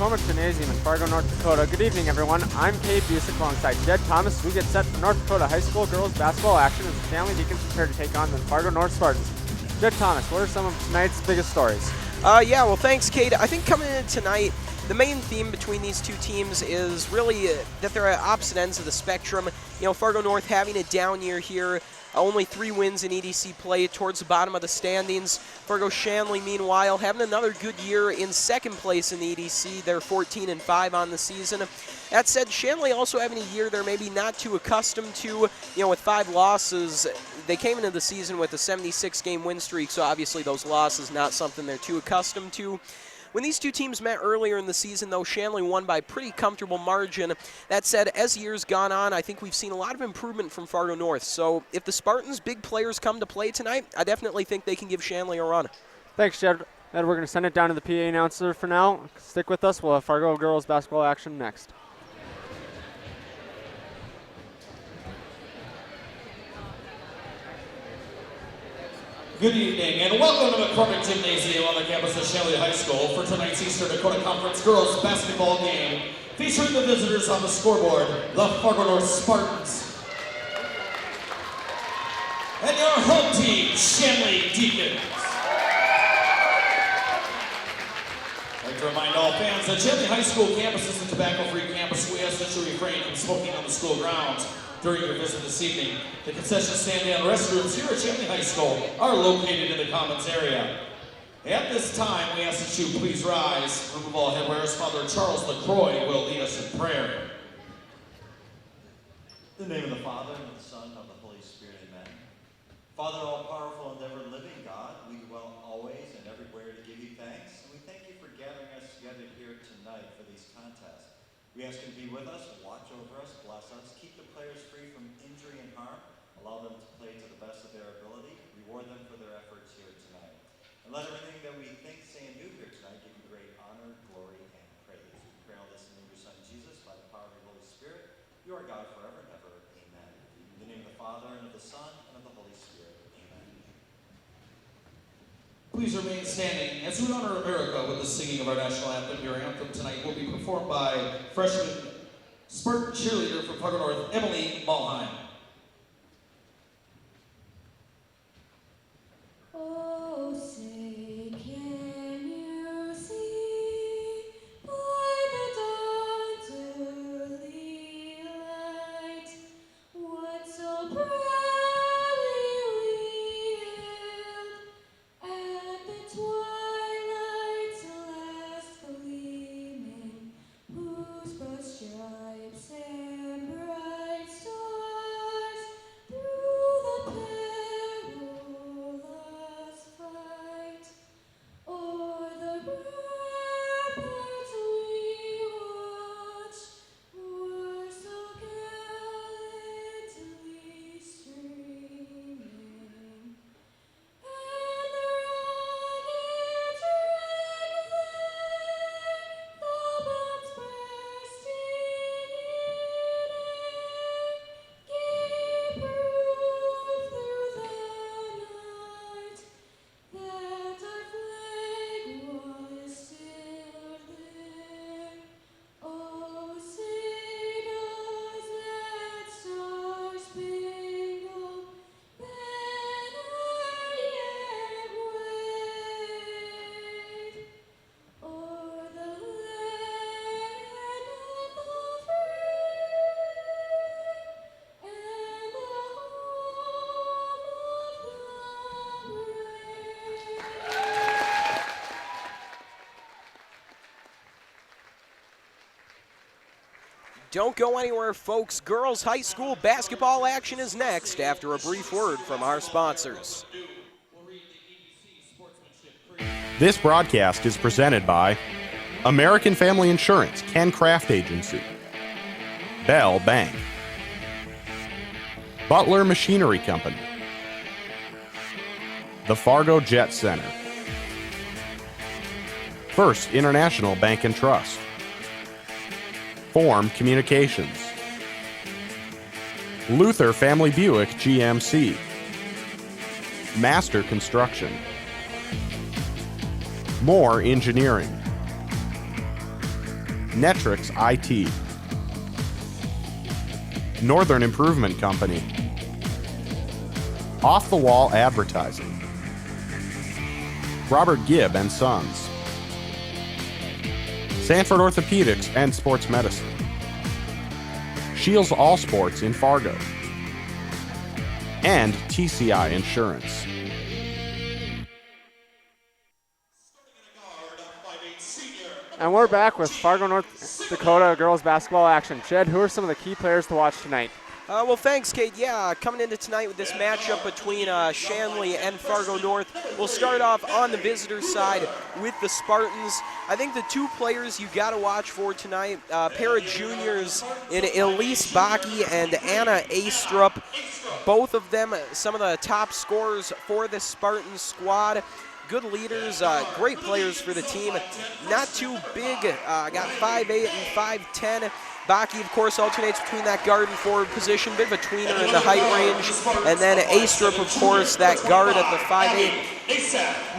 McCormick Gymnasium in Fargo, North Dakota. Good evening, everyone. I'm Cade Busick alongside Jed Thomas. We get set for North Dakota High School girls basketball action as the Shanley Deacons prepare to take on the Fargo North Spartans. Jed Thomas, what are some of tonight's biggest stories? Well, thanks, Cade. I think coming in tonight, the main theme between these two teams is really that they're at opposite ends of the spectrum. You know, Fargo North having a down year here, only 3 wins in EDC play towards the bottom of the standings. Fargo Shanley, meanwhile, having another good year in second place in the EDC. They're 14-5 on the season. That said, Shanley also having a year they're maybe not too accustomed to. You know, with 5 losses, they came into the season with a 76-game win streak, so obviously those losses not something they're too accustomed to. When these two teams met earlier in the season, though, Shanley won by a pretty comfortable margin. That said, as years gone on, I think we've seen a lot of improvement from Fargo North. So if the Spartans' big players come to play tonight, I definitely think they can give Shanley a run. Thanks, Jed. Ed, we're going to send it down to the PA announcer for now. Stick with us. We'll have Fargo girls basketball action next. Good evening and welcome to McCormick Gymnasium on the campus of Shanley High School for tonight's Eastern Dakota Conference girls basketball game featuring the visitors on the scoreboard, the Fargo North Spartans. And your home team, Shanley Deacons. I'd like to remind all fans that Shanley High School campus is a tobacco-free campus. We ask that you refrain from smoking on the school grounds during your visit this evening. The concession stand and restrooms here at Shanley High School are located in the commons area. At this time, we ask that you please rise. Remove all headwears. Father Charles LaCroix will lead us in prayer. In the name of the Father, and of the Son, and of the Holy Spirit, amen. Father, all-powerful and ever-living God, we dwell always and everywhere to give you thanks, and we thank you for gathering us together here tonight for these contests. We ask you to be with us, watch over us, bless us, keep the players free from injury and harm, allow them to play to the best of their ability, reward them for their efforts here tonight. And let everything that we think, say, and do here tonight give you great honor, glory, and praise. We pray all this in the name of your Son, Jesus, by the power of your Holy Spirit. You are God forever and ever. Amen. In the name of the Father, and of the Son, and of the Holy Spirit. Amen. Please remain standing as we honor America with the singing of our national anthem. Your anthem tonight will be performed by freshman Spartan cheerleader from Fargo North, Emily Malheim. Oh, say, can you see by the dawn's early light what so proudly we hailed at the twilight's last gleaming, whose broad stripes and bright stars through the perilous fight o'er the ramparts we watched were so gallantly streaming, and the rockets rang there, the bombs bursting in air, gave proof through the night that our flag was still there. Oh, say does that star-spangled banner yet wave o'er the land of the free and the home of the brave? Don't go anywhere, folks. Girls High School basketball action is next after a brief word from our sponsors. This broadcast is presented by American Family Insurance, Ken Craft Agency, Bell Bank, Butler Machinery Company, the Fargo Jet Center, First International Bank and Trust, Form Communications, Luther Family Buick GMC, Master Construction, Moore Engineering, Netrix IT, Northern Improvement Company, Off the Wall Advertising, Robert Gibb and Sons, Sanford Orthopedics and Sports Medicine, Shields All Sports in Fargo, and TCI Insurance. And we're back with Fargo, North Dakota girls basketball action. Jed, who are some of the key players to watch tonight? Well, thanks, Kate. Yeah, coming into tonight with this matchup between Shanley and Fargo North, we'll start off on the visitors' side with the Spartans. I think the two players you got to watch for tonight, a pair of juniors in Elise Baki and Anna Astrup. Both of them some of the top scorers for the Spartans squad. Good leaders, great players for the team. Not too big, got 5'8" and 5'10". Baki, of course, alternates between that guard and forward position, bit of a tweener in the height range. And then Astrup, of course, that guard at the 5'8".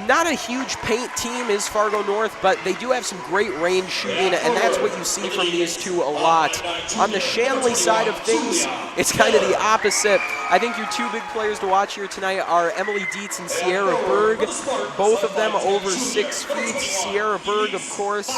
Not a huge paint team is Fargo North, but they do have some great range shooting, and that's what you see from these two a lot. On the Shanley side of things, it's kind of the opposite. I think your two big players to watch here tonight are Emily Dietz and Sierra Berg. Both of them over 6 feet. Sierra Berg, of course,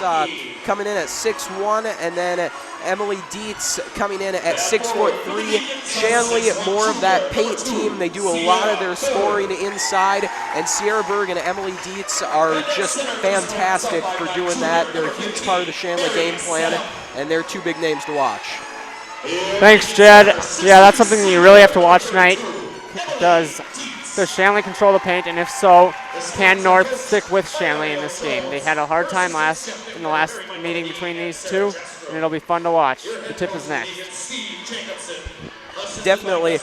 coming in at 6'1", and then Emily Dietz coming in at 6'3". Shanley, more of that paint team. They do a lot of their scoring inside, and Sierra Berg and Emily Dietz are just fantastic for doing that. They're a huge part of the Shanley game plan, and they're two big names to watch. Thanks, Jed. Yeah, that's something that you really have to watch tonight. Does Shanley control the paint, and if so, can North stick with Shanley in this game? They had a hard time in the last meeting between these two, and it'll be fun to watch. The tip is next. Definitely.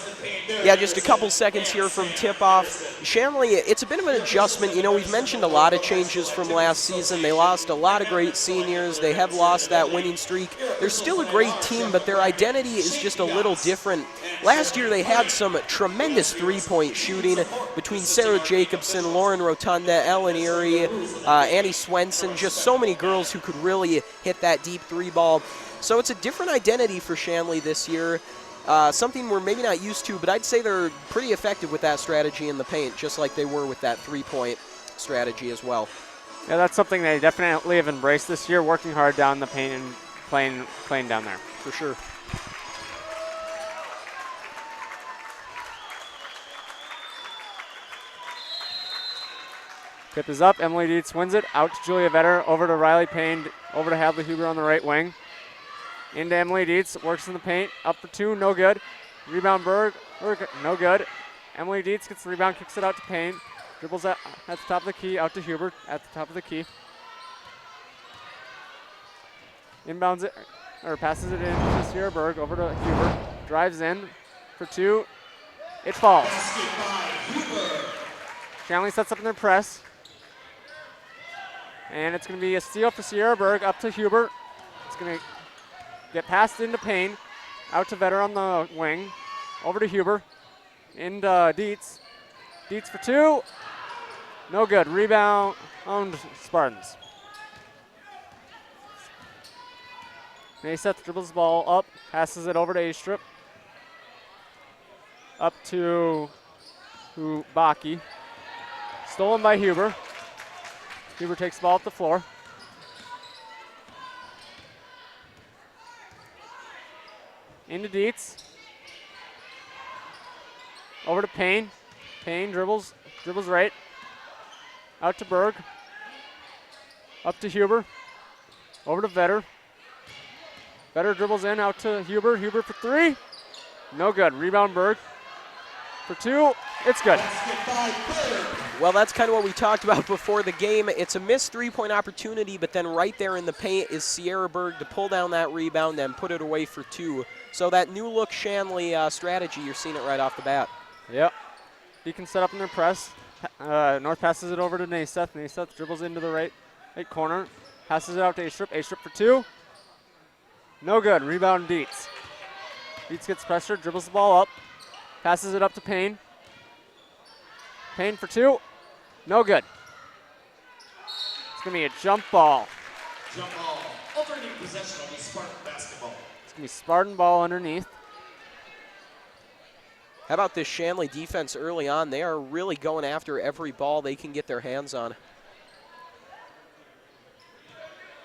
Yeah, just a couple seconds here from tip-off. Shanley, it's a bit of an adjustment. You know, we've mentioned a lot of changes from last season. They lost a lot of great seniors. They have lost that winning streak. They're still a great team, but their identity is just a little different. Last year, they had some tremendous three-point shooting between Sarah Jacobson, Lauren Rotunda, Ellen Erie, Annie Swenson, just so many girls who could really hit that deep three ball. So it's a different identity for Shanley this year. Something we're maybe not used to, but I'd say they're pretty effective with that strategy in the paint, just like they were with that three-point strategy as well. Yeah, that's something they definitely have embraced this year, working hard down the paint and playing down there. For sure. Tip is up. Emily Dietz wins it. Out to Julia Vetter. Over to Riley Payne. Over to Hadley Huber on the right wing. Into Emily Dietz, works in the paint, up for two, no good. Rebound Berg, no good. Emily Dietz gets the rebound, kicks it out to Payne. Dribbles at the top of the key, out to Huber at the top of the key. Inbounds it, or passes it in to Sierra Berg, over to Huber. Drives in for two, it falls. Shanley sets up in their press. And it's gonna be a steal for Sierra Berg, up to Huber. It's gonna get passed into Payne, out to Vetter on the wing, over to Huber, into Dietz. Dietz for two, no good. Rebound on Spartans. Nayseth dribbles the ball up, passes it over to Astrup. Up to Baki. Stolen by Huber. Huber takes the ball up the floor. Into Dietz. Over to Payne. Payne dribbles right. Out to Berg. Up to Huber. Over to Vetter. Vetter dribbles in, out to Huber. Huber for three. No good. Rebound Berg. For two. It's good. Well, that's kind of what we talked about before the game. It's a missed three-point opportunity, but then right there in the paint is Sierra Berg to pull down that rebound and put it away for two. So that new-look Shanley strategy, you're seeing it right off the bat. Yep. Deacons set up in their press. North passes it over to Nayseth. Nayseth dribbles into the right corner. Passes it out to Astrup. Astrup for two. No good. Rebound Dietz. Dietz gets pressure, dribbles the ball up. Passes it up to Payne. Payne for two. No good. It's going to be a jump ball. Jump ball. Alternating possession will be Spartan basketball. It's going to be Spartan ball underneath. How about this Shanley defense early on? They are really going after every ball they can get their hands on.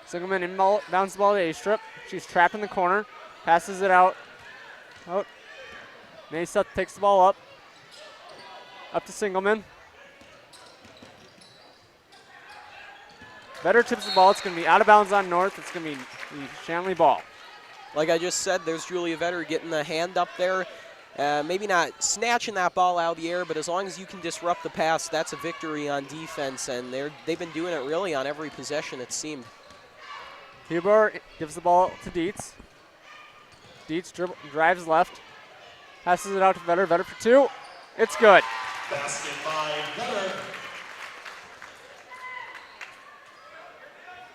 Singelman inbounds the ball to A-strip. She's trapped in the corner. Passes it out. Out. Mesa takes the ball up. Up to Singelman. Vetter tips the ball. It's going to be out of bounds on North. It's going to be the Shanley ball. Like I just said, there's Julia Vetter getting the hand up there. Maybe not snatching that ball out of the air, but as long as you can disrupt the pass, that's a victory on defense, and they've been doing it really on every possession, it seemed. Huber gives the ball to Dietz. Dietz drives left. Passes it out to Vetter. Vetter for two. It's good. Basket by Vetter.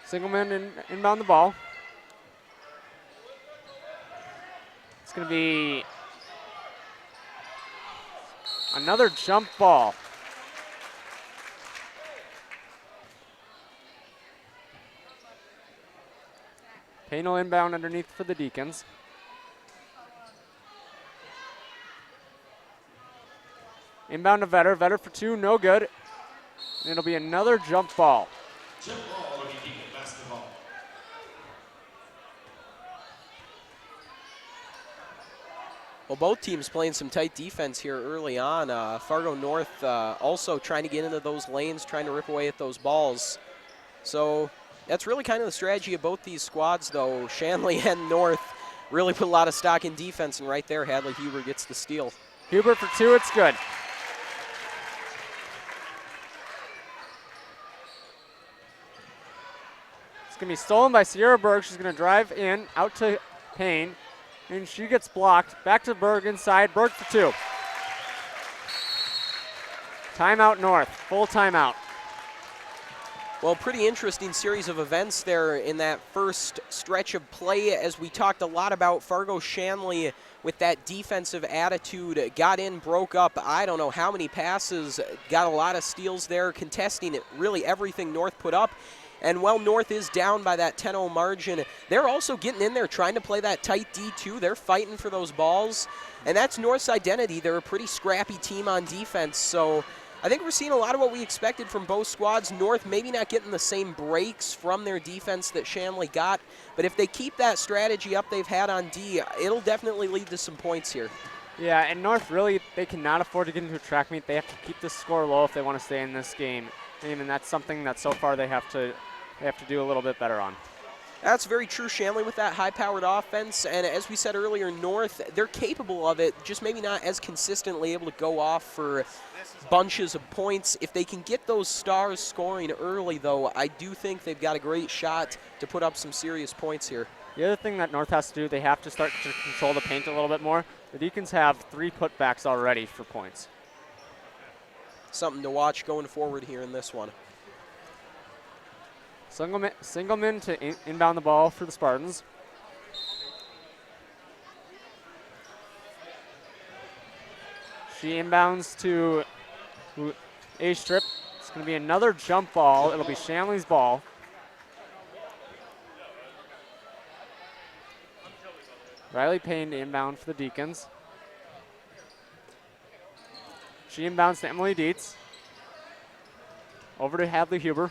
Singelman inbound the ball. It's going to be another jump ball. Payne will inbound underneath for the Deacons. Inbound to Vetter. Vetter for two, no good. And it'll be another jump ball. Jump ball will be Deacon basketball. Well, both teams playing some tight defense here early on. Fargo North also trying to get into those lanes, trying to rip away at those balls. So that's really kind of the strategy of both these squads, though. Shanley and North really put a lot of stock in defense, and right there, Hadley Huber gets the steal. Huber for two, it's good. It's going to be stolen by Sierra Berg. She's going to drive in, out to Payne, and she gets blocked. Back to Berg inside. Berg for two. Timeout North, full timeout. Well, pretty interesting series of events there in that first stretch of play. As we talked a lot about, Fargo Shanley with that defensive attitude got in, broke up. I don't know how many passes, got a lot of steals there, contesting it, really everything North put up. And while North is down by that 10-0 margin, they're also getting in there trying to play that tight D2. They're fighting for those balls, and that's North's identity. They're a pretty scrappy team on defense, so I think we're seeing a lot of what we expected from both squads. North maybe not getting the same breaks from their defense that Shanley got, but if they keep that strategy up they've had on D, it'll definitely lead to some points here. Yeah, and North really, they cannot afford to get into a track meet. They have to keep the score low if they want to stay in this game. And that's something that so far they have to do a little bit better on. That's very true. Shanley with that high-powered offense, and as we said earlier, North, they're capable of it, just maybe not as consistently able to go off for bunches of points. If they can get those stars scoring early, though, I do think they've got a great shot to put up some serious points here. The other thing that North has to do, they have to start to control the paint a little bit more. The Deacons have 3 putbacks already for points. Something to watch going forward here in this one. Singelman to inbound the ball for the Spartans. She inbounds to A-strip. It's going to be another jump ball. It'll be Shanley's ball. Riley Payne to inbound for the Deacons. She inbounds to Emily Dietz. Over to Hadley Huber.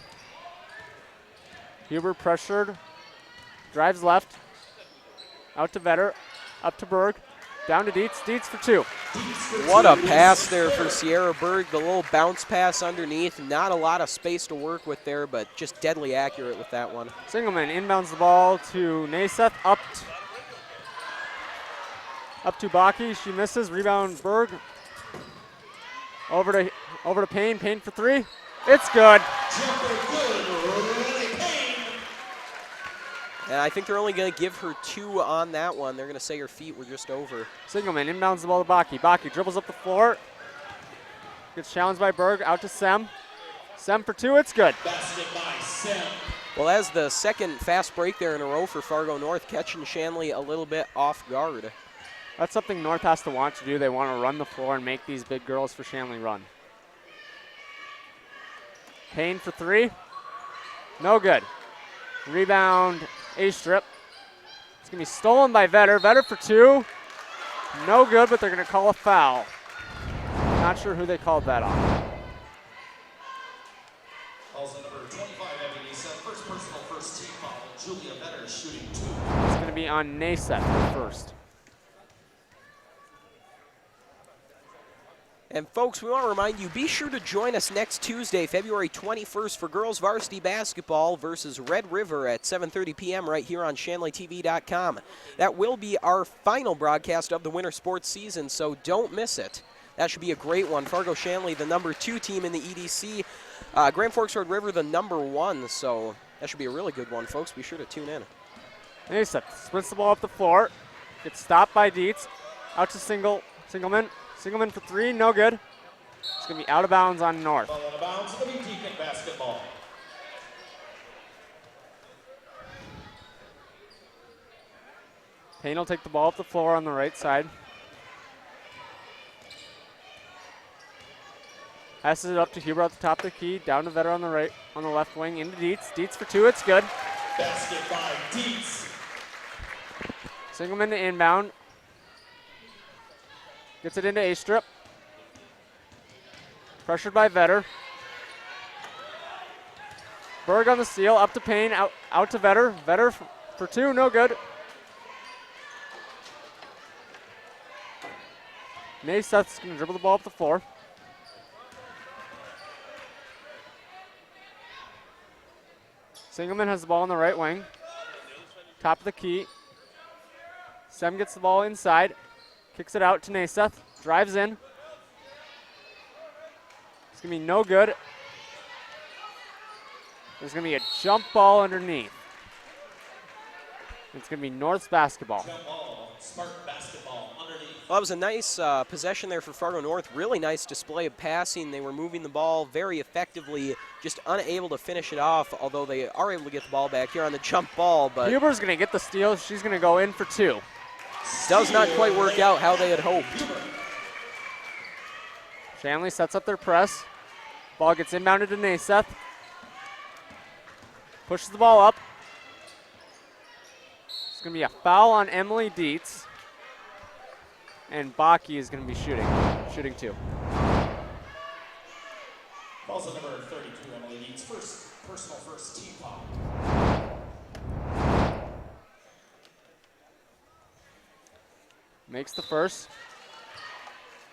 Huber pressured, drives left, out to Vetter, up to Berg, down to Dietz, Dietz for 2. What a pass there for Sierra Berg, the little bounce pass underneath. Not a lot of space to work with there, but just deadly accurate with that one. Singelman inbounds the ball to Naseth, up to Baki, she misses, rebound Berg, over to Payne, Payne for 3, it's good. And I think they're only going to give her 2 on that one. They're going to say her feet were just over. Singelman inbounds the ball to Baki. Baki dribbles up the floor. Gets challenged by Berg. Out to Sem. Sem for 2. It's good. Basket by Sem. Well, as the second fast break there in a row for Fargo North, catching Shanley a little bit off guard. That's something North has to want to do. They want to run the floor and make these big girls for Shanley run. Payne for 3. No good. Rebound A-strip. It's going to be stolen by Vetter. Vetter for 2. No good, but they're going to call a foul. Not sure who they called that on. Calls on number 25, Naiseth. First personal, first team foul. Julia Vetter shooting 2. It's going to be on Naiseth for first. And folks, we want to remind you, be sure to join us next Tuesday, February 21st for girls varsity basketball versus Red River at 7:30 p.m. right here on ShanleyTV.com. That will be our final broadcast of the winter sports season, so don't miss it. That should be a great one. Fargo Shanley, the number 2 team in the EDC. Grand Forks Red River, the number 1, so that should be a really good one, folks. Be sure to tune in. Naiseth sprints the ball up the floor. Gets stopped by Dietz. Out to Singleman. Singleman for 3, no good. It's going to be out of bounds on North. Ball out of bounds, it'll be Deacon basketball. Payne will take the ball up the floor on the right side. Passes it up to Huber at the top of the key. Down to Vetter on the right, on the left wing. Into Dietz. Dietz for 2, it's good. Basket by Dietz. Singleman to inbound. Gets it into A-strip. Pressured by Vetter. Berg on the steal, up to Payne, out to Vetter. Vetter for 2, no good. Naiseth's going to dribble the ball up the floor. Singleman has the ball on the right wing. Top of the key. Sem gets the ball inside. Kicks it out to Naiseth. Drives in. It's going to be no good. There's going to be a jump ball underneath. It's going to be North's basketball. Jump ball, Spartan basketball underneath. Well, that was a nice possession there for Fargo North. Really nice display of passing. They were moving the ball very effectively, just unable to finish it off, although they are able to get the ball back here on the jump ball. But Huber's going to get the steal. She's going to go in for 2. does not quite work out how they had hoped. Shanley sets up their press. Ball gets inbounded to Naiseth. Pushes the ball up. It's going to be a foul on Emily Dietz. And Baki is going to be shooting 2. Falls on number 32, Emily Dietz. First personal, first team foul. Makes the first.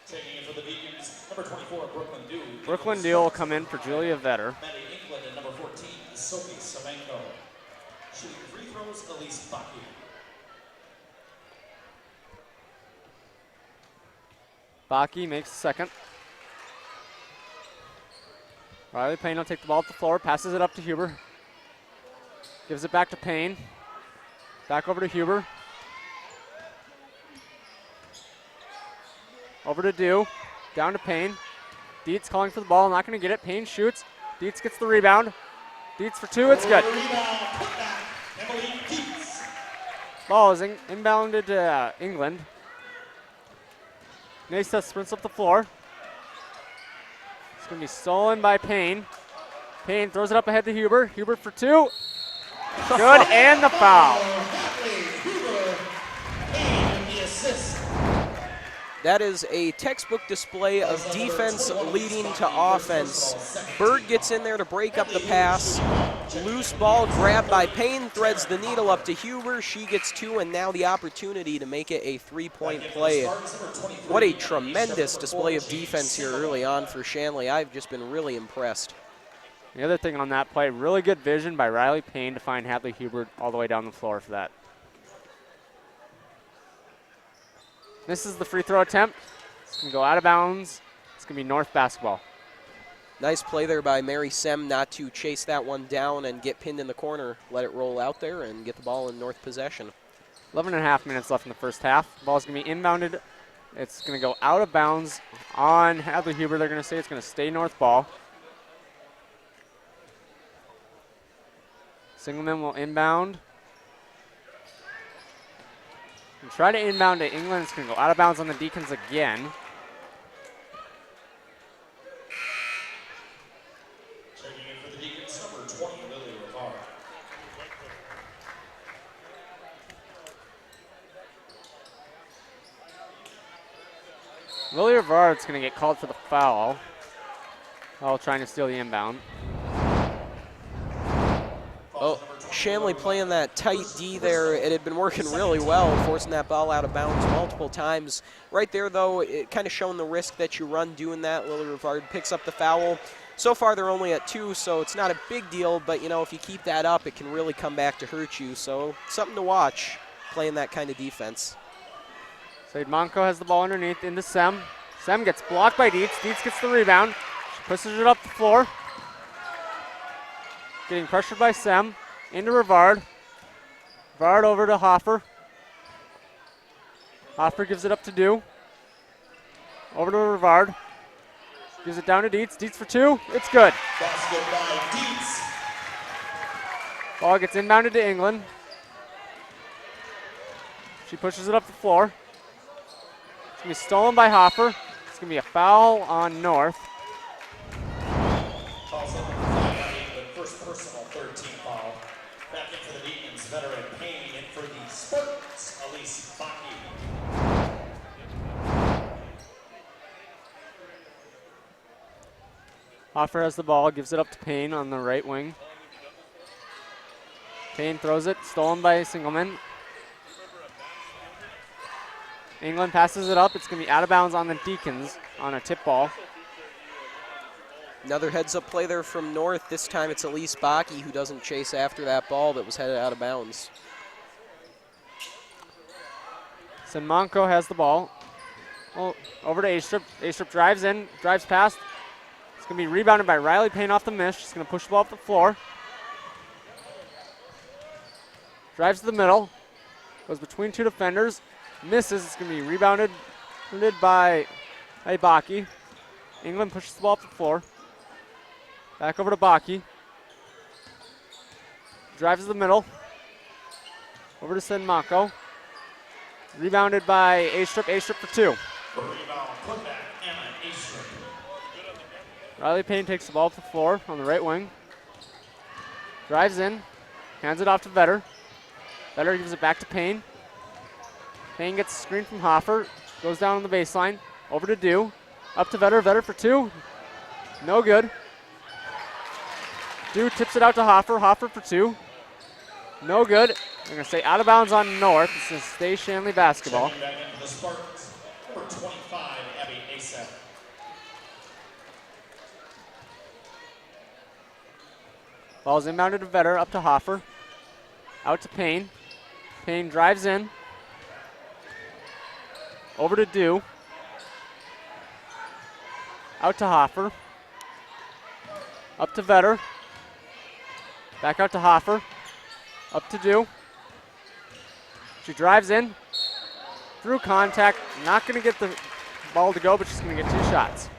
Checking in for the Deacons, number 24, Brooklyn Dew. Brooklyn Dew will come in for Julia Vetter. Maddie England and number 14, Sophie Semenko. Shooting free throws, Elise Baki. Baki makes the second. Riley Payne will take the ball up the floor, passes it up to Huber. Gives it back to Payne. Back over to Huber. Over to Dew. Down to Payne. Dietz calling for the ball, not going to get it. Payne shoots. Dietz gets the rebound. Dietz for 2, it's good. Rebound, putback, Emily Dietz. Ball is inbounded to England. Naiseth sprints up the floor. It's going to be stolen by Payne. Payne throws it up ahead to Huber. Huber for 2. Good, and the foul. That is a textbook display of defense leading to offense. Bird gets in there to break up the pass. Loose ball grabbed by Payne, threads the needle up to Huber. She gets 2, and now the opportunity to make it a 3-point play. What a tremendous display of defense here early on for Shanley. I've just been really impressed. The other thing on that play, really good vision by Riley Payne to find Hadley Huber all the way down the floor for that. This is the free throw attempt. It's going to go out of bounds. It's going to be North basketball. Nice play there by Mary Sem not to chase that one down and get pinned in the corner. Let it roll out there and get the ball in North possession. 11.5 minutes left in the first half. Ball's going to be inbounded. It's going to go out of bounds on Hadley Huber. They're going to say it's going to stay North ball. Singleman will inbound. And try to inbound to England. It's going to go out of bounds on the Deacons again. Checking in for the Deacons, number 20, Lily Rivard. Lily Rivard's going to get called for the foul while trying to steal the inbound. Oh, Shanley playing that tight D there. It had been working really well, forcing that ball out of bounds multiple times. Right there, though, it kind of showing the risk that you run doing that. Lily Rivard picks up the foul. So far, they're only at 2, so it's not a big deal. But, you know, if you keep that up, it can really come back to hurt you. So something to watch, playing that kind of defense. Said Monco has the ball underneath into Sem. Sem gets blocked by Dietz. Dietz gets the rebound. She pushes it up the floor. Getting pressured by Sem. Into Rivard. Rivard over to Hoffer. Hoffer gives it up to Do. Over to Rivard. Gives it down to Dietz. Dietz for 2. It's good. Basket by Dietz. Ball gets inbounded to England. She pushes it up the floor. It's going to be stolen by Hoffer. It's going to be a foul on North. Calls up number 5 by England. First personal, third team foul. Back in for the Deacons, veteran Payne. In for the Spartans, Elise Baki. Hoffer has the ball, gives it up to Payne on the right wing. Payne throws it, stolen by Singleman. England passes it up. It's going to be out of bounds on the Deacons on a tip ball. Another heads-up play there from North. This time it's Elise Baki who doesn't chase after that ball that was headed out of bounds. Senmonko has the ball. Oh, over to A-Strip. A-Strip drives in, drives past. It's going to be rebounded by Riley Payne off the miss. She's going to push the ball up the floor. Drives to the middle. Goes between 2 defenders. Misses. It's going to be rebounded by Baki. England pushes the ball up the floor. Back over to Baki. Drives to the middle. Over to Senmako. Rebounded by A-Strip. A-Strip for 2. Rebound, put back, Emma A-Strip. Riley Payne takes the ball up the floor on the right wing. Drives in. Hands it off to Vetter. Vetter gives it back to Payne. Payne gets a screen from Hoffer. Goes down on the baseline. Over to Dew. Up to Vetter. Vetter for 2. No good. Dew tips it out to Hoffer. Hoffer for 2. No good. I'm going to say out of bounds on North. This is stay Shanley basketball. Checking back into the Spartans. Number 25, Abby Asap. Ball's inbounded to Vetter. Up to Hoffer. Out to Payne. Payne drives in. Over to Dew. Out to Hoffer. Up to Vetter. Back out to Hoffer. Up to Dew. She drives in. Through contact. Not going to get the ball to go, but she's going to get 2 shots.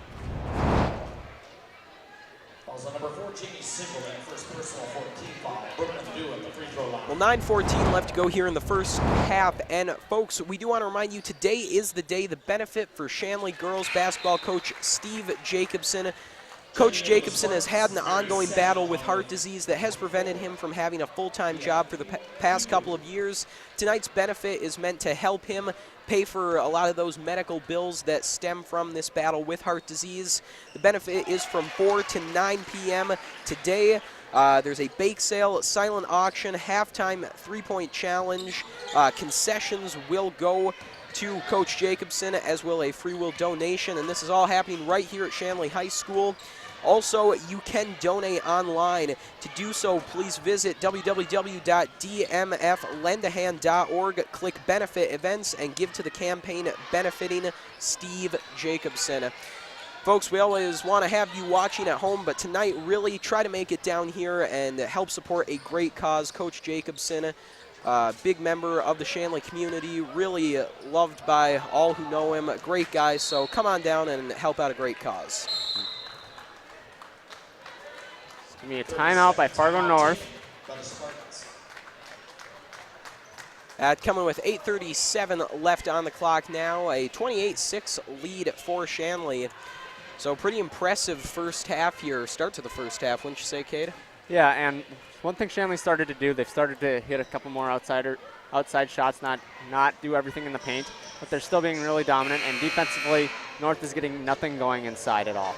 Falls on number 4, Jamie Singleton. First personal, 14 foul. Brooklyn Dew at the free throw line. Well, 9:14 left to go here in the first half. And folks, we do want to remind you today is the day, the benefit for Shanley girls basketball coach Steve Jacobson. Coach Jacobson has had an ongoing battle with heart disease that has prevented him from having a full-time job for the past couple of years. Tonight's benefit is meant to help him pay for a lot of those medical bills that stem from this battle with heart disease. The benefit is from 4 to 9 p.m. today. There's a bake sale, silent auction, halftime three-point challenge. Concessions will go to Coach Jacobson, as will a free will donation, and this is all happening right here at Shanley High School. Also, you can donate online. To do so, please visit www.dmflendahan.org, click Benefit Events, and give to the campaign benefiting Steve Jacobson. Folks, we always want to have you watching at home, but tonight really try to make it down here and help support a great cause. Coach Jacobson, big member of the Shanley community, really loved by all who know him, great guy, so come on down and help out a great cause. It's going to be a timeout by Fargo North. Coming with 8:37 left on the clock now, a 28-6 lead for Shanley. So pretty impressive first half here, start to the first half, wouldn't you say, Cade? Yeah, and one thing Shanley started to do, they've started to hit a couple more outside shots, not do everything in the paint, but they're still being really dominant, and defensively, North is getting nothing going inside at all.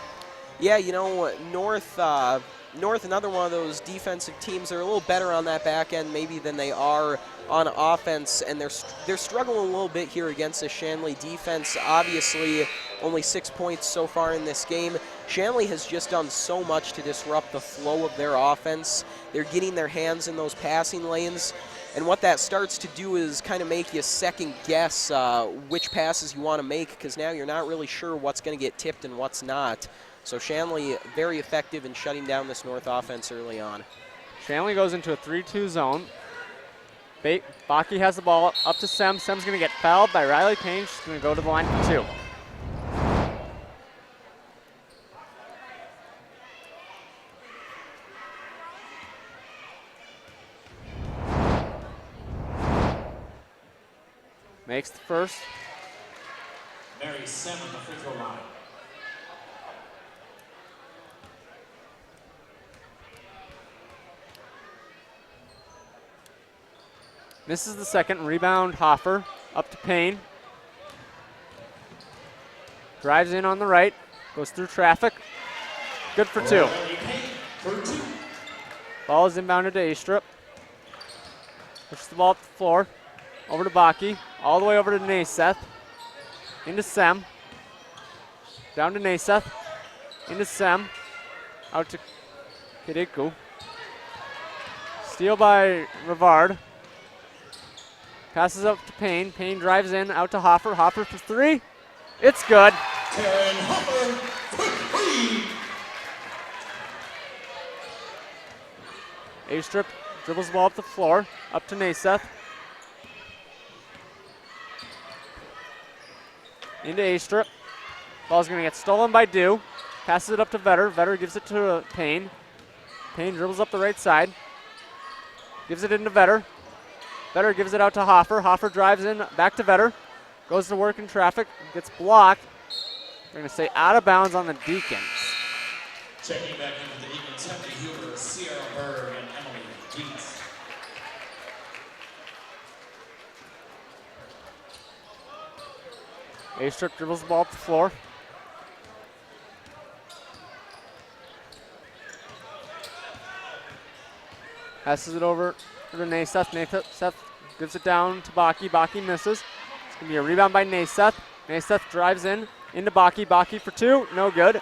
Yeah, you know, North, another one of those defensive teams. They're a little better on that back end maybe than they are on offense, and they're struggling a little bit here against the Shanley defense. Obviously, only 6 points so far in this game. Shanley has just done so much to disrupt the flow of their offense. They're getting their hands in those passing lanes, and what that starts to do is kind of make you second guess which passes you want to make, because now you're not really sure what's going to get tipped and what's not. So Shanley very effective in shutting down this North offense early on. Shanley goes into a 3-2 zone. Baki has the ball up to Sem. Sem's going to get fouled by Riley Payne. She's going to go to the line for 2. Makes the first. Mary Sem on the free throw line. Misses the second. Rebound, Hoffer. Up to Payne. Drives in on the right. Goes through traffic. Good for 2. Ball is inbounded to A-Strip. Pushes the ball up the floor. Over to Baki. All the way over to Naiseth. Into Sem. Down to Naiseth. Into Sem. Out to Kirikou. Steal by Rivard. Passes up to Payne. Payne drives in, out to Hoffer. Hoffer for 3. It's good. Karen Hopper for 3. A-Strip dribbles the ball up the floor. Up to Naiseth. Into A-Strip. Ball's going to get stolen by Dew. Passes it up to Vetter. Vetter gives it to Payne. Payne dribbles up the right side. Gives it into Vetter. Vetter gives it out to Hoffer. Hoffer drives in, back to Vetter. Goes to work in traffic. Gets blocked. They're going to say out of bounds on the Deacons. Checking back into the Deacons, Henry Huber, Sierra Berg, and Emily Dietz. A-Strip dribbles the ball up the floor. Passes it over to Naiseth. Naiseth gives it down to Baki. Baki misses. It's going to be a rebound by Naiseth. Naiseth drives in, into Baki. Baki for 2, no good.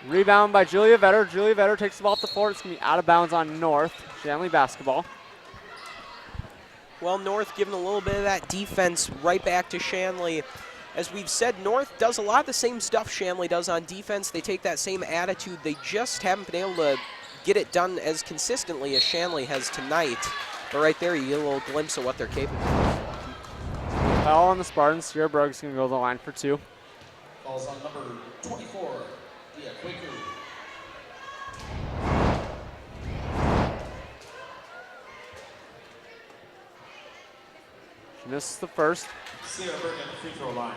Rebound by Julia Vetter. Julia Vetter takes the ball up the floor. It's going to be out of bounds on North. Shanley basketball. Well, North giving a little bit of that defense right back to Shanley. As we've said, North does a lot of the same stuff Shanley does on defense. They take that same attitude. They just haven't been able to get it done as consistently as Shanley has tonight. But right there, you get a little glimpse of what they're capable of. Foul on the Spartans. Sierra Berg's going to go to the line for 2. Falls on number 24, Dia Kwaku. She misses the first. Sierra Berg at the free throw line.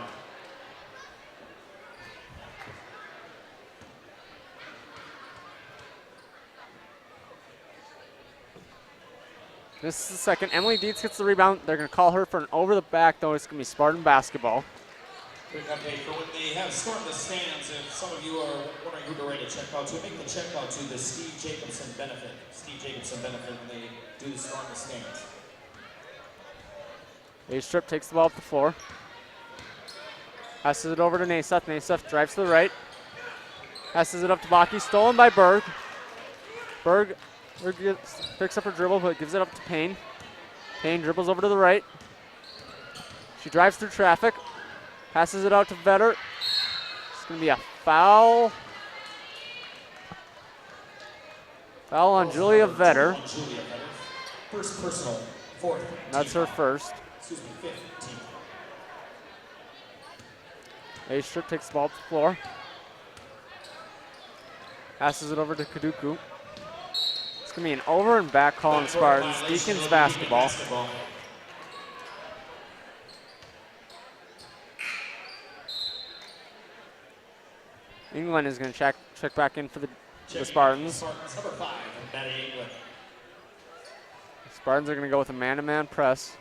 This is the second. Emily Dietz gets the rebound. They're going to call her for an over the back, though. It's going to be Spartan basketball. Quick update for when they have stormed the stands. If some of you are wondering who to write a check out to, make the check out to the Steve Jacobson benefit. Steve Jacobson benefit when they do the storm the stands. A-Strip takes the ball up the floor. Passes it over to Naiseth. Naiseth drives to the right. Passes it up to Baki. Stolen by Berg. Berg picks up her dribble, but gives it up to Payne. Payne dribbles over to the right. She drives through traffic. Passes it out to Vetter. It's going to be a foul. Foul on Julia Vetter. First personal, fourth. That's her first. Excuse me, fifth team. A-Strip takes the ball up the floor. Passes it over to Kaduku. It's going to be an over and back call on Spartans. Deacons basketball. England is going to check back in for the Spartans. Number 5, Betty England. Spartans are going to go with a man-to-man press.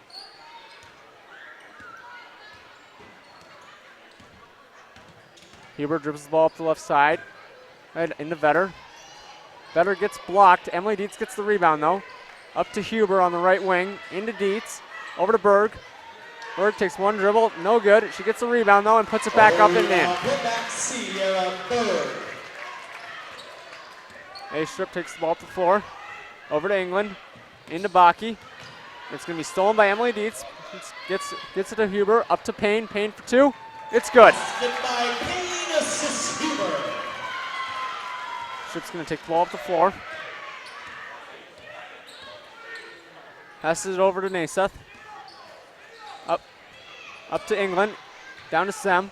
Huber dribbles the ball up the left side. Right into Vetter. Vetter gets blocked. Emily Dietz gets the rebound, though. Up to Huber on the right wing. Into Dietz. Over to Berg. Berg takes one dribble. No good. She gets the rebound, though, and puts it back up and in. Put back Sierra Berg. A-Strip takes the ball to the floor. Over to England. Into Baki. It's going to be stolen by Emily Dietz. Gets it to Huber. Up to Payne. Payne for two. It's good. Basket by Payne, assists Huber. Strip's going to take the ball up the floor. Passes it over to Naseth. Up to England. Down to Sem.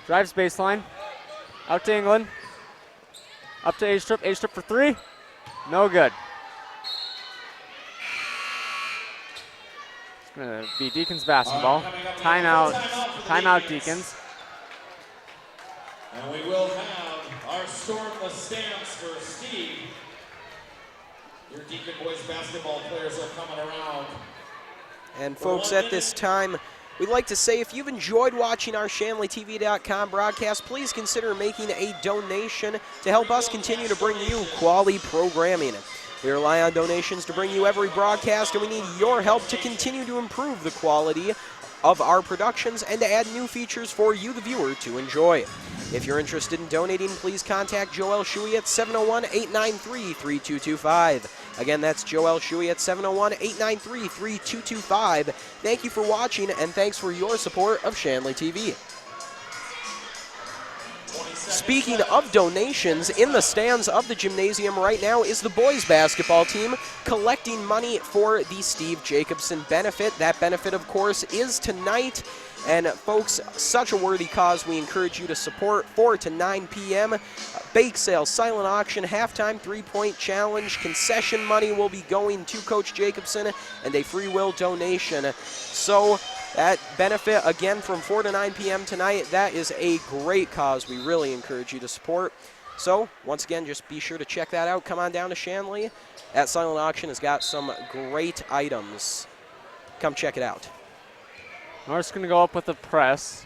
Drives baseline. Out to England. Up to A-Strip. A-Strip for three. No good. It's going to be Deacons basketball. Timeout Deacons. And we will have our storm the stands for Steve. Your Deacon boys basketball players are coming around. And folks, at this time, we'd like to say if you've enjoyed watching our ShanleyTV.com broadcast, please consider making a donation to help us continue to bring you quality programming. We rely on donations to bring you every broadcast, and we need your help to continue to improve the quality of our productions and to add new features for you, the viewer, to enjoy. If you're interested in donating, please contact Joel Shuey at 701-893-3225. Again, that's Joel Shuey at 701-893-3225. Thank you for watching, and thanks for your support of Shanley TV. Speaking of donations, in the stands of the Gymnasium right now is the boys basketball team collecting money for the Steve Jacobson benefit. That benefit, of course, is tonight. And folks, such a worthy cause we encourage you to support. 4 to 9 p.m. Bake sale, silent auction, halftime three-point challenge. Concession money will be going to Coach Jacobson and a free will donation. So that benefit, again, from 4 to 9 p.m. tonight, that is a great cause we really encourage you to support. So, once again, just be sure to check that out. Come on down to Shanley. That silent auction has got some great items. Come check it out. North's going to go up with the press.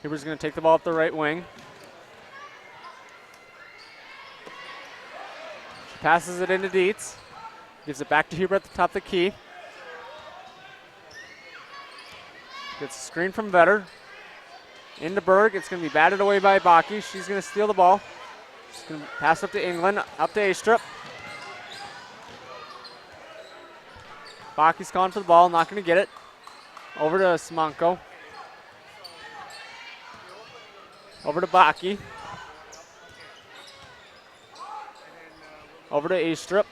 Huber's going to take the ball up the right wing. Passes it into Dietz. Gives it back to Huber at the top of the key. Gets a screen from Vetter. Into Berg. It's going to be batted away by Baki. She's going to steal the ball. She's going to pass up to England. Up to A-Strip. Baki's calling for the ball. Not going to get it. Over to Simonko. Over to Baki. Over to A-Strip.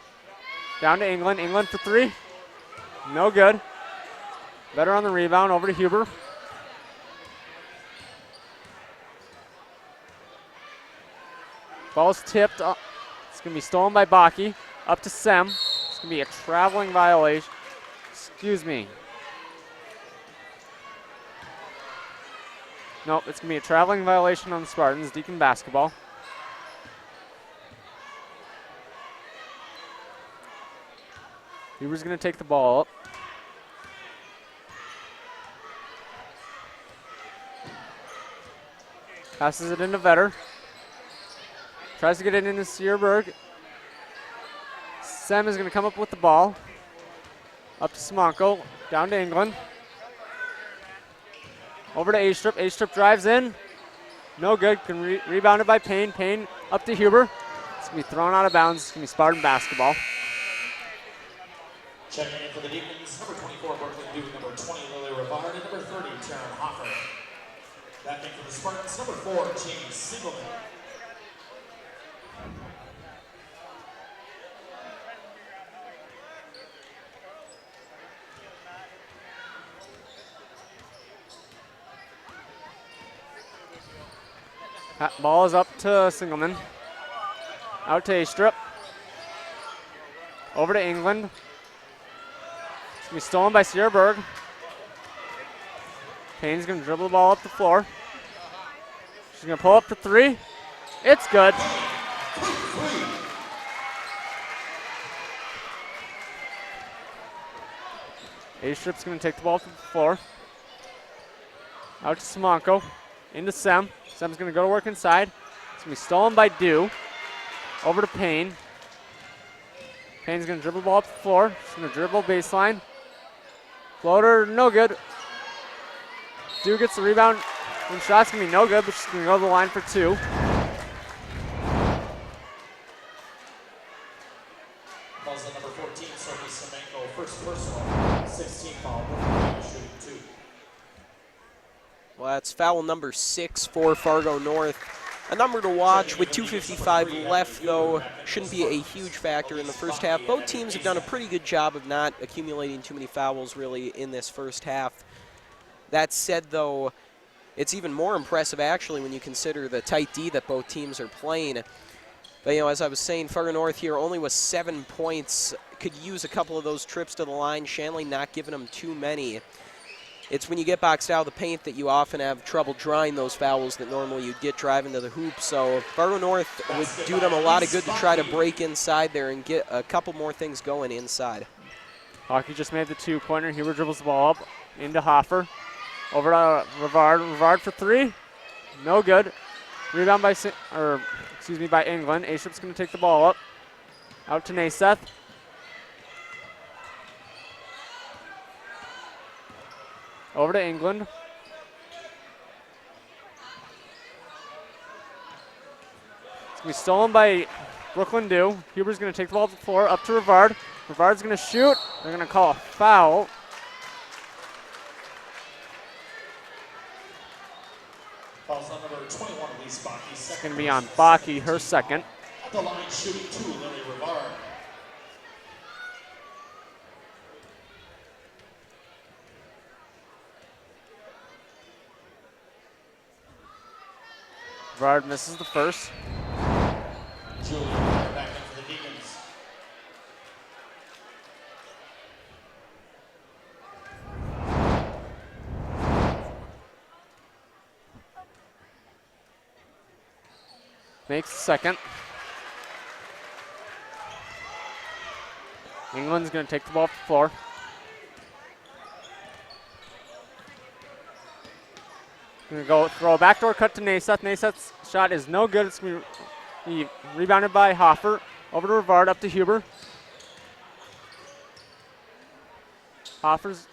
Down to England. England for three. No good. Better on the rebound. Over to Huber. Ball's tipped. It's going to be stolen by Baki. Up to Sem. It's going to be a traveling violation. Excuse me. Nope, it's going to be a traveling violation on the Spartans. Deacon basketball. Huber's going to take the ball up. Passes it into Vetter. Tries to get it into Sierberg. Sem is going to come up with the ball. Up to Simonko. Down to England. Over to A-Strip. A-Strip drives in. No good. Rebounded by Payne. Payne up to Huber. It's going to be thrown out of bounds. It's going to be Spartan basketball. Checking in for the Deacons, number 24, Brooklyn Duke, number 20, Lily Rivard, and number 30, Taryn Hoffer. Back in for the Spartans, number 4, James Singleton. Ball is up to Singleman. Out to A-Strip. Over to England. It's going to be stolen by Sierberg. Payne's going to dribble the ball up the floor. She's going to pull up for three. It's good. A-Strip's going to take the ball to the floor. Out to Simonko. into Sem. Sem's going to go to work inside. It's going to be stolen by Dew. Over to Payne. Payne's going to dribble the ball up the floor. He's going to dribble baseline. Floater, no good. Dew gets the rebound. One shot's going to be no good, but she's going to go to the line for 2. Fouls on number 14, Sophie Semenko, first personal, 16 foul, shooting 2. Well, that's foul number 6 for Fargo North. A number to watch with 2:55 left, though, shouldn't be a huge factor in the first half. Both teams have done a pretty good job of not accumulating too many fouls, really, in this first half. That said, though, it's even more impressive, actually, when you consider the tight D that both teams are playing. But, you know, as I was saying, Fargo North here only with 7 points. Could use a couple of those trips to the line. Shanley not giving them too many. It's when you get boxed out of the paint that you often have trouble drawing those fouls that normally you'd get driving to the hoop. So Fargo North would do them a lot of good to try to break inside there and get a couple more things going inside. Hockey just made the 2-pointer. Huber dribbles the ball up into Hoffer. Over to Rivard. Rivard for 3. No good. Rebound by by England. A-Strip's going to take the ball up. Out to Naiseth. Over to England. It's going to be stolen by Brooklyn Dew. Huber's going to take the ball to the floor. Up to Rivard. Rivard's going to shoot. They're going to call a foul. Fouls on number 21, Elise Baki. It's going to be on Baki, her second. At the line, shooting 2, Lily Rivard. Rivard misses the first. Julian back in for the Deacons. Makes the second. England's going to take the ball off the floor. Going to go throw a backdoor cut to Naiseth. Naiseth's shot is no good. It's going to be rebounded by Hoffer. Over to Rivard, up to Huber. Hoffers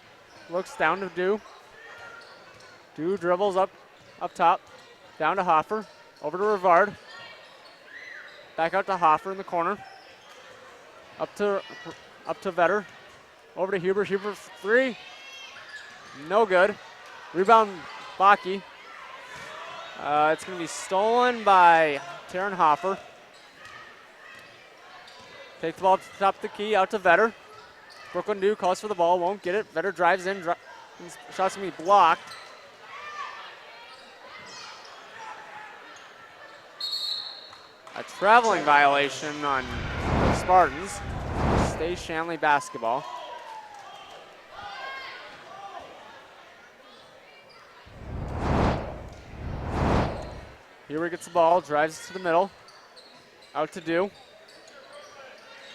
looks down to Dew. Dew dribbles up top. Down to Hoffer. Over to Rivard. Back out to Hoffer in the corner. Up to Vetter. Over to Huber. Huber for 3. No good. Rebound Baki. It's going to be stolen by Taryn Hoffer. Take the ball to the top of the key. Out to Vetter. Brooklyn Dew calls for the ball. Won't get it. Vetter drives in. Shot's going to be blocked. A traveling violation on the Spartans. Stay Shanley basketball. Huber gets the ball, drives to the middle. Out to Dew.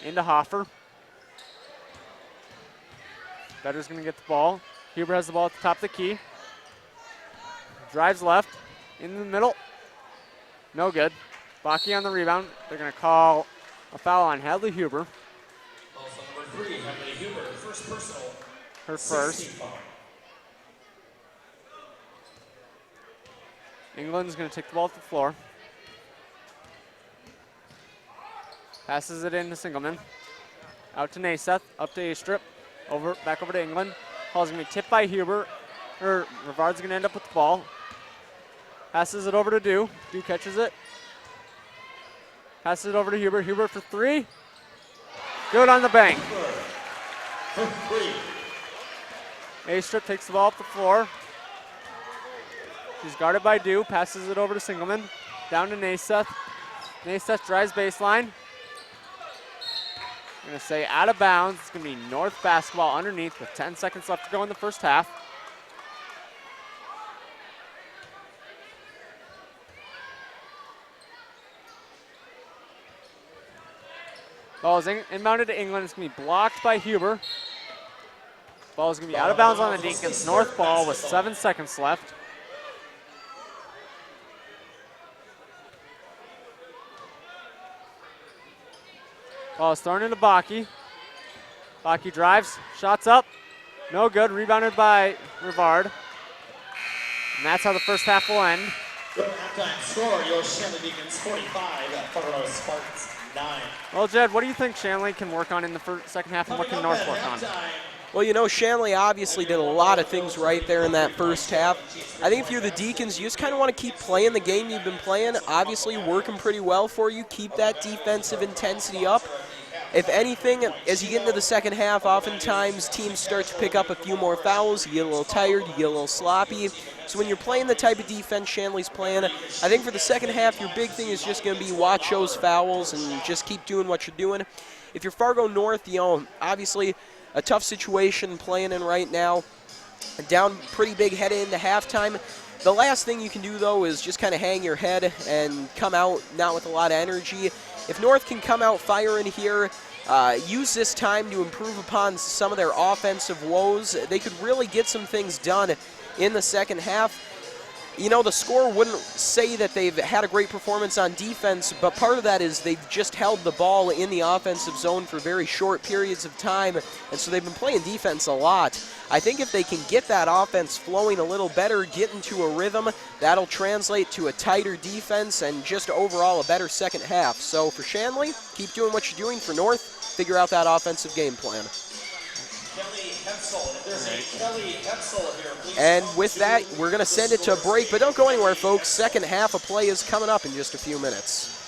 Into Hoffer. Vetter's going to get the ball. Huber has the ball at the top of the key. Drives left. In the middle. No good. Baki on the rebound. They're going to call a foul on Hadley Huber. Also number 3, Hadley Huber, first personal. Her first. 16 foul. England's going to take the ball to the floor. Passes it in to Singleman. Out to Naiseth. Up to A-Strip. Back over to England. Ball's going to be tipped by Huber. Rivard's going to end up with the ball. Passes it over to Dew. Dew catches it. Passes it over to Huber. Huber for 3. Good on the bank. For 3. A-Strip takes the ball up the floor. She's guarded by Dew. Passes it over to Singleman. Down to Naiseth. Naiseth drives baseline. I'm going to say out of bounds. It's going to be North basketball underneath with 10 seconds left to go in the first half. Ball is inbounded to England. It's going to be blocked by Huber. Ball is going to be out of bounds on the Deacons. North ball with 7 seconds left. Ball is thrown into Baki. Baki drives, shots up, no good, rebounded by Rivard. And that's how the first half will end. Your halftime score, your Shanley Deacons 45, Fargo Spartans 9. Well, Jed, what do you think Shanley can work on in the second half, and what can North work on? Well, you know, Shanley obviously did a lot of things right there in that first half. I think if you're the Deacons, you just kind of want to keep playing the game you've been playing. Obviously working pretty well for you. Keep that defensive intensity up. If anything, as you get into the second half, oftentimes teams start to pick up a few more fouls. You get a little tired, you get a little sloppy. So when you're playing the type of defense Shanley's playing, I think for the second half, your big thing is just going to be watch those fouls and just keep doing what you're doing. If you're Fargo North, you know, obviously a tough situation playing in right now. Down pretty big heading into halftime. The last thing you can do, though, is just kind of hang your head and come out not with a lot of energy. If North can come out firing here, use this time to improve upon some of their offensive woes, they could really get some things done in the second half. You know, the score wouldn't say that they've had a great performance on defense, but part of that is they've just held the ball in the offensive zone for very short periods of time, and so they've been playing defense a lot. I think if they can get that offense flowing a little better, get into a rhythm, that'll translate to a tighter defense and just overall a better second half. So for Shanley, keep doing what you're doing. For North, figure out that offensive game plan. Kelly Hetzel, if there's a Kelly Hetzel here, please. And with that, we're going to send it to a break, but don't go anywhere, folks. Second half of play is coming up in just a few minutes.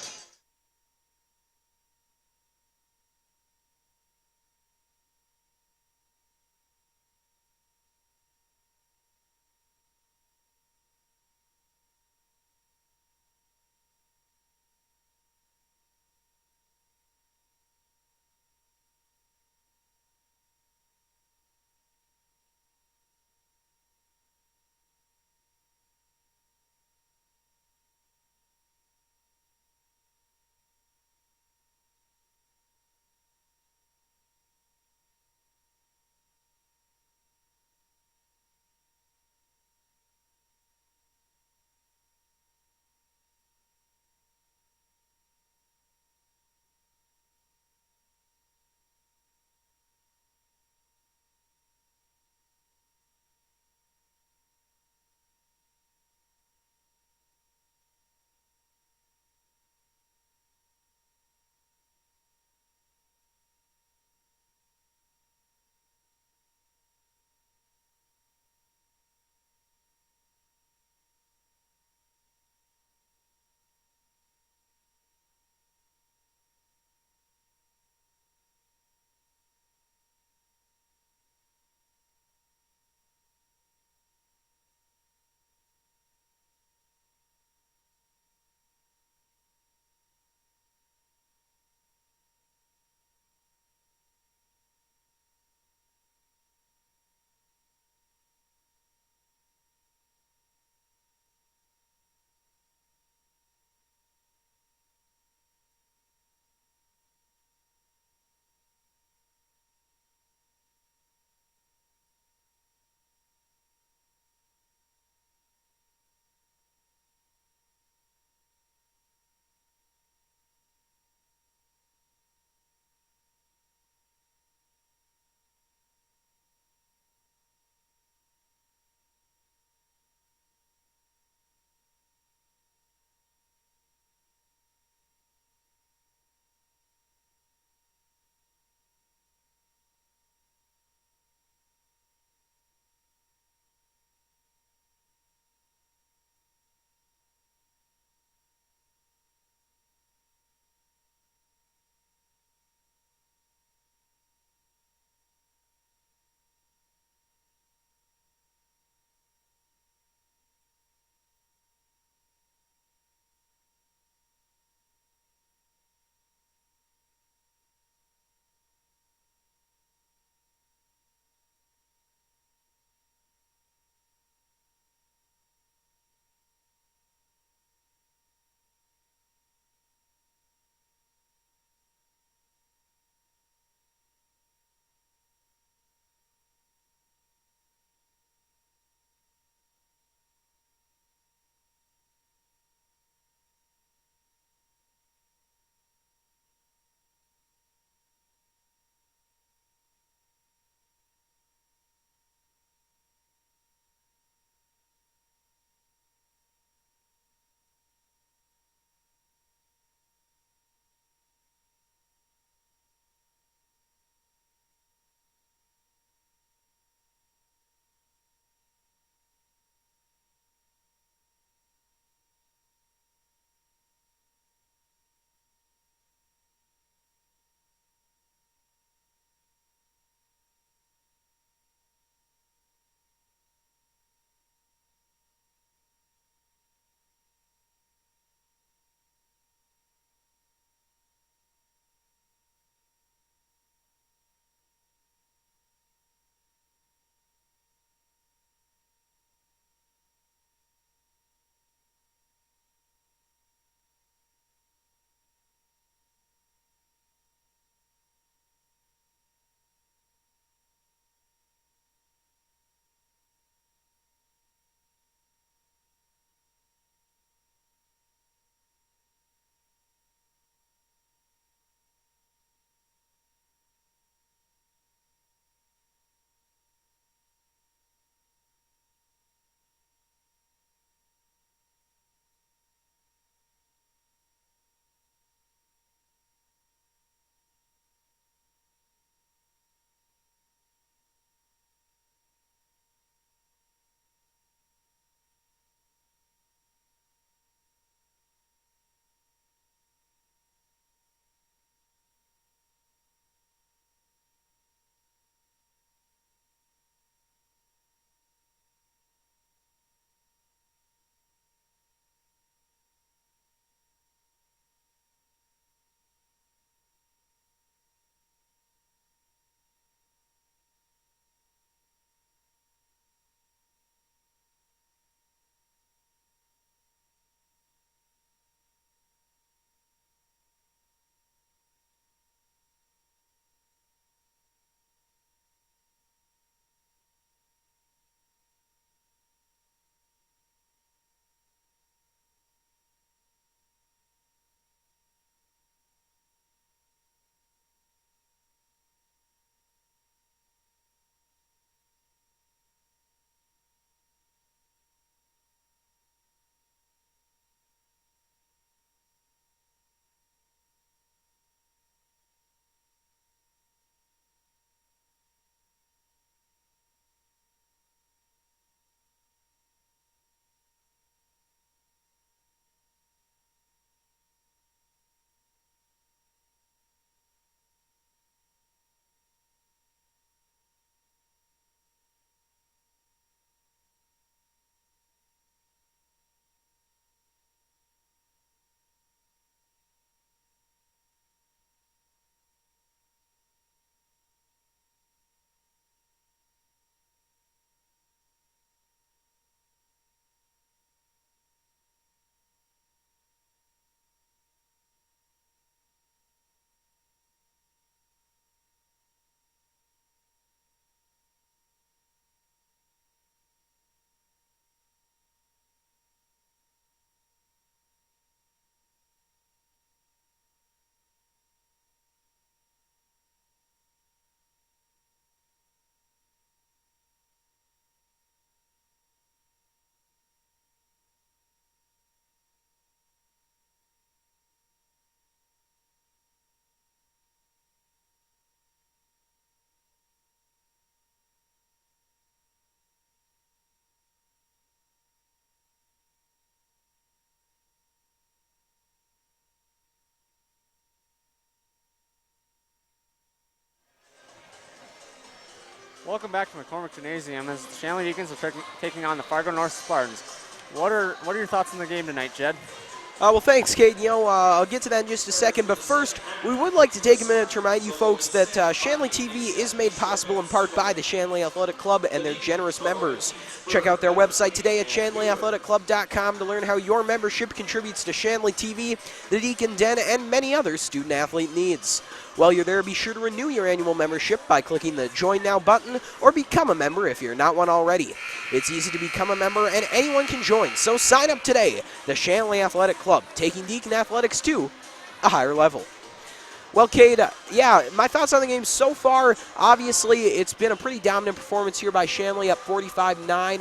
Welcome back to McCormick Gymnasium as the Shanley Deacons are taking on the Fargo North Spartans. What are your thoughts on the game tonight, Jed? Well, thanks, Kate. I'll get to that in just a second, but first, we would like to take a minute to remind you folks that Shanley TV is made possible in part by the Shanley Athletic Club and their generous members. Check out their website today at shanleyathletic.club.com to learn how your membership contributes to Shanley TV, the Deacon Den, and many other student-athlete needs. While you're there, be sure to renew your annual membership by clicking the Join Now button or become a member if you're not one already. It's easy to become a member and anyone can join, so sign up today. The Shanley Athletic Club, taking Deacon athletics to a higher level. Well, Cade, my thoughts on the game so far, obviously it's been a pretty dominant performance here by Shanley, up 45-9.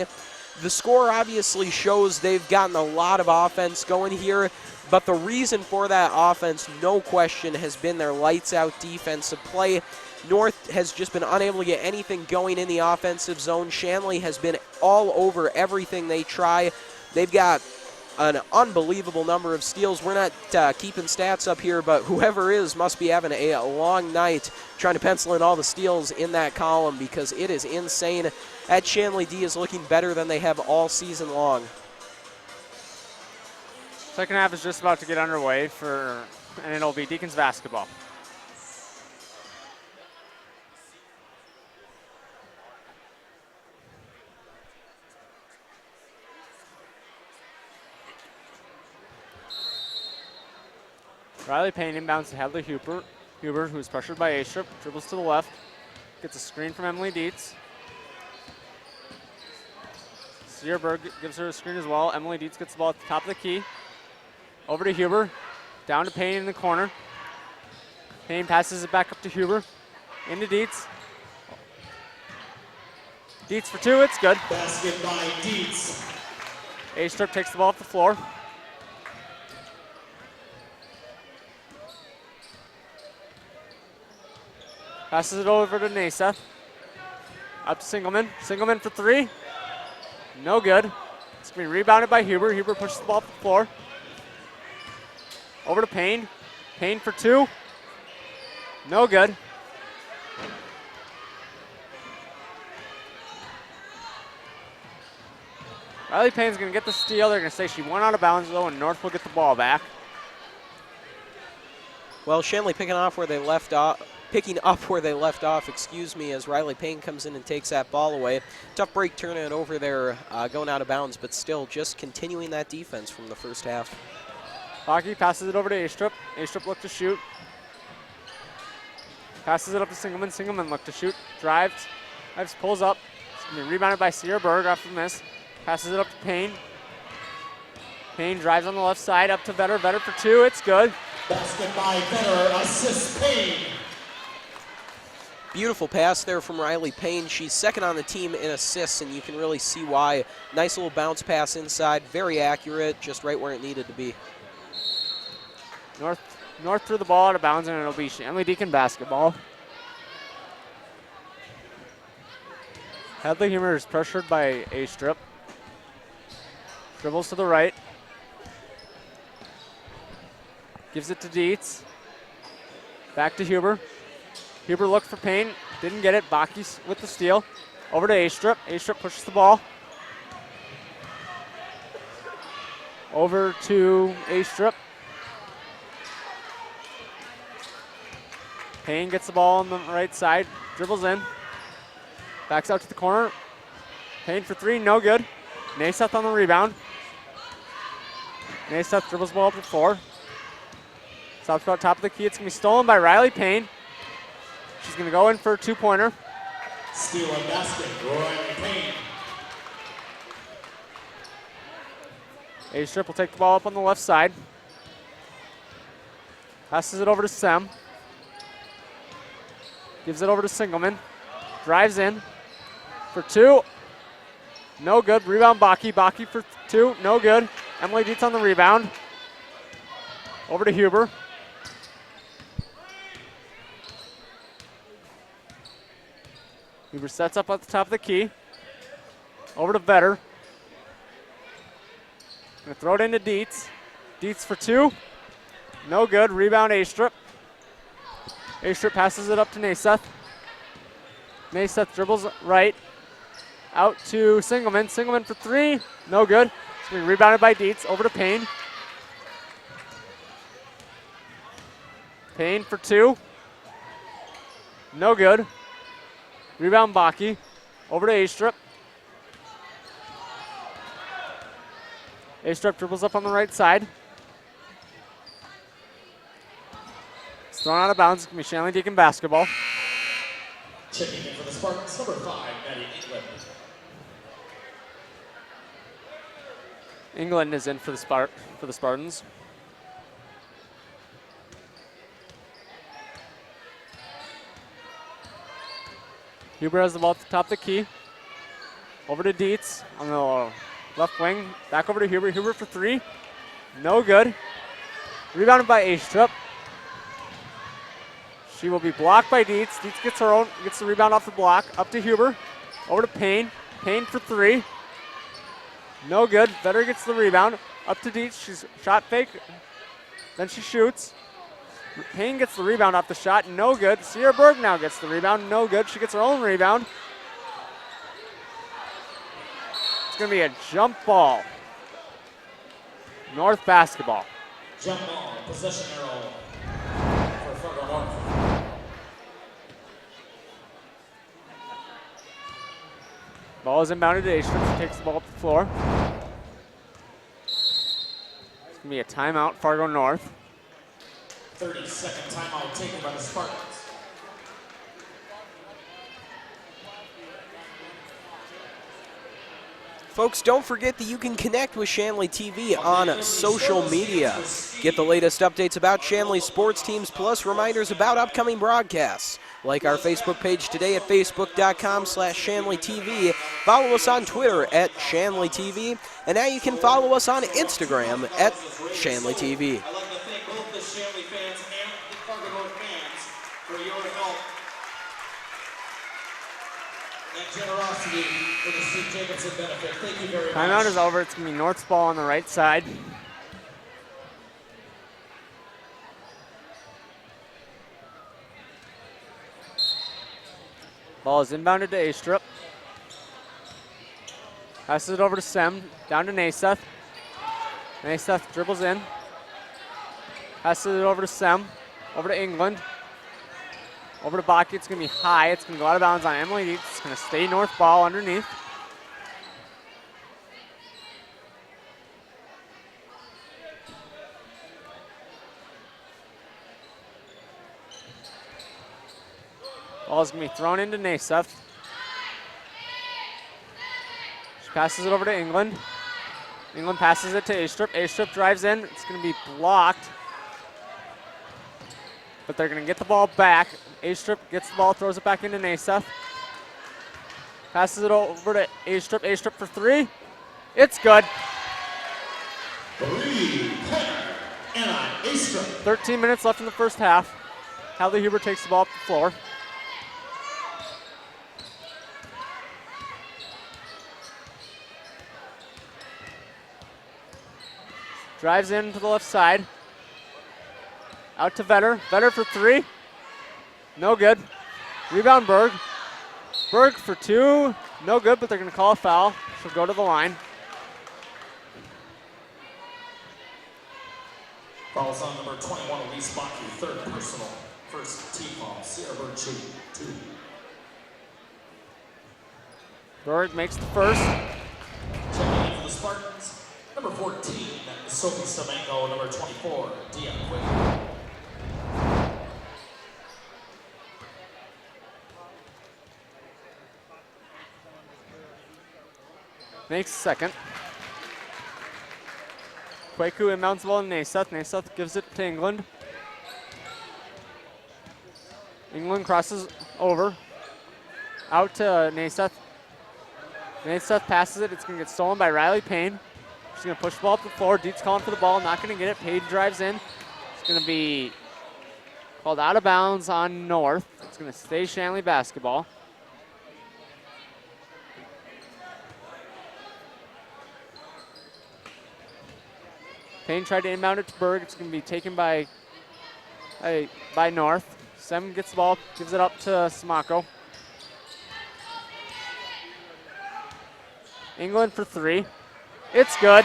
The score obviously shows they've gotten a lot of offense going here, but the reason for that offense, no question, has been their lights-out defensive play. North has just been unable to get anything going in the offensive zone. Shanley has been all over everything they try. They've got an unbelievable number of steals. We're not keeping stats up here, but whoever is must be having a long night trying to pencil in all the steals in that column because it is insane. That Shanley D is looking better than they have all season long. Second half is just about to get underway and it'll be Deacons basketball. Riley Payne inbounds to Hadley Huber, who's pressured by A-Strip, dribbles to the left, gets a screen from Emily Dietz. Searberg gives her a screen as well. Emily Dietz gets the ball at the top of the key. Over to Huber, down to Payne in the corner. Payne passes it back up to Huber, into Dietz. Dietz for two, it's good. Basket by Dietz. A-Strip takes the ball off the floor. Passes it over to Nasa. Up to Singleman. Singleman for three. No good. It's going to be rebounded by Huber. Huber pushes the ball up the floor. Over to Payne. Payne for two. No good. Riley Payne's going to get the steal. They're going to say she went out of bounds, though, and North will get the ball back. Well, Shanley picking up where they left off, as Riley Payne comes in and takes that ball away. Tough break turning it over there, going out of bounds, but still just continuing that defense from the first half. Hockey passes it over to A-Strip. A-Strip look to shoot. Passes it up to Singleman. Singleman look to shoot. Drives, pulls up. It's going to be rebounded by Searberg after the miss. Passes it up to Payne. Payne drives on the left side up to Vetter. Vetter for two. It's good. Basket by Vetter, assist Payne. Beautiful pass there from Riley Payne. She's second on the team in assists, and you can really see why. Nice little bounce pass inside, very accurate, just right where it needed to be. North threw the ball out of bounds, and it'll be Shanley Deacon basketball. Hadley Huber is pressured by A-Strip. Dribbles to the right. Gives it to Dietz. Back to Huber. Huber looked for Payne, didn't get it. Baki with the steal. Over to A-Strip. A-Strip pushes the ball. Over to A-Strip. Payne gets the ball on the right side, dribbles in. Backs out to the corner. Payne for three, no good. Naiseth on the rebound. Naiseth dribbles the ball up to four. Stops about top of the key. It's going to be stolen by Riley Payne. She's going to go in for a two-pointer. Steal and basket, Riley Payne. A-Strip will take the ball up on the left side. Passes it over to Sem. Gives it over to Singleman. Drives in for two. No good. Rebound Baki. Baki for two. No good. Emily Dietz on the rebound. Over to Huber. Huber sets up at the top of the key. Over to Vetter. Gonna throw it into Dietz. Dietz for two. No good. Rebound A-Strip. A-Strip passes it up to Naiseth. Naiseth dribbles right. Out to Singleman. Singleman for three. No good. It's going to be rebounded by Dietz. Over to Payne. Payne for two. No good. Rebound Baki. Over to A-Strip. A-Strip dribbles up on the right side. It's thrown out of bounds. It's going to be Shanley Deacon basketball. Checking in for the Spartans, number 5, Maddie England. England is in for the Spartans. Huber has the ball at the top of the key. Over to Dietz on the left wing. Back over to Huber. Huber for three. No good. Rebounded by A-Strip. She will be blocked by Dietz. Dietz gets the rebound off the block. Up to Huber. Over to Payne. Payne for three. No good. Vetter gets the rebound. Up to Dietz. She's shot fake. Then she shoots. Payne gets the rebound off the shot. No good. Sierra Berg now gets the rebound. No good. She gets her own rebound. It's going to be a jump ball. North basketball. Jump ball, possession arrow for Fargo North. Ball is inbounded to A-Strip. She takes the ball up the floor. It's going to be a timeout, Fargo North. 30-second timeout taken by the Spartans. Folks, don't forget that you can connect with Shanley TV on social media. Get the latest updates about Shanley sports teams, plus reminders about upcoming broadcasts. Like our Facebook page today at facebook.com/ShanleyTV. Follow us on Twitter at ShanleyTV. And now you can follow us on Instagram at ShanleyTV. I'd like to thank both the Shanley fans and the Fargo North fans for your help and generosity for the Steve Jacobson benefit. Thank you very much. Timeout is over. It's going to be North's ball on the right side. Ball is inbounded to A-Strip. Passes it over to Sem. Down to Naiseth. Naiseth dribbles in. Passes it over to Sem. Over to England. Over to Baki. It's going to be high. It's going to go out of bounds on Emily Dietz. It's going to stay North ball underneath. Ball is going to be thrown into Naiseth. She passes it over to England. England passes it to A-Strip. A-Strip drives in. It's going to be blocked. But they're going to get the ball back. A-Strip gets the ball, throws it back into Naiseth. Passes it over to A-Strip. A-Strip for three. It's good. 3-pointer, Anna A-Strip. 13 minutes left in the first half. Hadley Huber takes the ball up the floor. Drives in to the left side. Out to Vetter. Vetter for three. No good. Rebound Berg. Berg for two. No good, but they're going to call a foul. She'll go to the line. Fouls on number 21, Elise Baki, third personal. First team foul, Sierra Berg, 2. Berg makes the first. Checking in for the Spartans, number 14, Sophie Semenko, number 24, Dion Quick. Makes second. Kwaku inbounds the ball to Naiseth. Naiseth gives it to England. England crosses over. Out to Naiseth. Naiseth passes it. It's going to get stolen by Riley Payne. She's going to push the ball up the floor. Dietz calling for the ball. Not going to get it. Payne drives in. It's going to be called out of bounds on North. It's going to stay Shanley basketball. Payne tried to inbound it to Berg. It's going to be taken by North. Sem gets the ball, gives it up to Smako. England for 3. It's good.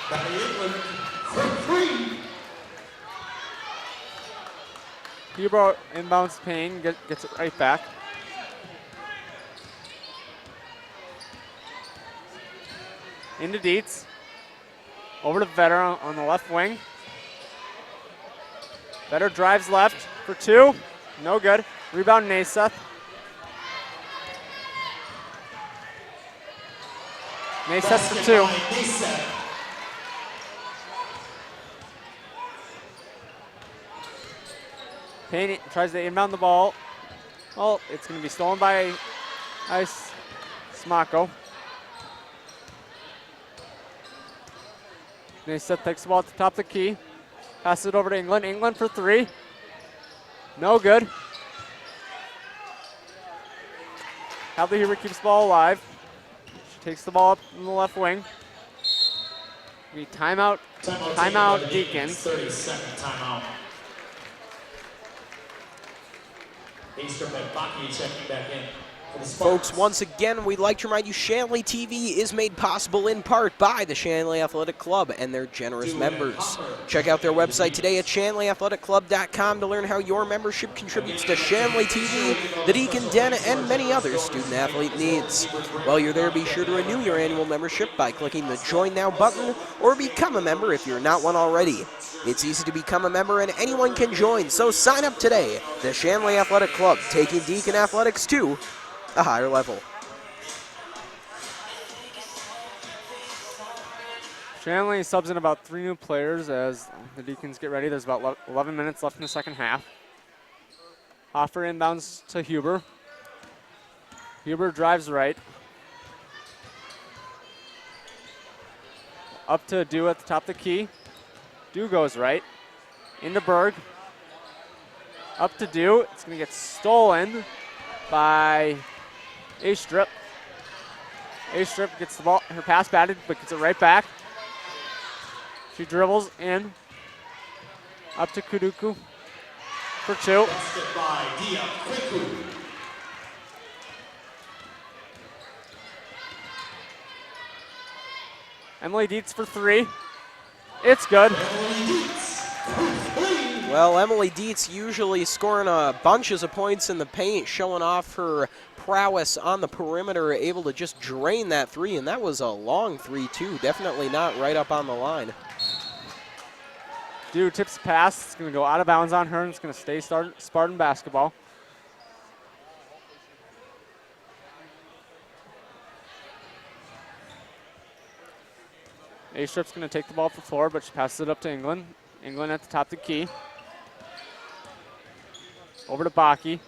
Valley England for 3. Huber inbounds Payne, gets it right back. Into Dietz. Over to Vetter on the left wing. Vetter drives left for 2. No good. Rebound Naiseth. Naiseth for 2. Naiseth. Payne tries to inbound the ball. Oh, it's going to be stolen by Smocko. Naiseth takes the ball at the top of the key. Passes it over to England. England for 3. No good. Hadley Huber keeps the ball alive. She takes the ball up in the left wing. Timeout Deacons. 30-second timeout. Eastern and Baki checking back in. For the Spartans. Folks, once again, we'd like to remind you Shanley TV is made possible in part by the Shanley Athletic Club and their generous members. Check out their website today at shanleyathletic.club.com to learn how your membership contributes to Shanley TV, the Deacon Den, and many other student-athlete needs. While you're there, be sure to renew your annual membership by clicking the Join Now button or become a member if you're not one already. It's easy to become a member and anyone can join, so sign up today. The Shanley Athletic Club, taking Deacon athletics to a higher level. Shanley subs in about 3 new players as the Deacons get ready. There's about 11 minutes left in the second half. Hoffer inbounds to Huber. Huber drives right. Up to Dew at the top of the key. Dew goes right. Into Berg. Up to Dew. It's going to get stolen by A-Strip. A-Strip gets the ball, her pass batted, but gets it right back. She dribbles in. Up to Kuduku for 2. Basket by Dia Kweku. Emily Dietz for 3. It's good. Well, Emily Dietz usually scoring bunches of points in the paint, showing off her prowess on the perimeter, able to just drain that 3, and that was a long 3 too. Definitely not right up on the line. Dew tips the pass. It's going to go out of bounds on her, and it's going to stay Spartan basketball. A-Strip's going to take the ball off the floor, but she passes it up to England. England at the top of the key. Over to Baki.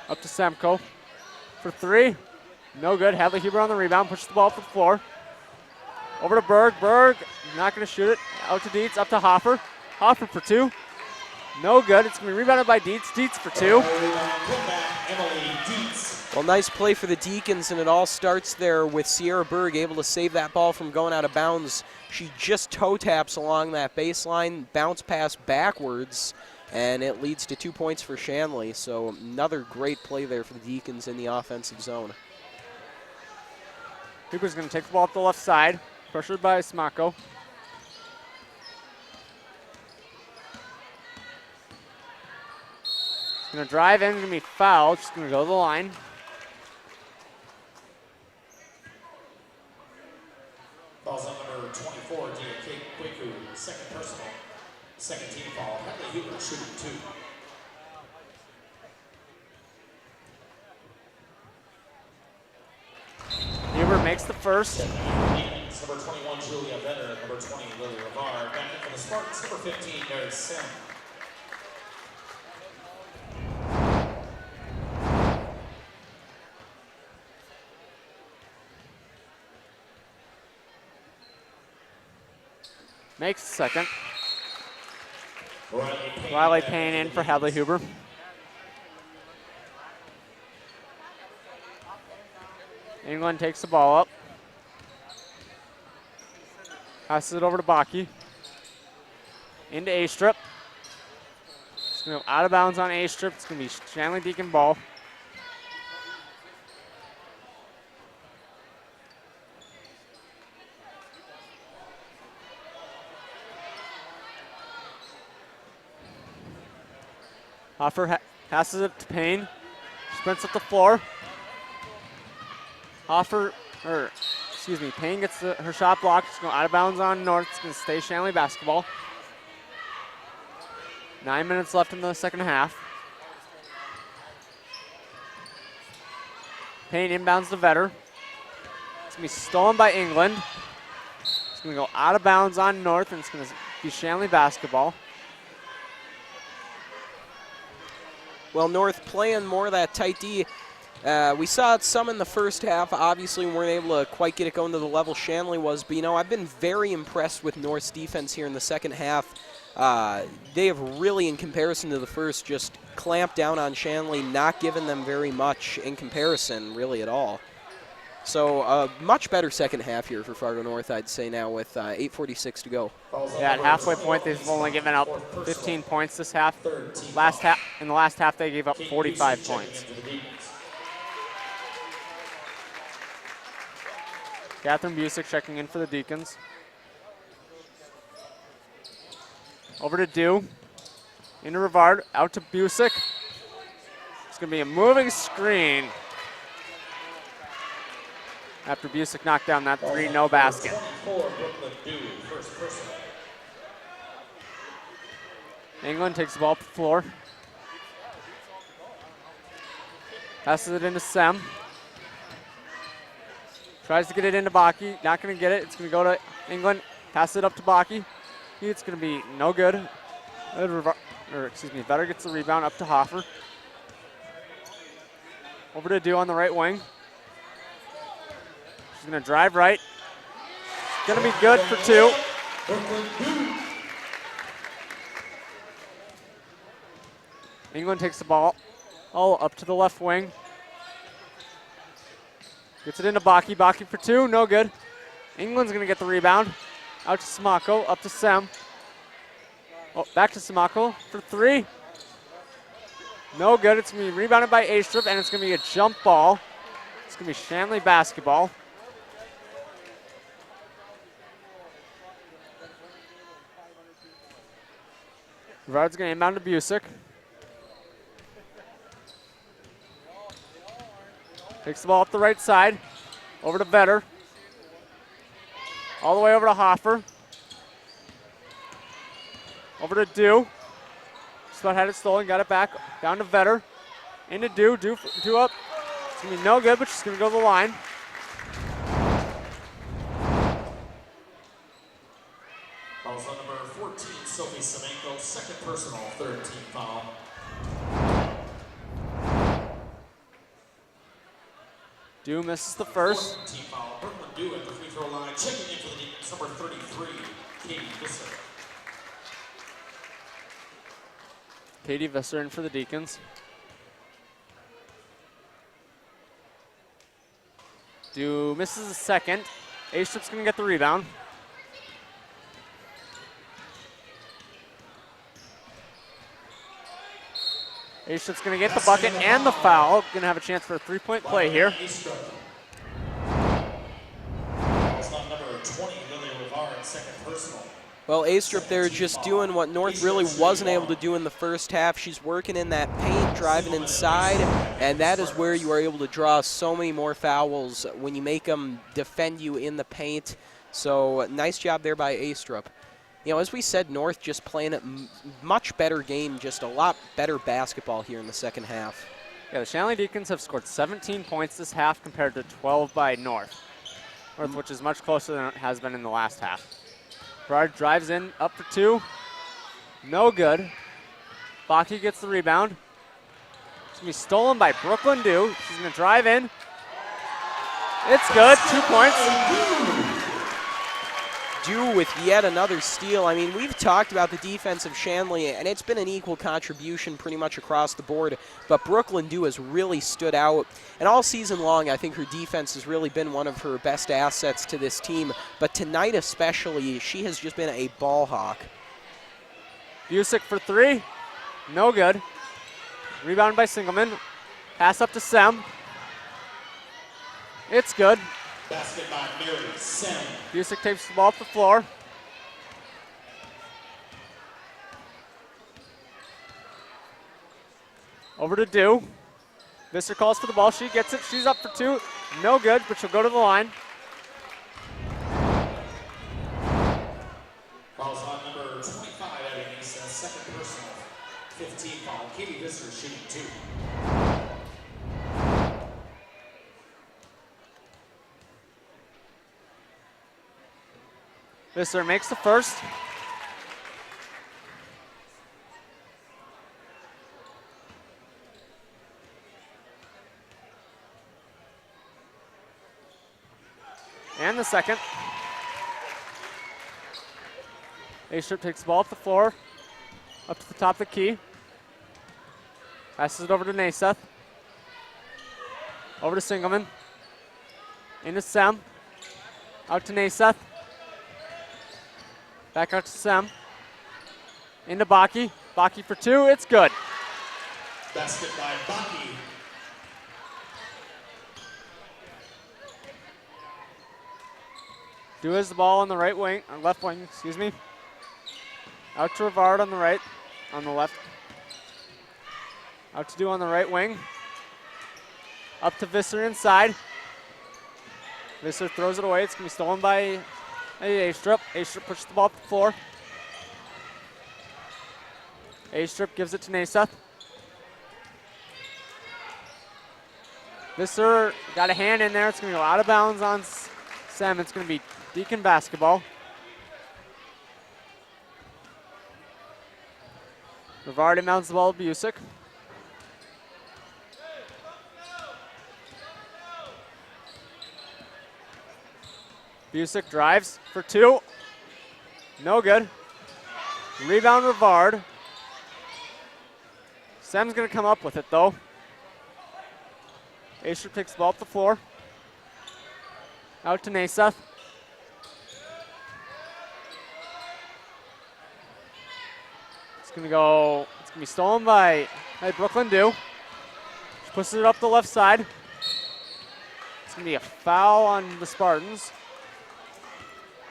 Up to Semko for 3. No good. Hadley Huber on the rebound. Pushes the ball up the floor. Over to Berg. Berg not going to shoot it. Out to Dietz. Up to Hoffer. Hoffer for 2. No good. It's going to be rebounded by Dietz. Dietz for 2. Emily Dietz. Well, nice play for the Deacons, and it all starts there with Sierra Berg able to save that ball from going out of bounds. She just toe taps along that baseline, bounce pass backwards, and it leads to 2 points for Shanley. So another great play there for the Deacons in the offensive zone. Huber's going to take the ball up the left side, pressured by Smocko. She's going to drive in, going to be fouled. She's going to go to the line. Falls on number 24, Dia Kweku, second personal, second team foul. Hadley Huber shooting 2. Huber makes the first. Number 21, Julia Vetter. Number 20, Lily Rivard. Back in for the Spartans, number 15, Mary Sim. Makes the second. Riley Riley Payne in for Hadley Huber. England takes the ball up. Passes it over to Baki. Into A-Strip. It's going to go out of bounds on A-Strip. It's going to be Shanley Deacon ball. Hoffer passes it to Payne. Sprints up the floor. Payne gets her shot blocked. She's going out of bounds on North. It's going to stay Shanley basketball. 9 minutes left in the second half. Payne inbounds to Vetter. It's going to be stolen by England. It's going to go out of bounds on North, and it's going to be Shanley basketball. Well, North playing more of that tight D. We saw it some in the first half. Obviously, we weren't able to quite get it going to the level Shanley was. But, I've been very impressed with North's defense here in the second half. They have really, in comparison to the first, just clamped down on Shanley, not giving them very much in comparison, really, at all. So a much better second half here for Fargo North, I'd say now, with 8:46 to go. Yeah, at halfway point, they've only given up 15 points this half. In the last half, they gave up 45 points. Catherine Busick checking in for the Deacons. Over to Dew. Into Rivard, out to Busick. It's going to be a moving screen. After Busick knocked down that three, no basket. England takes the ball up the floor. Passes it into Sem. Tries to get it into Baki, not going to get it. It's going to go to England. Pass it up to Baki. It's going to be no good. Vetter gets the rebound up to Hoffer. Over to Dew on the right wing. She's going to drive right. Going to be good for two. England takes the ball all up to the left wing. Gets it into Baki. Baki for two. No good. England's going to get the rebound. Out to Smako. Up to Sem. Oh, back to Smako for three. No good. It's going to be rebounded by A-Strip, and it's going to be a jump ball. It's going to be Shanley basketball. Rivard's going to inbound to Busick. Takes the ball up the right side. Over to Vetter. All the way over to Hoffer. Over to Dew. Just about had it stolen. Got it back. Down to Vetter. Into Dew. Dew up. It's going to be no good, but she's going to go to the line. Fouls on number 14, Sophie Semenko. Second personal, third team foul. Dew misses the first. Team foul. Brooklyn Dew at the free throw line. Checking in for the Deacons, number 33, Katie Visser. Katie Visser in for the Deacons. Dew misses the second. A-Strip's going to get the rebound. A-Strip's going to get the bucket and the foul. Going to have a chance for a three-point play here. Fouls on number 20, Lily Rivard, second personal. Well, A-Strip there just doing what North really wasn't able to do in the first half. She's working in that paint, driving inside, and that is where you are able to draw so many more fouls when you make them defend you in the paint. So nice job there by A-Strip. As we said, North just playing a much better game, just a lot better basketball here in the second half. Yeah, the Shanley Deacons have scored 17 points this half compared to 12 by North, which is much closer than it has been in the last half. Brard drives in, up for two. No good. Baki gets the rebound. It's going to be stolen by Brooklyn Dew. She's going to drive in. It's good, 2 points. Dew with yet another steal. I mean, we've talked about the defense of Shanley, and it's been an equal contribution pretty much across the board, but Brooklyn Dew has really stood out. And all season long, I think her defense has really been one of her best assets to this team, but tonight especially, she has just been a ball hawk. Busick for three. No good. Rebound by Singleman. Pass up to Sem. It's good. Basket by Mary Sem. Busick takes the ball off the floor. Over to Do. Visser calls for the ball. She gets it. She's up for 2. No good, but she'll go to the line. Fouls on number 25, adding a second personal. 15 foul. Katie Visser shooting 2. Visser makes the first. And the second. A-Strip takes the ball off the floor, up to the top of the key. Passes it over to Naseth. Over to Singleman. Into Sem. Out to Naseth. Back out to Sem. Into Baki. Baki for 2. It's good. Basket by Baki. Du has the ball on the right wing, or left wing, excuse me. Out to Rivard on the right, on the left. Out to Du on the right wing. Up to Visser inside. Visser throws it away. It's going to be stolen by A-Strip. A-Strip pushes the ball up the floor. A-Strip gives it to Naseth. Visser got a hand in there. It's going to go out of bounds on Sem. It's going to be Deacon basketball. Rivard mounts the ball to Busick. Busick drives for 2. No good. Rebound Rivard. Sem's going to come up with it though. A-Strip takes the ball up the floor. Out to Naseth. It's going to be stolen by Brooklyn Dew. She pushes it up the left side. It's going to be a foul on the Spartans.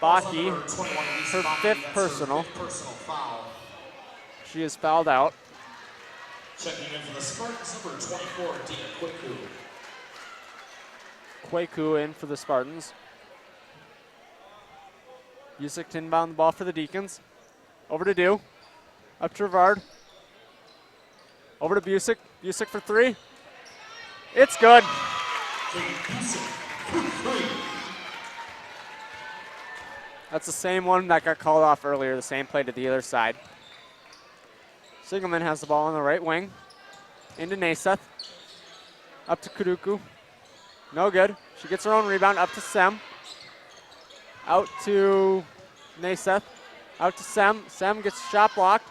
Baki, her 5th personal. Foul. She is fouled out. Checking in for the Spartans, number 24, Dina Kwaku. Kwaku in for the Spartans. Busick to inbound the ball for the Deacons. Over to Du. Up to Rivard. Over to Busick. Busick for 3. It's good. That's the same one that got called off earlier, the same play to the other side. Sigelman has the ball on the right wing. Into Naseth. Up to Kuduku. No good. She gets her own rebound. Up to Sem. Out to Naseth. Out to Sem. Sem gets shot blocked.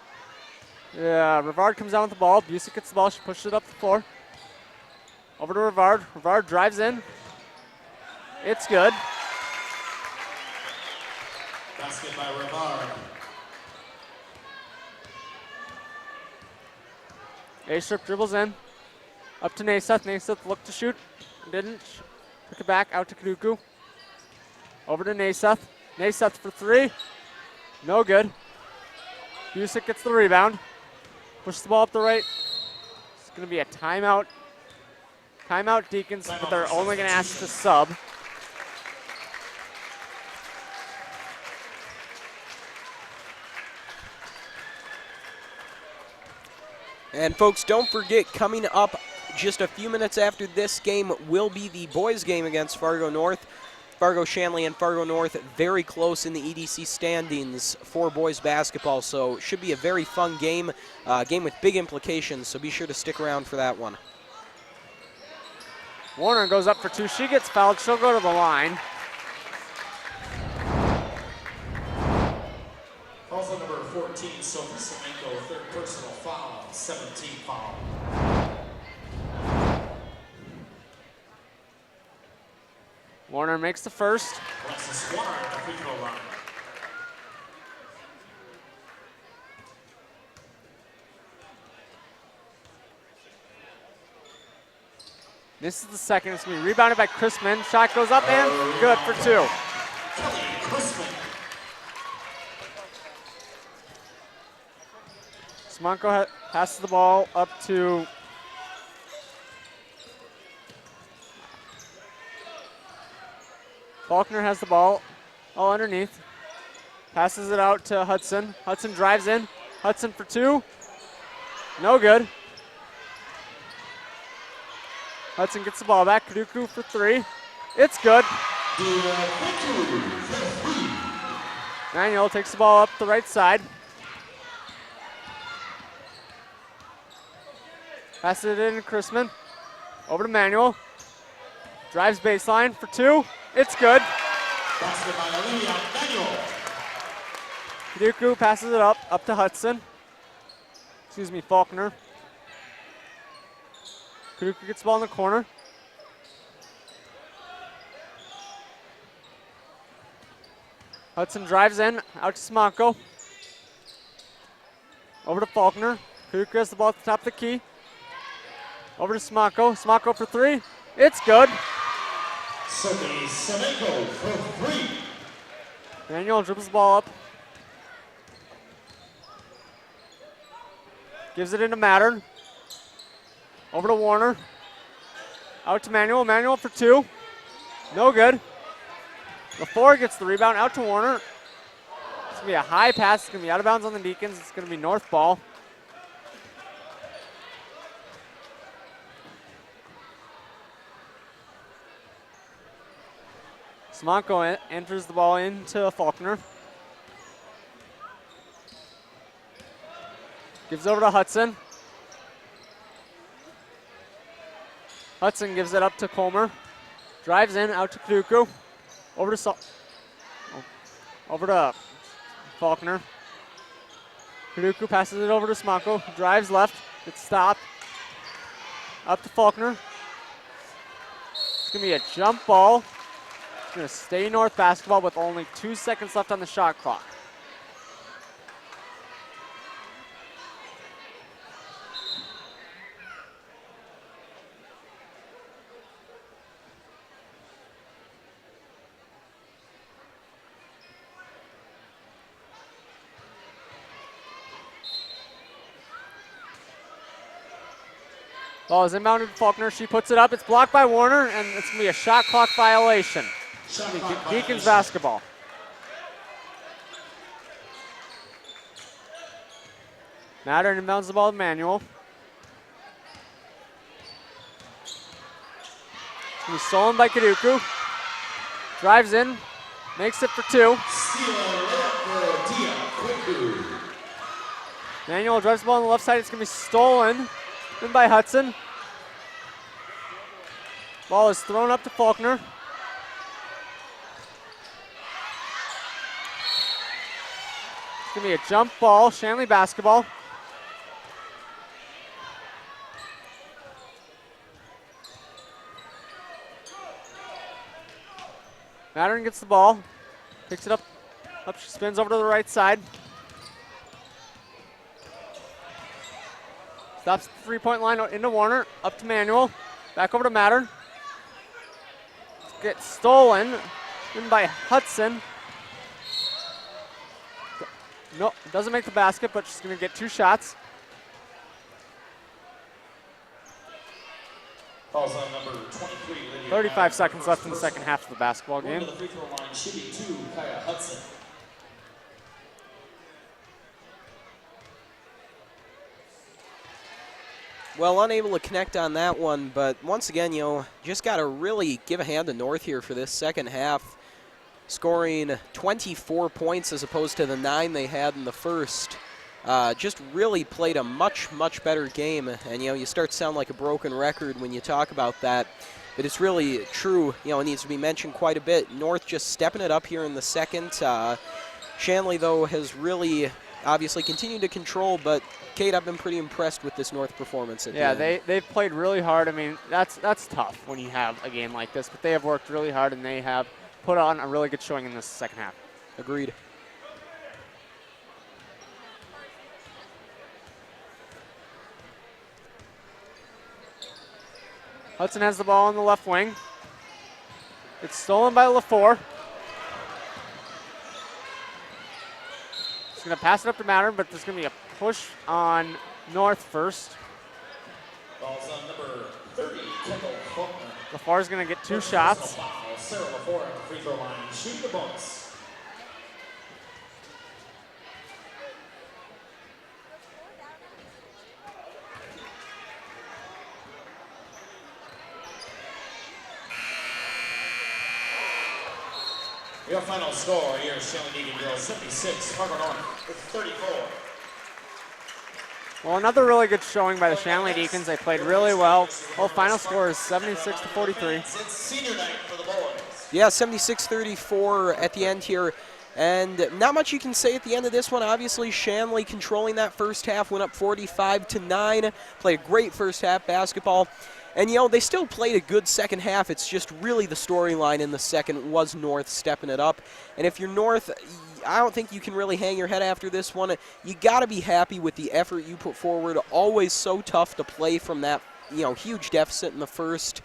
Rivard comes down with the ball. Busick gets the ball. She pushes it up the floor. Over to Rivard. Rivard drives in. It's good. Basket by Rivard. A-Strip dribbles in. Up to Naseth. Naseth looked to shoot. Didn't. Took it back. Out to Kuduku. Over to Naseth. Naseth for 3. No good. Busick gets the rebound. Pushes the ball up the right. It's going to be a timeout. Timeout Deacons, but they're only going to ask to sub. And folks, don't forget, coming up just a few minutes after this game will be the boys' game against Fargo North. Fargo Shanley and Fargo North very close in the EDC standings for boys basketball, so should be a very fun game, game with big implications, so be sure to stick around for that one. Warner goes up for 2. She gets fouled. She'll go to the line. Also number 14, Sophie Semenko, 3rd personal foul, 17 foul. Warner makes the first. Alexis Warner at the free throw line. This is the second. It's going to be rebounded by Chrisman. Shot goes up and good for 2. Kelly Chrisman. Smonko passes the ball up to Faulkner has the ball all underneath. Passes it out to Hudson. Hudson drives in. Hudson for 2. No good. Hudson gets the ball back. Kaduku for 3. It's good. Manuel takes the ball up the right side. Passes it in to Chrisman. Over to Manuel. Drives baseline for 2. It's good. Kaduku passes it up to Hudson. Excuse me, Faulkner. Kaduku gets the ball in the corner. Hudson drives in, out to Smonko. Over to Faulkner. Kaduku has the ball at the top of the key. Over to Smonko. Smonko for 3. It's good. Sophie Semenko for 3. Manuel dribbles the ball up. Gives it into Mattern. Over to Warner. Out to Manuel. Manuel for 2. No good. LaFleur gets the rebound out to Warner. It's going to be a high pass. It's going to be out of bounds on the Deacons. It's going to be north ball. Smonko enters the ball into Faulkner. Gives over to Hudson. Hudson gives it up to Comer. Drives in, out to Kaduku. Over to Faulkner. Kaduku passes it over to Smonko. Drives left. Gets stopped. Up to Faulkner. It's going to be a jump ball. It's going to stay north basketball with only 2 seconds left on the shot clock. Ball is inbounded to Faulkner. She puts it up. It's blocked by Warner, and it's going to be a shot clock violation. Deacons basketball. Mattern inbounds the ball to Manuel. It's going to be stolen by Kaduku. Drives in. Makes it for 2. Manuel drives the ball on the left side. It's going to be stolen in by Hudson. Ball is thrown up to Faulkner. It's going to be a jump ball, Shanley basketball. Mattern gets the ball, picks it up, she spins over to the right side. Stops the three-point line into Warner, up to Manuel, back over to Mattern. Gets stolen in by Hudson. No, doesn't make the basket, but she's going to get 2 shots. Falls on number 23. 35 seconds left in the second half of the basketball game. To the free throw line, shooting 2, Kaya Hudson. Well, unable to connect on that one, but once again, just got to really give a hand to North here for this second half, scoring 24 points as opposed to the 9 they had in the first. Just really played a much, much better game, and you start to sound like a broken record when you talk about that, but it's really true. It needs to be mentioned quite a bit. North just stepping it up here in the second. Shanley, though, has really obviously continued to control, but Kate, I've been pretty impressed with this North performance. They've played really hard. I mean, that's tough when you have a game like this, but they have worked really hard, and they have put on a really good showing in this second half. Agreed. Hudson has the ball on the left wing. It's stolen by LaFleur. He's going to pass it up to Mattern, but there's going to be a push on North first. Falls on number 30, Kendall Faulkner. LaFleur's going to get 2 shots. Sarah LaFour at the free throw line, shooting the bonus. Your final score here, Shanley Deacon girls 76, Fargo North 34. Well, another really good showing by the Shanley Deacons. They played really well. Well, final score is 76 to 43. It's senior night for the boys. Yeah, 76-34 at the end here. And not much you can say at the end of this one. Obviously, Shanley controlling that first half, went up 45-9. Played a great first half basketball. And, you know, they still played a good second half. It's just really the storyline in the second was North stepping it up. And if you're North, I don't think you can really hang your head after this one. You got to be happy with the effort you put forward. Always so tough to play from that, you know, huge deficit in the first.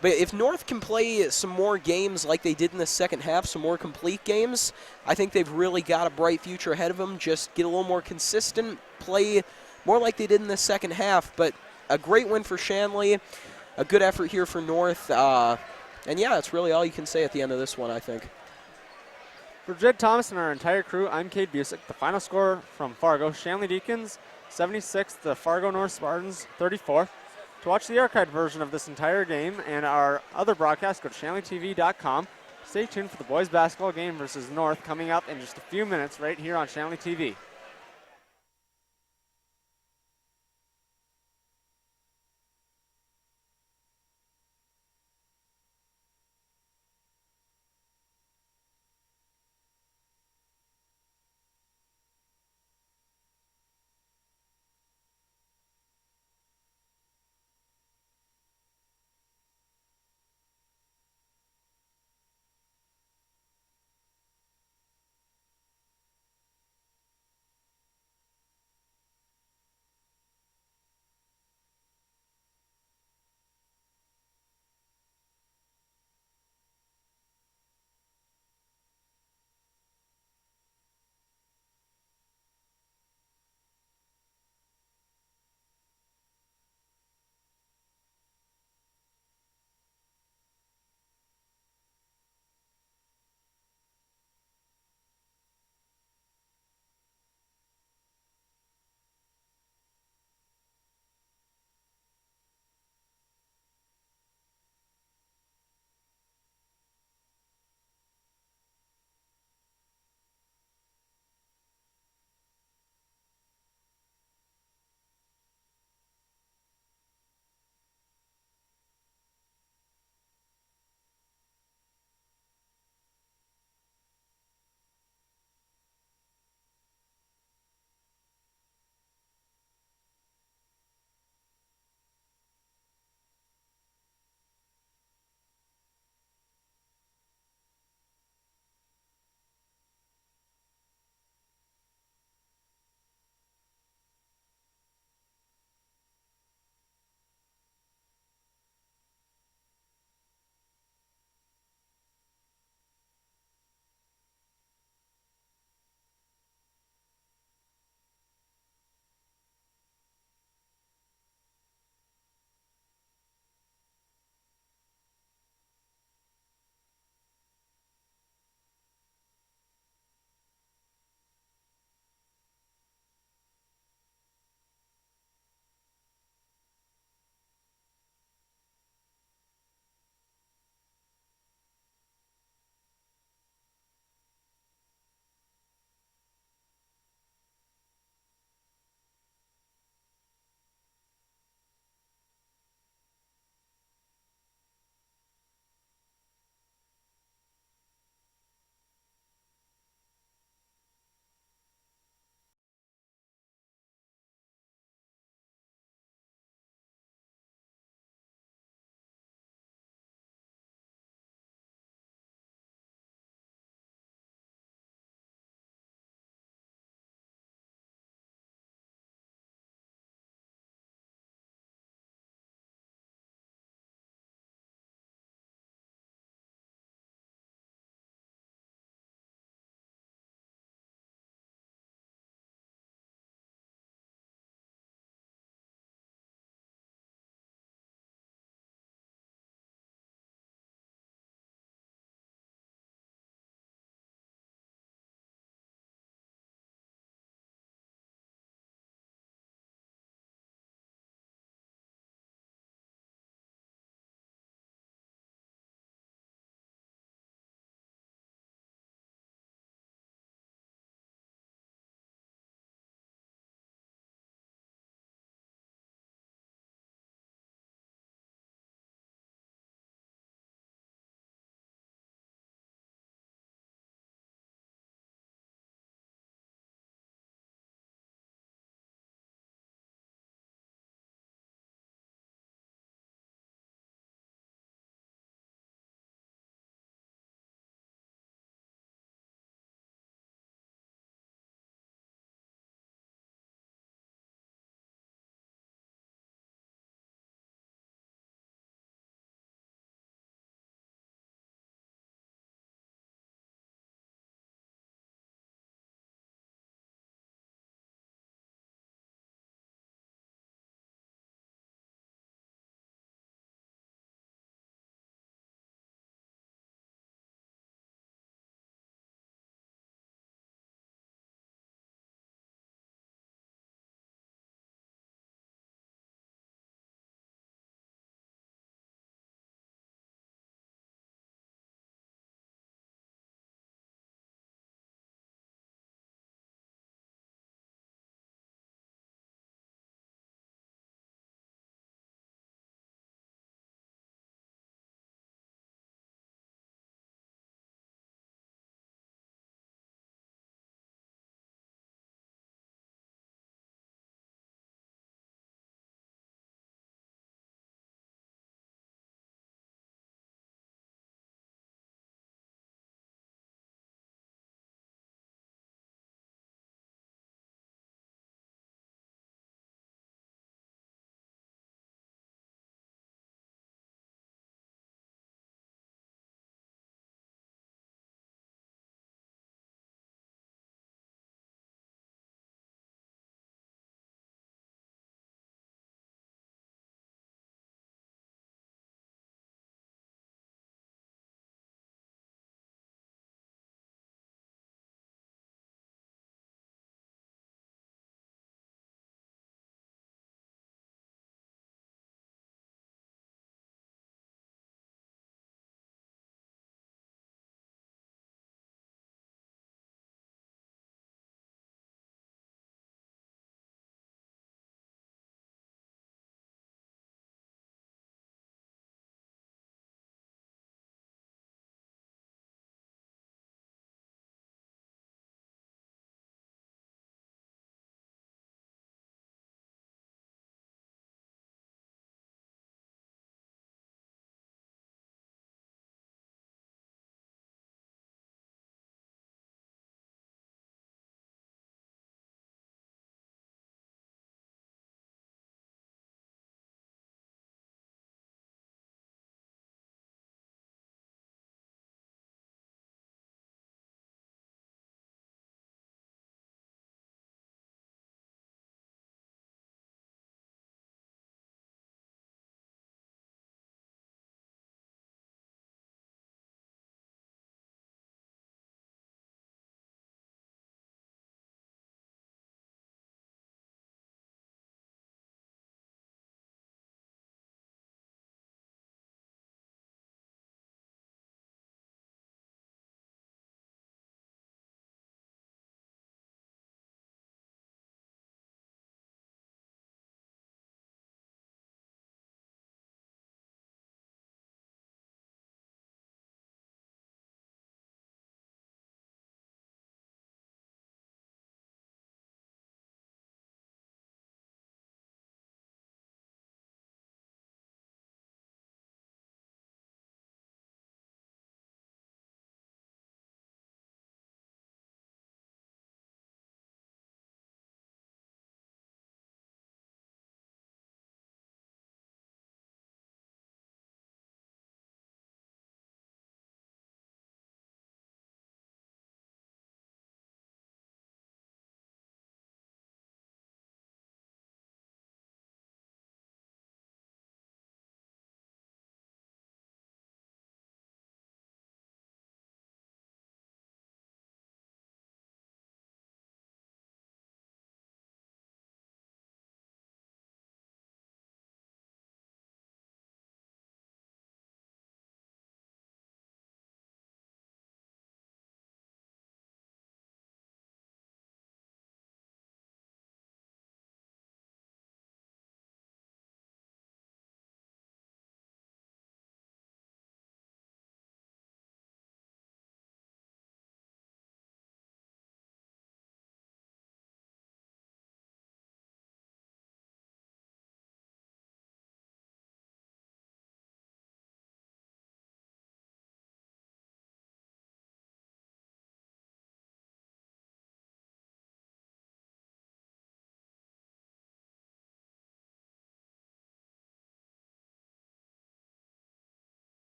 But if North can play some more games like they did in the second half, some more complete games, I think they've really got a bright future ahead of them. Just get a little more consistent, play more like they did in the second half. But a great win for Shanley, a good effort here for North. And, yeah, that's really all you can say at the end of this one, I think. For Jed Thomas and our entire crew, I'm Cade Busick. The final score from Fargo, Shanley Deacons 76, the Fargo North Spartans 34. To watch the archived version of this entire game and our other broadcast, go to ShanleyTV.com. Stay tuned for the boys basketball game versus North coming up in just a few minutes right here on Shanley TV.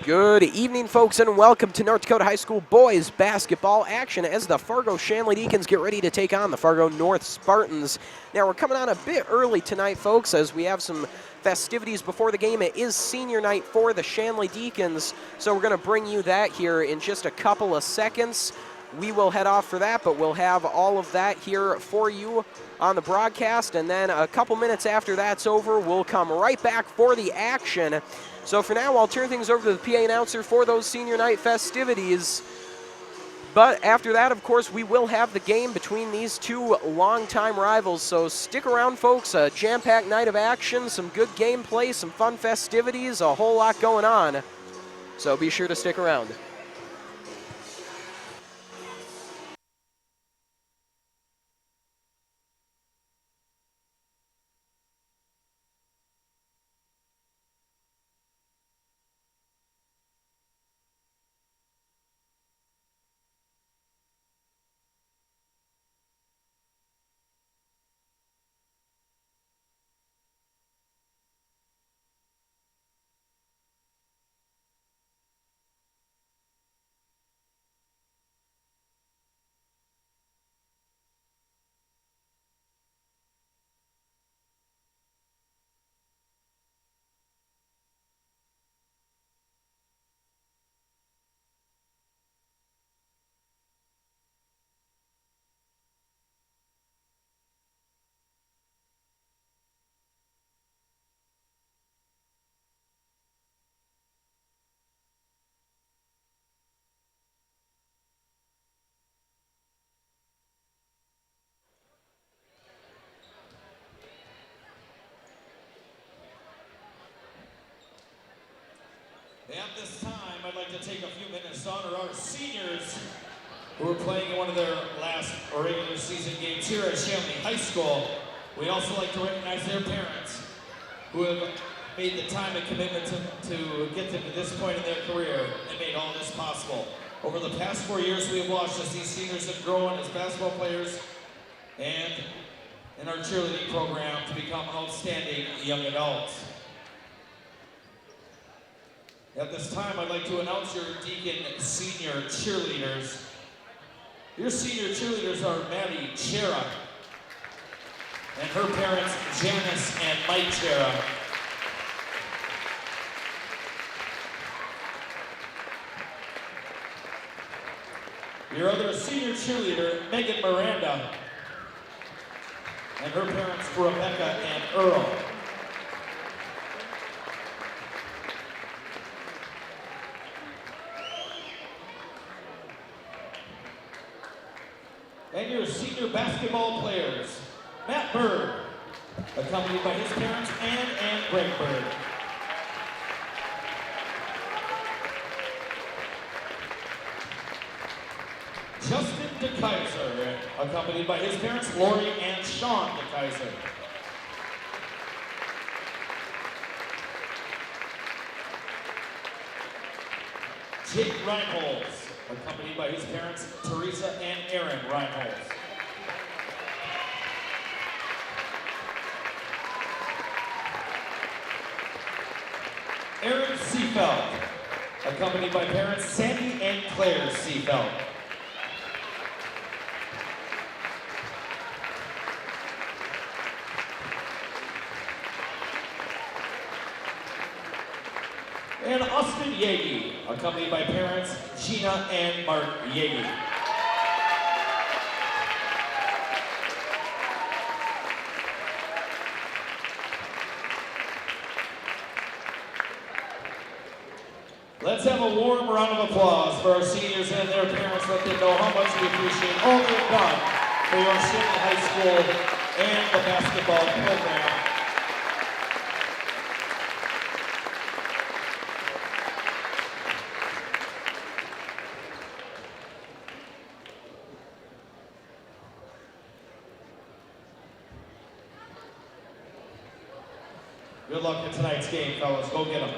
Good evening, folks, and welcome to North Dakota High School boys basketball action as the Fargo Shanley Deacons get ready to take on the Fargo North Spartans. Now, we're coming on a bit early tonight, folks, as we have some festivities before the game. It is senior night for the Shanley Deacons, so we're going to bring you that here in just a couple of seconds. We will head off for that, but we'll have all of that here for you on the broadcast, and then a couple minutes after that's over, we'll come right back for the action. So for now, I'll turn things over to the PA announcer for those senior night festivities. But after that, of course, we will have the game between these two longtime rivals. So stick around, folks. A jam-packed night of action, some good gameplay, some fun festivities, a whole lot going on. So be sure to stick around. At this time, I'd like to take a few minutes to honor our seniors who are playing in one of their last regular season games here at Shanley High School. We'd also like to recognize their parents who have made the time and commitment to get them to this point in their career and made all this possible. Over the past 4 years, we have watched as these seniors have grown as basketball players and in our cheerleading program to become outstanding young adults. At this time, I'd like to announce your Deacon senior cheerleaders. Your senior cheerleaders are Maddie Chera and her parents, Janice and Mike Chera. Your other senior cheerleader, Megan Miranda, and her parents, Rebecca and Earl. And your senior basketball players, Matt Bird, accompanied by his parents, Ann and Greg Bird. Justin DeKaiser, accompanied by his parents, Lori and Sean DeKaiser. Jake Reinholz, accompanied by his parents, Teresa and Aaron Reinholz. Aaron Seafeld, accompanied by parents, Sandy and Claire Seafeld. And Austin Yagi, accompanied by parents Gina and Mark Yagi. Let's have a warm round of applause for our seniors and their parents. Let them know how much we appreciate all they've done for your Shanley High School and the basketball program. Good luck in tonight's game, fellas. Go get them.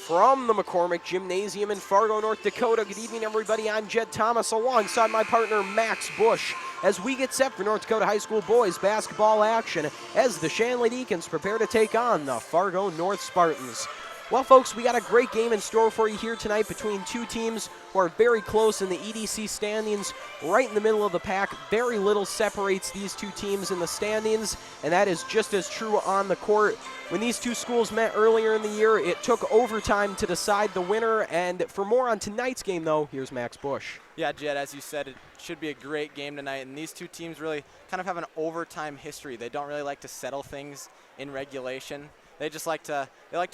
From the McCormick Gymnasium in Fargo, North Dakota. Good evening, everybody. I'm Jed Thomas alongside my partner Max Bush as we get set for North Dakota High School boys basketball action as the Shanley Deacons prepare to take on the Fargo North Spartans. Well, folks, we got a great game in store for you here tonight between two teams who are very close in the EDC standings, right in the middle of the pack. Very little separates these two teams in the standings, and that is just as true on the court. When these two schools met earlier in the year, it took overtime to decide the winner. And for more on tonight's game, though, here's Max Bush. Yeah, Jed, as you said, it should be a great game tonight, and these two teams really kind of have an overtime history. They don't really like to settle things in regulation. They just like to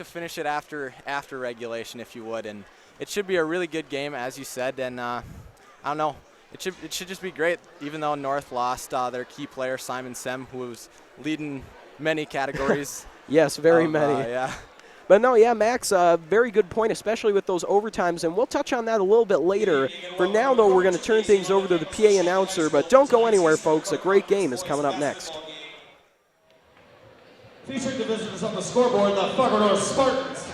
finish it after regulation, if you would, and it should be a really good game, as you said. And I don't know, it should just be great. Even though North lost their key player Simon Sem, who was leading many categories. Yes, very many. Yeah. But no, yeah, Max, very good point, especially with those overtimes, and we'll touch on that a little bit later. For now, though, we're going to turn things over to the PA announcer, but don't go anywhere, folks. A great game is coming up next. Featuring the visitors on the scoreboard, the Fargo North Spartans.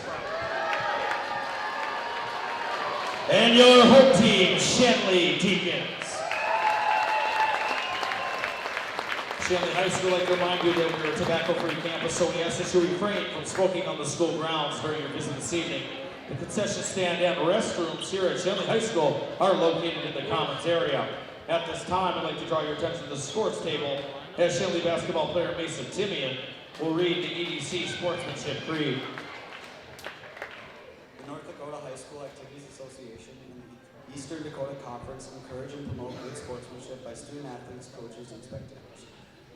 And your home team, Shanley Deacons. Shanley High School, I'd like to remind you that we're a tobacco-free campus, so we ask that you refrain from smoking on the school grounds during your visit this evening. The concession stand and restrooms here at Shanley High School are located in the commons area. At this time, I'd like to draw your attention to the sports table as Shanley basketball player Mason Timian will read the EDC Sportsmanship Creed. The North Dakota High School Activities Association and the Eastern Dakota Conference encourage and promote good sportsmanship by student athletes, coaches, and spectators.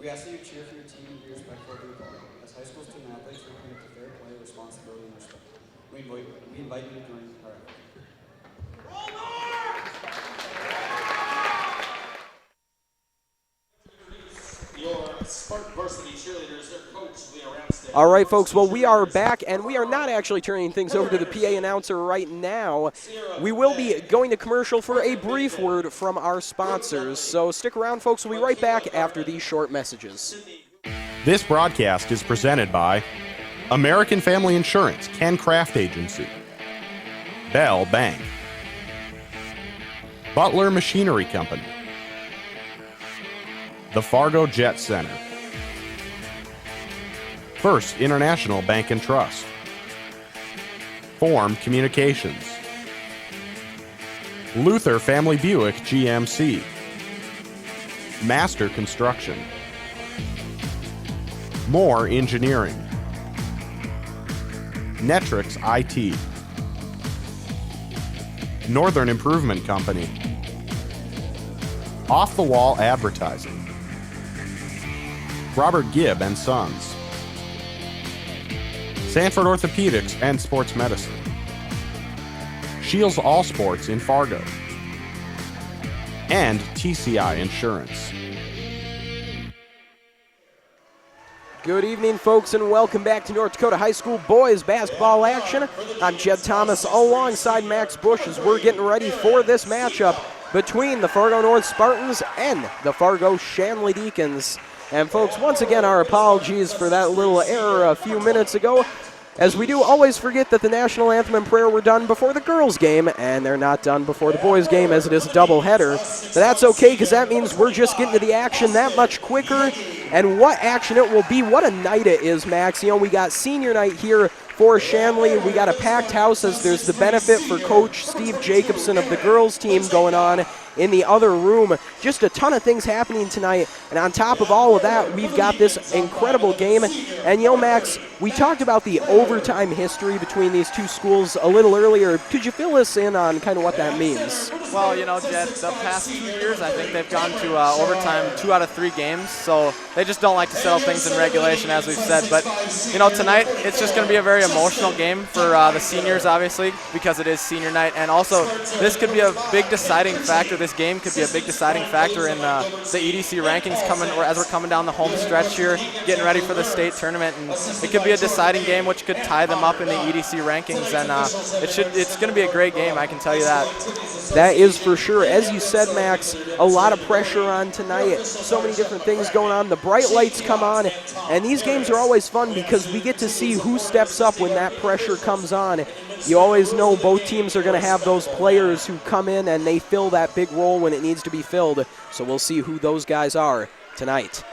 We ask that you cheer for your team and be respectful of the opponent. As high school student athletes, we commit to fair play, responsibility, and respect. We invite you to join our effort. Your Spartan Varsity cheerleaders, their coach, Leah Ramstead. All right, folks, well, we are back, and we are not actually turning things over to the PA announcer right now. We will be going to commercial for a brief word from our sponsors, so stick around, folks. We'll be right back after these short messages. This broadcast is presented by American Family Insurance, Ken Craft Agency, Bell Bank, Butler Machinery Company, the Fargo Jet Center, First International Bank and Trust, Form Communications, Luther Family Buick GMC, Master Construction, Moore Engineering, Netrix IT, Northern Improvement Company, Off the Wall Advertising, Robert Gibb and Sons, Sanford Orthopedics and Sports Medicine, Shields All Sports in Fargo, and TCI Insurance. Good evening, folks, and welcome back to North Dakota High School boys basketball action. I'm Jed Thomas alongside Max Bush as we're getting ready for this matchup between the Fargo North Spartans and the Fargo Shanley Deacons. And folks, once again, our apologies for that little error a few minutes ago, as we do always forget that the national anthem and prayer were done before the girls' game, and they're not done before the boys' game, as it is a doubleheader. But that's okay, because that means we're just getting to the action that much quicker. And what action it will be, what a night it is, Max. You know, we got senior night here for Shanley. We got a packed house as there's the benefit for Coach Steve Jacobson of the girls' team going on in the other room. Just a ton of things happening tonight. And on top of all of that, we've got this incredible game. And, you know, Max, we talked about the overtime history between these two schools a little earlier. Could you fill us in on kind of what that means? Well, you know, Jed, the past 2 years, I think they've gone to overtime 2 out of 3 games, so they just don't like to settle things in regulation, as we've said. But, you know, tonight, it's just going to be a very emotional game for the seniors, obviously, because it is senior night. And also, this could be a big deciding factor. This game could be a big deciding factor in the EDC rankings coming, or as we're coming down the home stretch here, getting ready for the state tournament. And it could be a deciding game, which could tie them up in the EDC rankings. And it's going to be a great game, I can tell you that. That is for sure. As you said, Max, a lot of pressure on tonight. So many different things going on. The bright lights come on, and these games are always fun because we get to see who steps up when that pressure comes on. You always know both teams are going to have those players who come in and they fill that big role when it needs to be filled. So we'll see who those guys are tonight.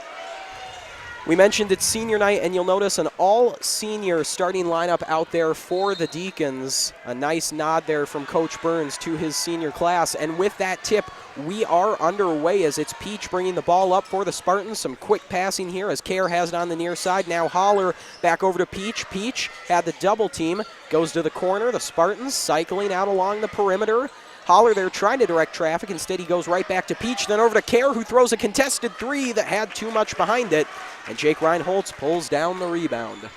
We mentioned it's senior night, and you'll notice an all-senior starting lineup out there for the Deacons. A nice nod there from Coach Burns to his senior class. And with that tip, we are underway as it's Peach bringing the ball up for the Spartans. Some quick passing here as Kerr has it on the near side. Now Holler back over to Peach. Peach had the double team, goes to the corner. The Spartans cycling out along the perimeter. Holler there trying to direct traffic. Instead, he goes right back to Peach, then over to Kerr, who throws a contested three that had too much behind it. And Jake Reinholtz pulls down the rebound.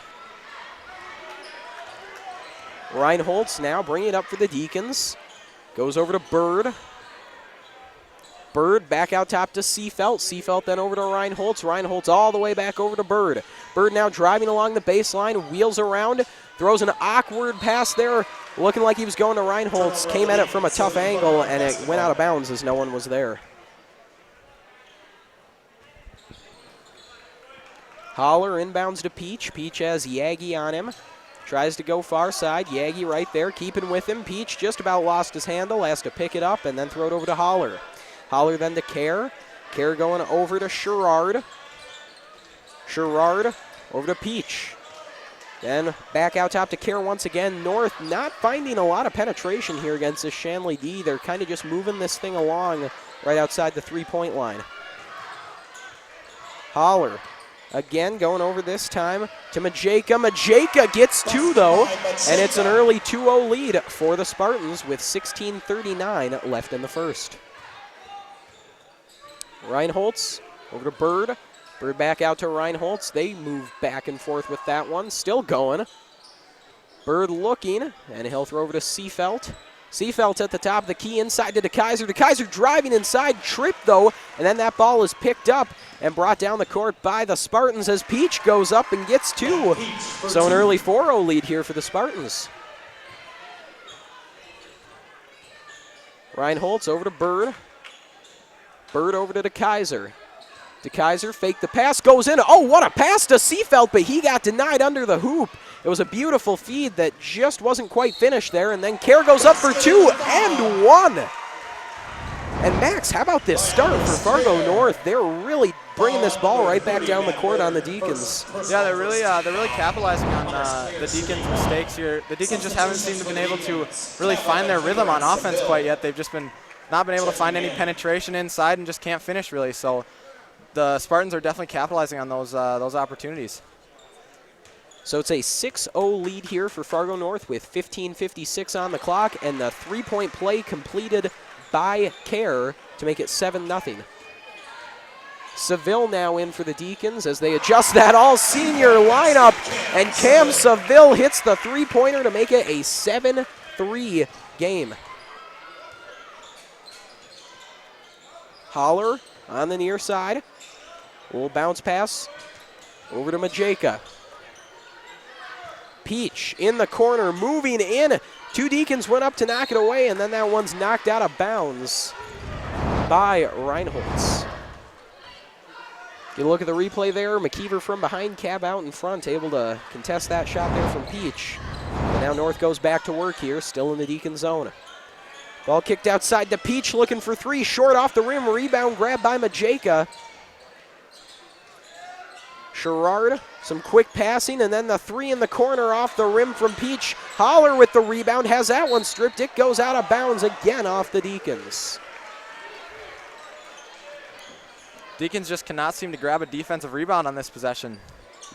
Reinholtz now bringing it up for the Deacons. Goes over to Bird. Bird back out top to Seafelt. Seafelt then over to Reinholtz. Reinholtz all the way back over to Bird. Bird now driving along the baseline, wheels around, throws an awkward pass there, looking like he was going to Reinholtz. Came at it from a tough angle, and it went out of bounds as no one was there. Holler inbounds to Peach. Peach has Yagi on him. Tries to go far side. Yagi right there, keeping with him. Peach just about lost his handle, has to pick it up and then throw it over to Holler. Holler then to Kerr. Kerr going over to Sherrard. Sherrard over to Peach. Then back out top to Kerr once again. North not finding a lot of penetration here against this Shanley D. They're kind of just moving this thing along right outside the three-point line. Holler again going over this time to Majeka. Majeka gets two though, and it's an early 2-0 lead for the Spartans with 16:39 left in the first. Reinholtz over to Bird. Bird back out to Reinholtz. They move back and forth with that one. Still going. Bird looking, and he'll throw over to Seafelt. Seafelt at the top of the key inside to DeKaiser. DeKaiser driving inside, tripped though, and then that ball is picked up and brought down the court by the Spartans as Peach goes up and gets two. So an early 4-0 lead here for the Spartans. Reinholtz over to Bird. Bird over to DeKaiser. DeKaiser faked the pass, goes in. Oh, what a pass to Seafelt, but he got denied under the hoop. It was a beautiful feed that just wasn't quite finished there, and then Kerr goes up for two and one. And Max, how about this start for Fargo North? They're really bringing this ball right back down the court on the Deacons. Yeah, they're really capitalizing on the Deacons' mistakes here. The Deacons just haven't seemed to been able to really find their rhythm on offense quite yet. They've just not been able to find any penetration inside and just can't finish really. So the Spartans are definitely capitalizing on those opportunities. So it's a 6-0 lead here for Fargo North with 15:56 on the clock, and the three-point play completed by Kerr to make it 7-0. Seville now in for the Deacons as they adjust that all-senior lineup, and Cam Seville hits the three-pointer to make it a 7-3 game. Holler on the near side. A little bounce pass over to Majeka. Peach in the corner, moving in. Two Deacons went up to knock it away, and then that one's knocked out of bounds by Reinholtz. Get a look at the replay there. McKeever from behind, Cab out in front, able to contest that shot there from Peach. And now North goes back to work here, still in the Deacon zone. Ball kicked outside to Peach, looking for three, short off the rim, rebound grabbed by Majeka. Sherrard, some quick passing, and then the three in the corner off the rim from Peach. Holler with the rebound, has that one stripped. It goes out of bounds again off the Deacons. Deacons just cannot seem to grab a defensive rebound on this possession.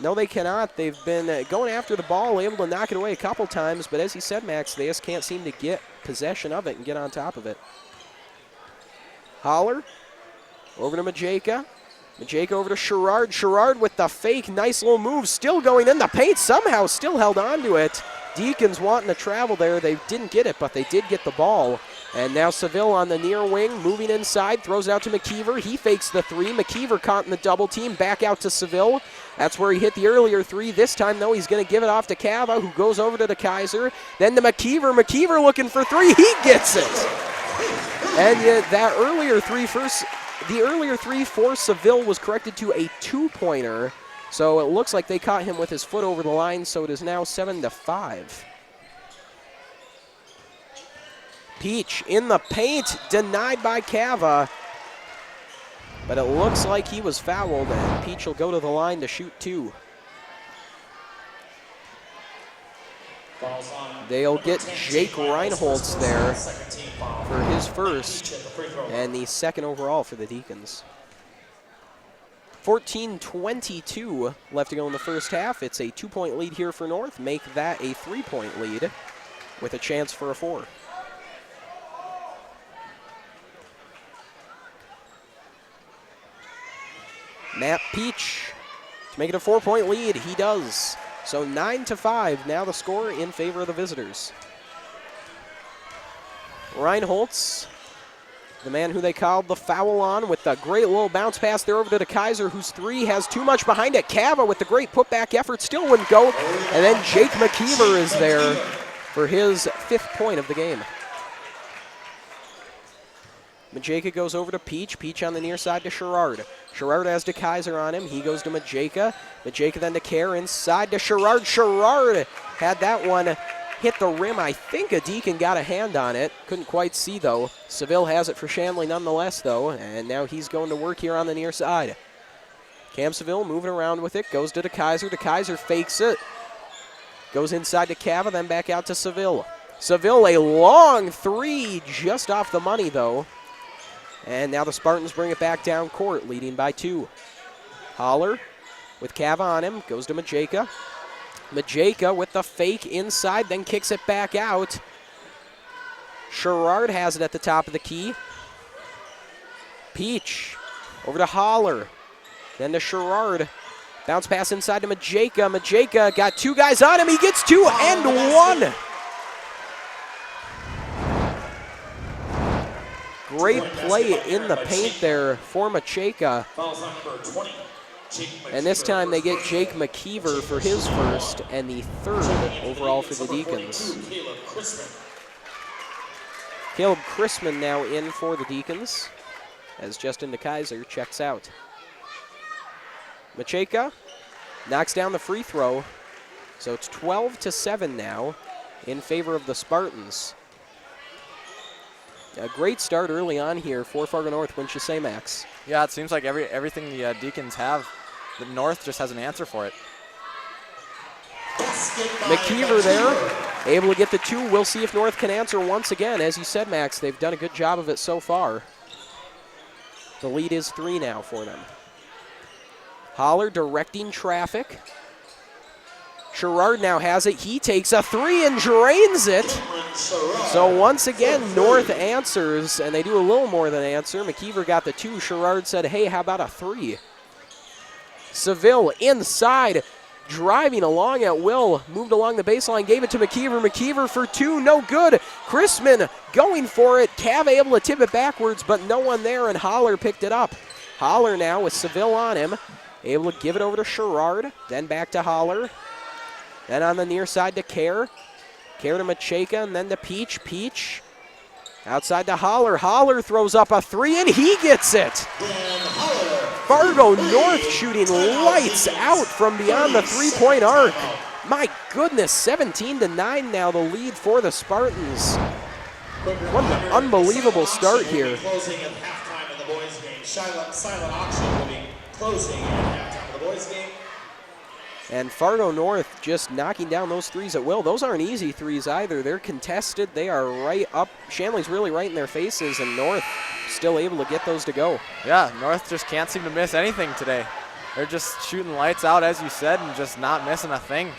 No, they cannot. They've been going after the ball, able to knock it away a couple times, but as you said, Max, they just can't seem to get possession of it and get on top of it. Holler over to Majeka. Majeka over to Sherrard. Sherrard with the fake, nice little move, still going in the paint, somehow still held on to it. Deacons wanting to travel there. They didn't get it, but they did get the ball. And now Seville on the near wing, moving inside, throws it out to McKeever. He fakes the three. McKeever caught in the double team, back out to Seville. That's where he hit the earlier three. This time, though, he's going to give it off to Cava, who goes over to DeKaiser. Then to McKeever. McKeever looking for three. He gets it. And yet that earlier the earlier three for Seville was corrected to a 2-pointer. So it looks like they caught him with his foot over the line, so it is now 7-5. Peach in the paint, denied by Cava. But it looks like he was fouled, and Peach will go to the line to shoot 2. They'll get Jake Reinholtz there for his first and the second overall for the Deacons. 14:22 left to go in the first half. It's a 2-point lead here for North. Make that a 3-point lead with a chance for a 4. Matt Peach to make it a 4-point lead. He does. So 9-5 now the score in favor of the visitors. Reinholtz, the man who they called the foul on, with a great little bounce pass there over to DeKaiser, whose 3 has too much behind it. Cava with the great putback effort, still wouldn't go. And then Jake McKeever is there for his 5th point of the game. Majeka goes over to Peach. Peach on the near side to Sherrard. Sherrard has DeKaiser on him. He goes to Majeka. Majeka then to Kerr inside to Sherrard. Sherrard had that one hit the rim. I think a Deacon got a hand on it. Couldn't quite see, though. Seville has it for Shanley nonetheless, though, and now he's going to work here on the near side. Cam Seville moving around with it. Goes to DeKaiser. DeKaiser fakes it. Goes inside to Cava, then back out to Seville. Seville, a long 3, just off the money, though. And now the Spartans bring it back down court, leading by 2. Holler with Cava on him, goes to Majeka. Majeka with the fake inside, then kicks it back out. Sherrard has it at the top of the key. Peach over to Holler, then to Sherrard. Bounce pass inside to Majeka. Majeka got 2 guys on him. He gets 2 and 1. Great play in the paint there for Majeka. And this time they get Jake McKeever for his first and the 3rd overall for the Deacons. Caleb Chrisman now in for the Deacons as Justin DeKaiser checks out. Majeka knocks down the free throw. So it's 12-7 now in favor of the Spartans. A great start early on here for Fargo North, wouldn't you say, Max? Yeah, it seems like everything the Deacons have, the North just has an answer for it. McKeever there, able to get the 2. We'll see if North can answer once again. As you said, Max, they've done a good job of it so far. The lead is 3 now for them. Holler directing traffic. Sherrard now has it. He takes a 3 and drains it. So once again, North answers, and they do a little more than answer. McKeever got the 2. Sherrard said, hey, how about a 3? Seville inside, driving along at will. Moved along the baseline, gave it to McKeever. McKeever for 2, no good. Chrisman going for it. Cav able to tip it backwards, but no one there, and Holler picked it up. Holler now with Seville on him. Able to give it over to Sherrard, then back to Holler. Then on the near side to Kerr. Kerr to Majeka, and then to Peach. Peach outside to Holler. Holler throws up a 3, and he gets it. Fargo North shooting lights out from beyond the 3-point arc. My goodness, 17-9 now the lead for the Spartans. What an unbelievable start here. Closing at halftime in the boys' game. Silent auction will be closing at halftime of the boys' game. And Fargo North just knocking down those 3s at will. Those aren't easy 3s either. They're contested. They are right up. Shanley's really right in their faces, and North still able to get those to go. Yeah, North just can't seem to miss anything today. They're just shooting lights out, as you said, and just not missing a thing.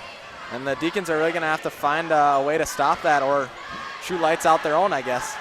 And the Deacons are really going to have to find a way to stop that or shoot lights out their own, I guess.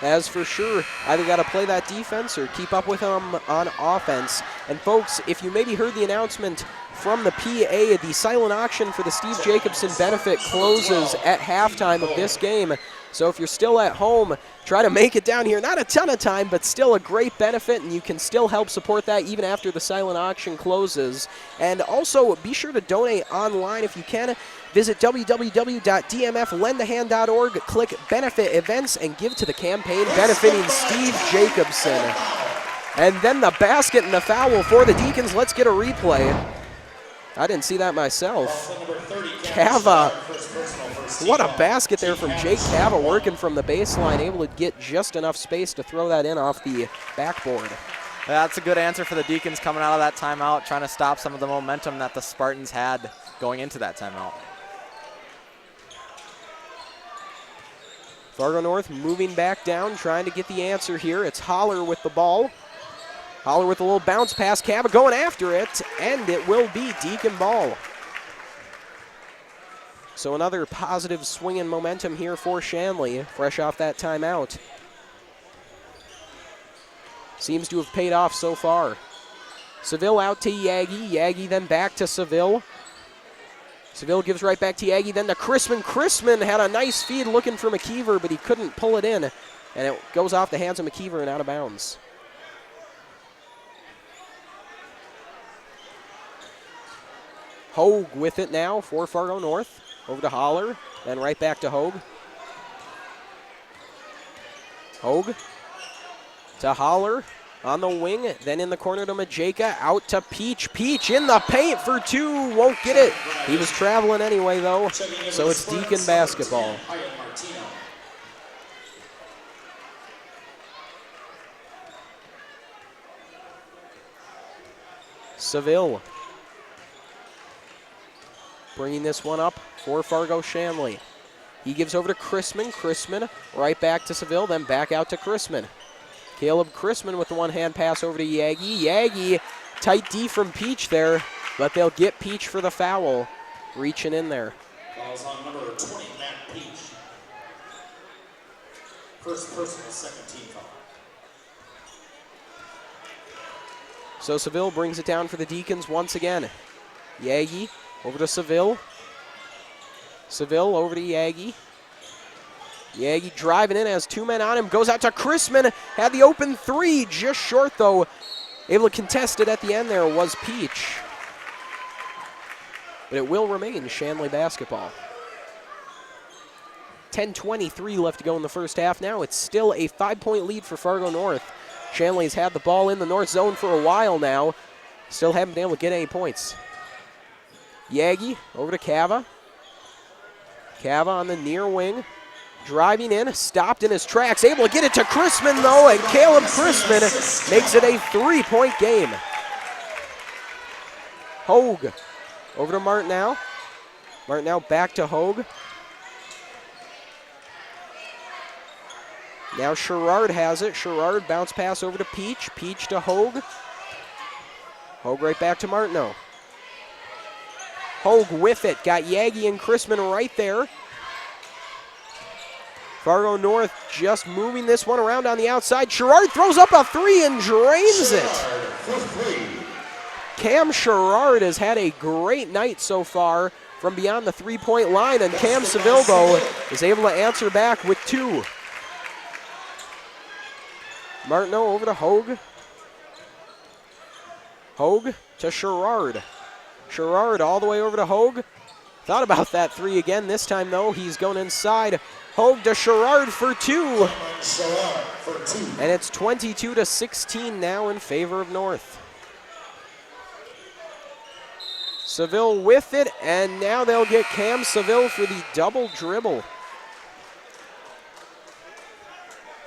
As for sure, either got to play that defense or keep up with them on offense. And folks, if you maybe heard the announcement from the PA, the silent auction for the Steve Jacobson benefit closes at halftime of this game. So if you're still at home, try to make it down here. Not a ton of time, but still a great benefit, and you can still help support that even after the silent auction closes. And also, be sure to donate online if you can. Visit www.dmflendahan.org, click Benefit Events, and give to the campaign benefiting Steve Jacobson. And then the basket and the foul for the Deacons. Let's get a replay. I didn't see that myself. Cava. What a basket there from Jake Cava, working from the baseline, able to get just enough space to throw that in off the backboard. That's a good answer for the Deacons coming out of that timeout, trying to stop some of the momentum that the Spartans had going into that timeout. Fargo North moving back down, trying to get the answer here. It's Holler with the ball. Holler with a little bounce pass. Cava going after it, and it will be Deacon ball. So another positive swing in momentum here for Shanley, fresh off that timeout. Seems to have paid off so far. Seville out to Yagi. Yagi then back to Seville. Seville gives right back to Yagi, then to Chrisman. Chrisman had a nice feed looking for McKeever, but he couldn't pull it in, and it goes off the hands of McKeever and out of bounds. Hogue with it now for Fargo North. Over to Holler, then right back to Hogue. Hogue to Holler on the wing, then in the corner to Majeka, out to Peach. Peach in the paint for two, won't get it. He was traveling anyway though, so it's Deacon basketball. Seville bringing this one up for Fargo Shanley. He gives over to Chrisman. Chrisman right back to Seville, then back out to Chrisman. Caleb Chrisman with the one-hand pass over to Yagi. Yagi, tight D from Peach there, but they'll get Peach for the foul. Reaching in there. Fouls on number 20, Matt Peach. First personal, second team foul. So Seville brings it down for the Deacons once again. Yagi over to Seville. Seville over to Yagi. Yagi driving in, has two men on him, goes out to Chrisman, had the open three, just short though. Able to contest it at the end there was Peach. But it will remain Shanley basketball. 10:23 left to go in the first half now. It's still a 5-point lead for Fargo North. Shanley's had the ball in the north zone for a while now. Still haven't been able to get any points. Yagi over to Cava. Cava on the near wing. Driving in, stopped in his tracks, able to get it to Chrisman though, and Caleb Chrisman makes it a 3-point game. Hogue over to Martinell. Martinell back to Hogue. Now Sherrard has it. Sherrard bounce pass over to Peach. Peach to Hogue. Hogue right back to Martinell. Hogue with it. Got Yagi and Chrisman right there. Fargo North just moving this one around on the outside. Sherrard throws up a three and drains it. Cam Sherrard has had a great night so far from beyond the three-point line, and Cam Seville, though, is able to answer back with two. Martineau over to Hogue. Hogue to Sherrard. Sherrard all the way over to Hogue. Thought about that three again. This time, though, he's going inside. Hogue to Sherrard for two. And it's 22-16 now in favor of North. Seville with it, and now they'll get Cam Seville for the double dribble.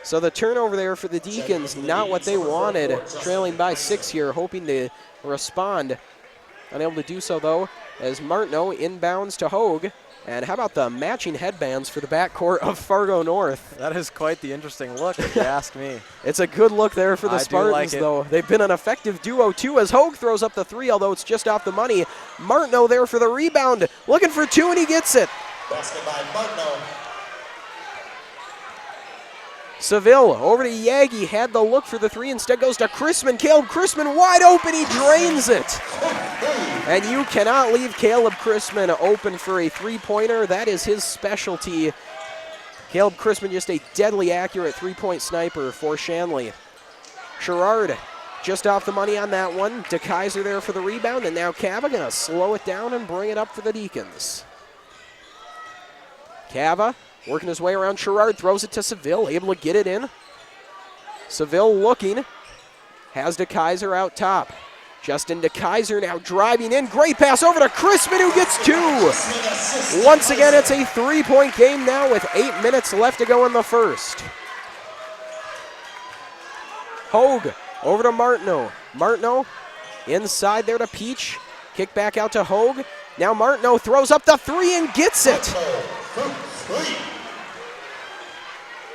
So the turnover there for the Deacons, not what they wanted. Trailing by 6 here, hoping to respond. Unable to do so, though, as Martineau inbounds to Hogue. And how about the matching headbands for the backcourt of Fargo North? That is quite the interesting look, if you ask me. It's a good look there for the Spartans, though. They've been an effective duo, too, as Hogue throws up the three, although it's just off the money. Martineau there for the rebound, looking for two, and he gets it. Basket by Martineau. Seville over to Yagi, had the look for the three, instead goes to Chrisman. Caleb Chrisman wide open, he drains it. And you cannot leave Caleb Chrisman open for a three-pointer. That is his specialty. Caleb Chrisman just a deadly accurate three-point sniper for Shanley. Sherrard just off the money on that one. DeKaiser there for the rebound, and now Cava gonna slow it down and bring it up for the Deacons. Cava working his way around Sherrard, throws it to Seville, able to get it in. Seville looking, has DeKaiser out top. Justin DeKaiser now driving in, great pass over to Chrisman who gets two. Once again, it's a three-point game now with 8 minutes left to go in the first. Hogue over to Martineau. Martineau inside there to Peach. Kick back out to Hogue. Now Martineau throws up the three and gets it.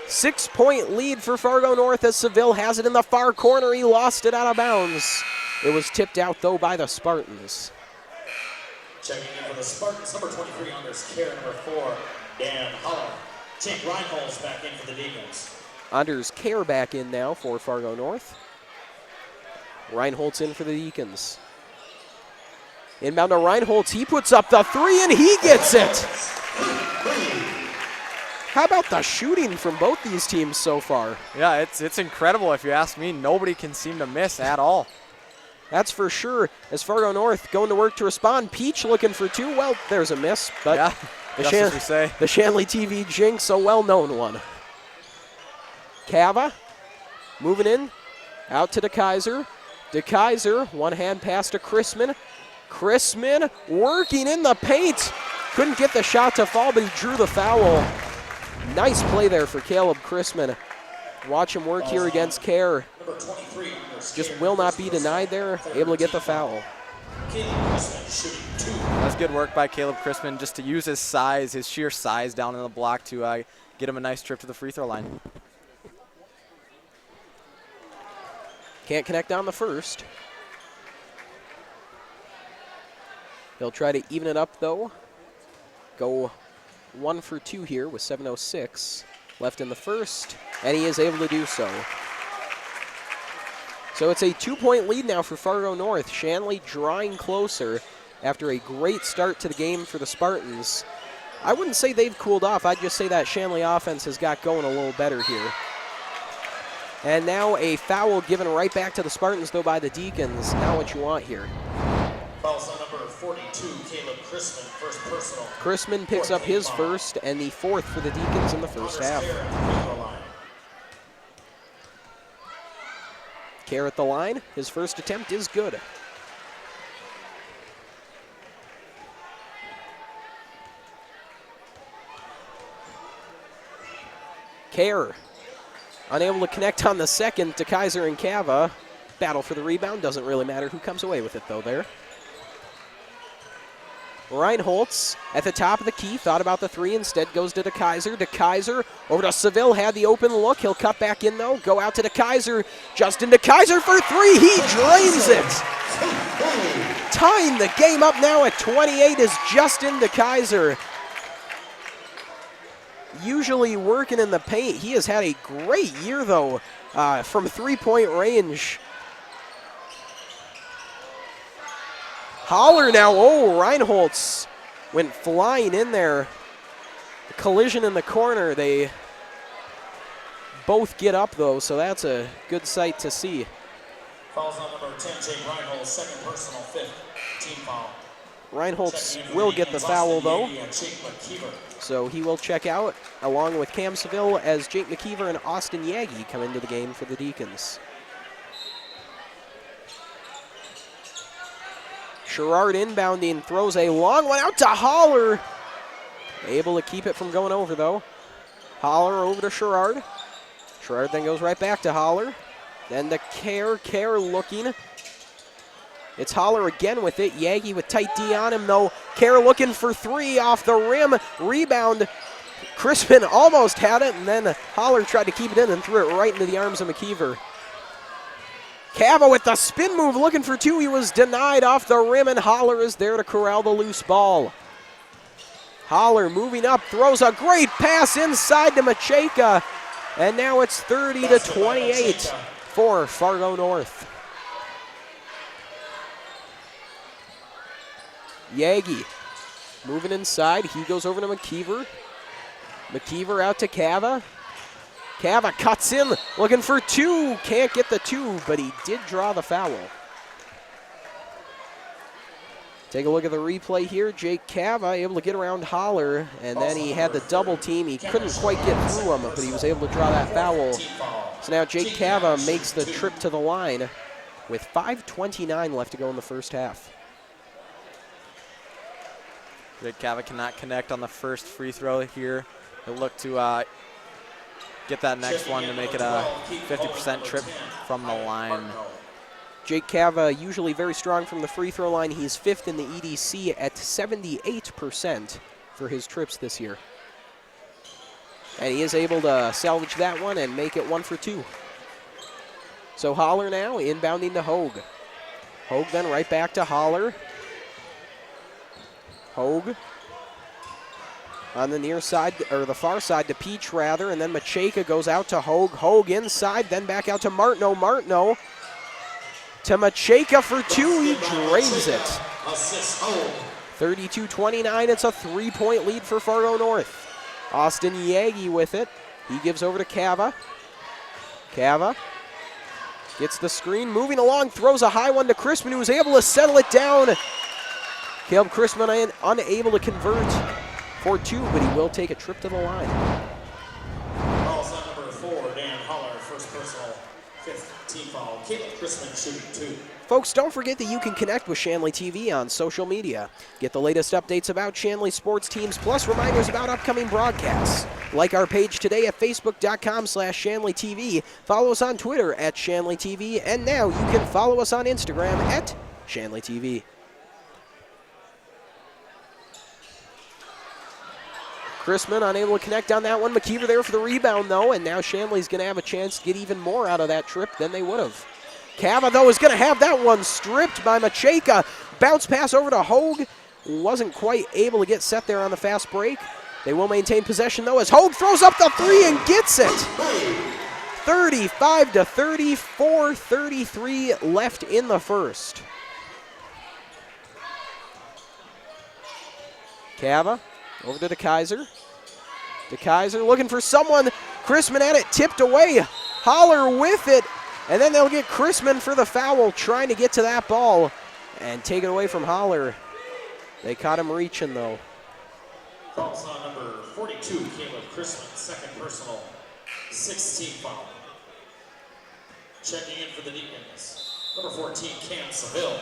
6-point lead for Fargo North as Seville has it in the far corner. He lost it out of bounds. It was tipped out, though, by the Spartans. Checking in for the Spartans, number 23 Anders Care, number 4, Dan Holler. Jake Reinholz back in for the Deacons. Anders Care back in now for Fargo North. Reinholz in for the Deacons. Inbound to Reinholz, he puts up the three and he gets it. How about the shooting from both these teams so far? Yeah, it's incredible if you ask me. Nobody can seem to miss at all. That's for sure. As Fargo North going to work to respond. Peach looking for two. Well, there's a miss, but yeah, the Shanley TV jinx, a well-known one. Cava moving in, out to DeKaiser. DeKaiser, one-hand pass to Chrisman. Chrisman working in the paint. Couldn't get the shot to fall, but he drew the foul. Nice play there for Caleb Chrisman. Watch him work here against Care. Just will not be denied there. Able to get the foul. That's good work by Caleb Chrisman just to use his size, his sheer size down in the block to get him a nice trip to the free throw line. Can't connect on the first. He'll try to even it up, though. Go 1 for 2 here with 7:06 left in the first, and he is able to do so. So it's a 2-point lead now for Fargo North. Shanley drawing closer after a great start to the game for the Spartans. I wouldn't say they've cooled off. I'd just say that Shanley offense has got going a little better here. And now a foul given right back to the Spartans, though, by the Deacons. Not what you want here. Fouls on number 42, Caleb Chrisman, first personal. Chrisman picks up his first and the fourth for the Deacons in the first half. Care at the line. His first attempt is good. Care unable to connect on the second to Kaiser and Cava. Battle for the rebound. Doesn't really matter who comes away with it, though, there. Reinholz at the top of the key, thought about the three, instead goes to DeKaiser. DeKaiser over to Seville, had the open look. He'll cut back in, though. Go out to DeKaiser. Justin DeKaiser for three. He drains it. Tying the game up now at 28 is Justin DeKaiser. Usually working in the paint. He has had a great year, though, from three-point range. Holler now. Oh, Reinholz went flying in there. The collision in the corner. They both get up, though, so that's a good sight to see. Fouls on number 10, Jake Reinholz, second personal, fifth team foul. Reinholz will get the foul, though. So he will check out along with Cam Seville as Jake McKeever and Austin Yagi come into the game for the Deacons. Sherrard inbounding, throws a long one out to Holler. Able to keep it from going over, though. Holler over to Sherrard. Sherrard then goes right back to Holler. Then to Care. Care looking. It's Holler again with it. Yagi with tight D on him, though. Care looking for three off the rim. Rebound. Crispin almost had it, and then Holler tried to keep it in and threw it right into the arms of McKeever. Cava with the spin move, looking for two. He was denied off the rim, and Holler is there to corral the loose ball. Holler moving up, throws a great pass inside to Macheka. And now it's 30-28 for Fargo North. Yagi moving inside. He goes over to McKeever. McKeever out to Cava. Cava cuts in, looking for two. Can't get the two, but he did draw the foul. Take a look at the replay here. Jake Cava able to get around Holler, and then he had the double team. He couldn't quite get through him, but he was able to draw that foul. So now Jake Cava makes the trip to the line with 5:29 left to go in the first half. Jake Cava cannot connect on the first free throw here. He'll look to get that next one to make it a 50% trip from the line. Jake Cava usually very strong from the free throw line. He's 5th in the EDC at 78% for his trips this year. And he is able to salvage that one and make it 1 for 2. So Holler now inbounding to Hogue. Hogue then right back to Holler. Hogue on the near side, or the far side to Peach rather, and then Macheka goes out to Hogue. Hogue inside, then back out to Martineau. Martineau to Macheka for 2, he drains it. 32-29, it's a 3-point lead for Fargo North. Austin Yagi with it. He gives over to Cava. Cava gets the screen, moving along, throws a high one to Crispin, who was able to settle it down. Caleb Crispin unable to convert for 2, but he will take a trip to the line. Fouls on number 4, Dan Holler, first personal, 5th team foul. Caleb Crispin shooting 2. Folks, don't forget that you can connect with Shanley TV on social media. Get the latest updates about Shanley sports teams, plus reminders about upcoming broadcasts. Like our page today at facebook.com/ShanleyTV. Follow us on Twitter at ShanleyTV. And now you can follow us on Instagram at ShanleyTV. Crispin unable to connect on that one. McKeever there for the rebound, though, and now Shanley's going to have a chance to get even more out of that trip than they would have. Cava, though, is going to have that one stripped by Macheka. Bounce pass over to Hogue. Wasn't quite able to get set there on the fast break. They will maintain possession, though, as Hogue throws up the 3 and gets it. 35-34, 33 left in the first. Cava over to DeKaiser. DeKaiser looking for someone. Crispin at it, tipped away. Holler with it. And then they'll get Crispin for the foul, trying to get to that ball and take it away from Holler. They caught him reaching, though. Fouls on number 42, Caleb Crispin, 2nd personal, 16 foul. Checking in for the Deacons, number 14, Cam Seville.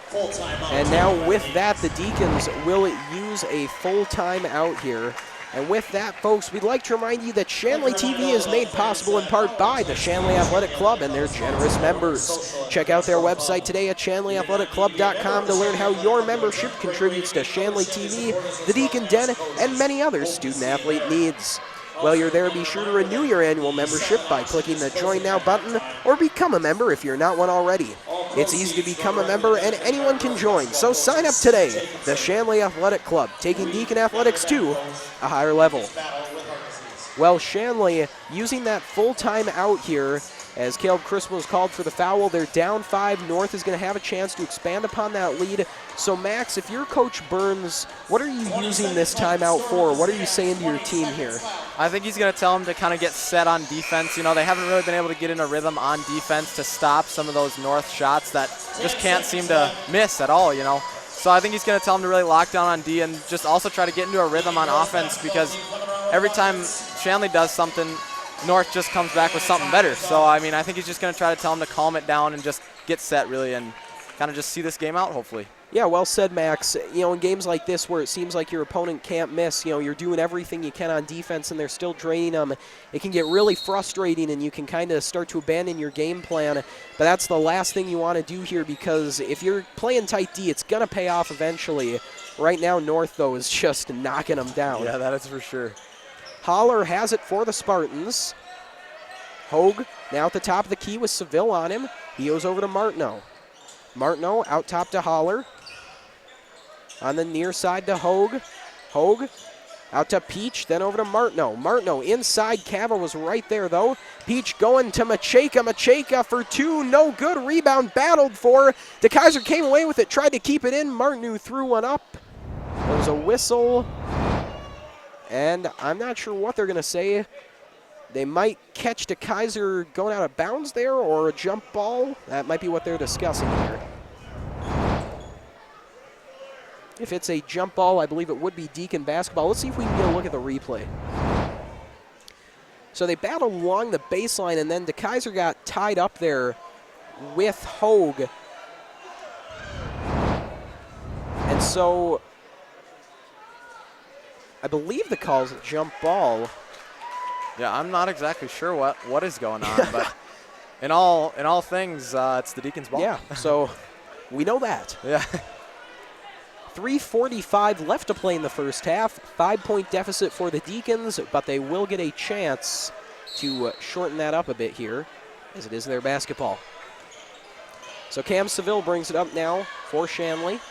Full timeout. And now with that, the Deacons will use a full timeout here. And with that, folks, we'd like to remind you that Shanley TV is made possible in part by the Shanley Athletic Club and their generous members. Check out their website today at ShanleyAthleticClub.com to learn how your membership contributes to Shanley TV, the Deacon Den, and many other student-athlete needs. While you're there, be sure to renew your annual membership by clicking the Join Now button or become a member if you're not one already. It's easy to become a member and anyone can join, so sign up today. The Shanley Athletic Club, taking Deacon Athletics to a higher level. Well, Shanley using that full time out here as Caleb Crispin was called for the foul. They're down 5. North is going to have a chance to expand upon that lead. So, Max, if you're Coach Burns, what are you using this timeout for? What are you saying to your team here? I think he's going to tell them to kind of get set on defense. You know, they haven't really been able to get in a rhythm on defense to stop some of those North shots that just can't seem to miss at all, you know. So I think he's going to tell them to really lock down on D and just also try to get into a rhythm on offense, because every time Shanley does something, North just comes back with something better. So, I mean, I think he's just going to try to tell them to calm it down and just get set, really, and kind of just see this game out, hopefully. Yeah, well said, Max. You know, in games like this where it seems like your opponent can't miss, you know, you're doing everything you can on defense and they're still draining them, it can get really frustrating and you can kind of start to abandon your game plan. But that's the last thing you want to do here, because if you're playing tight D, it's going to pay off eventually. Right now, North, though, is just knocking them down. Yeah, that is for sure. Holler has it for the Spartans. Hogue now at the top of the key with Seville on him. He goes over to Martineau. Martineau out top to Holler. On the near side to Hogue. Hogue Out to Peach, then over to Martineau. Martineau inside. Cava was right there, though. Peach going to Macheka. Macheka for two. No good. Rebound battled for. DeKaiser came away with it, tried to keep it in. Martineau threw one up. There was a whistle. And I'm not sure what they're going to say. They might catch DeKaiser going out of bounds there or a jump ball. That might be what they're discussing here. If it's a jump ball, I believe it would be Deacon basketball. Let's see if we can get a look at the replay. So they battled along the baseline, and then DeKaiser got tied up there with Hogue. And so I believe the call's a jump ball. Yeah, I'm not exactly sure what is going on, but in all things, it's the Deacons' ball. Yeah, so we know that. Yeah. 3:45 left to play in the first half. 5-point deficit for the Deacons, but they will get a chance to shorten that up a bit here, as it is their basketball. So Cam Seville brings it up now for Shanley.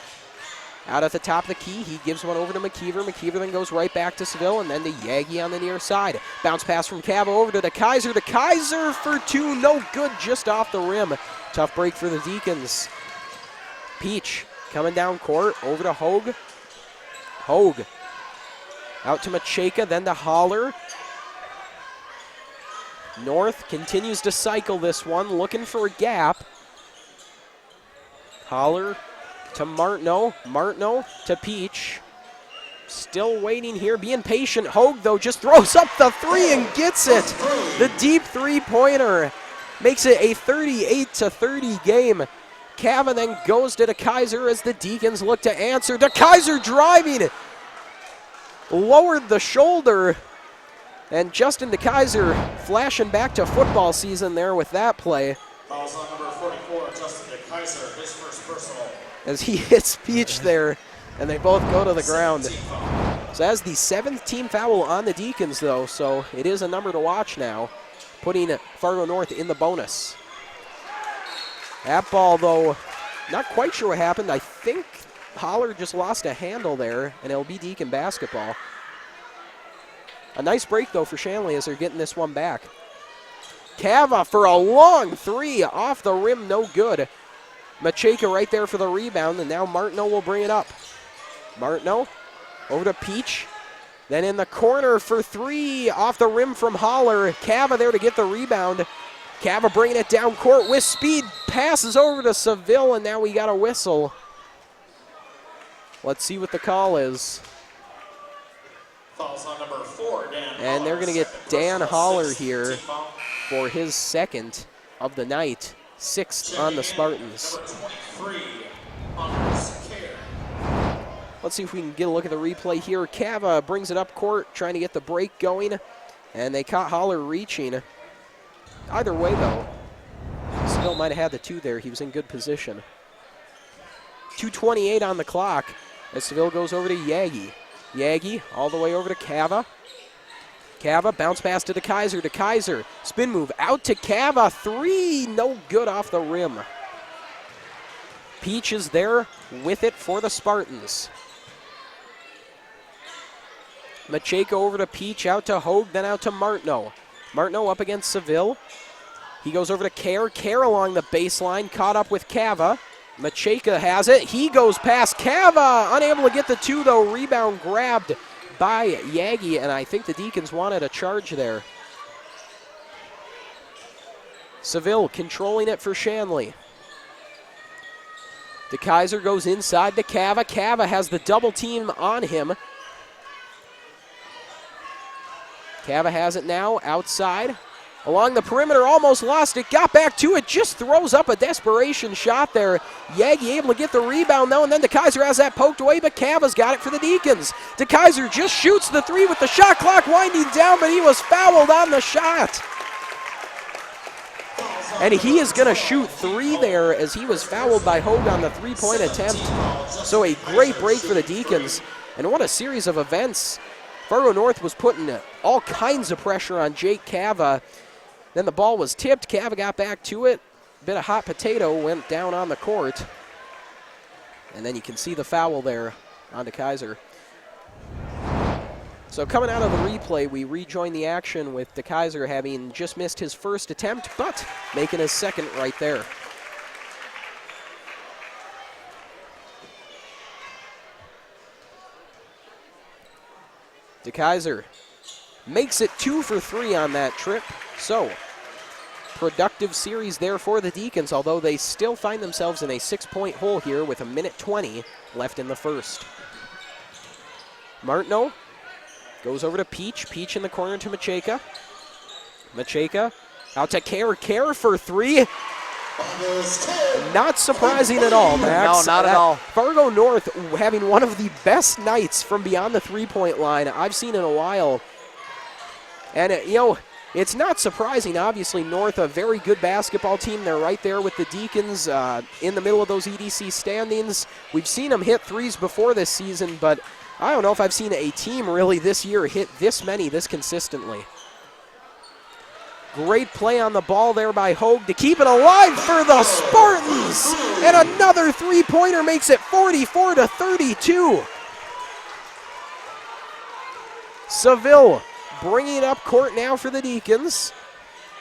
Out at the top of the key, he gives one over to McKeever. McKeever then goes right back to Seville, and then to Yagi on the near side. Bounce pass from Cava over to DeKaiser. DeKaiser for two, no good, just off the rim. Tough break for the Deacons. Peach coming down court, over to Hogue. Hogue out to Macheka, then to Holler. North continues to cycle this one, looking for a gap. Holler to Martineau. Martineau to Peach. Still waiting here, being patient. Hogue, though, just throws up the three and gets it. The deep three-pointer makes it a 38-30 game. Cava then goes to DeKaiser as the Deacons look to answer. DeKaiser driving. Lowered the shoulder. And Justin DeKaiser flashing back to football season there with that play. Fouls on number 44, Justin DeKaiser, his first personal. As he hits Peach there, and they both go to the ground. So that's the 7th team foul on the Deacons, though, so it is a number to watch now, putting Fargo North in the bonus. That ball, though, not quite sure what happened. I think Holler just lost a handle there, and it'll be Deacon basketball. A nice break, though, for Shanley as they're getting this one back. Cava for a long three off the rim, no good. Macheka right there for the rebound, and now Martineau will bring it up. Martineau over to Peach. Then in the corner for three off the rim from Holler. Cava there to get the rebound. Cava bringing it down court with speed. Passes over to Seville, and now we got a whistle. Let's see what the call is. Fouls on number 4, Dan. And they're going to get Dan Holler here for his second of the night. 6th on the Spartans. Number 23, Anders Care. Let's see if we can get a look at the replay here. Cava brings it up court, trying to get the break going, and they caught Holler reaching. Either way, though, Seville might have had the two there. He was in good position. 2:28 on the clock as Seville goes over to Yagi. Yagi all the way over to Cava. Cava, bounce pass to DeKaiser. DeKaiser, spin move out to Cava. Three, no good off the rim. Peach is there with it for the Spartans. Macheka over to Peach, out to Hogue, then out to Martineau. Martineau up against Seville. He goes over to Kerr. Kerr along the baseline, caught up with Cava. Macheka has it. He goes past Cava. Unable to get the two, though. Rebound grabbed by Yagi, and I think the Deacons wanted a charge there. Seville controlling it for Shanley. DeKaiser goes inside to Cava. Cava has the double team on him. Cava has it now outside. Along the perimeter, almost lost it, got back to it, just throws up a desperation shot there. Yagi able to get the rebound, though, and then DeKaiser has that poked away, but Cava's got it for the Deacons. DeKaiser just shoots the three with the shot clock winding down, but he was fouled on the shot. And he is going to shoot three there as he was fouled by Hogue on the three-point attempt. So a great break for the Deacons, and what a series of events. Fargo North was putting all kinds of pressure on Jake Cava. Then the ball was tipped. Cava got back to it. Bit of hot potato went down on the court. And then you can see the foul there on DeKaiser. So coming out of the replay, we rejoin the action with DeKaiser having just missed his first attempt, but making his second right there. DeKaiser makes it 2 for 3 on that trip. So productive series there for the Deacons, although they still find themselves in a 6-point hole here with 1:20 left in the first. Martineau goes over to Peach. Peach in the corner to Macheka. Macheka out to Kerr. Kerr for 3. Not surprising at all, Max. No, not at all. Fargo North having one of the best nights from beyond the three-point line I've seen in a while. And, it's not surprising. Obviously, North, a very good basketball team. They're right there with the Deacons in the middle of those EDC standings. We've seen them hit threes before this season, but I don't know if I've seen a team really this year hit this many this consistently. Great play on the ball there by Hogue to keep it alive for the Spartans. And another three-pointer makes it 44-32. Seville bringing it up court now for the Deacons.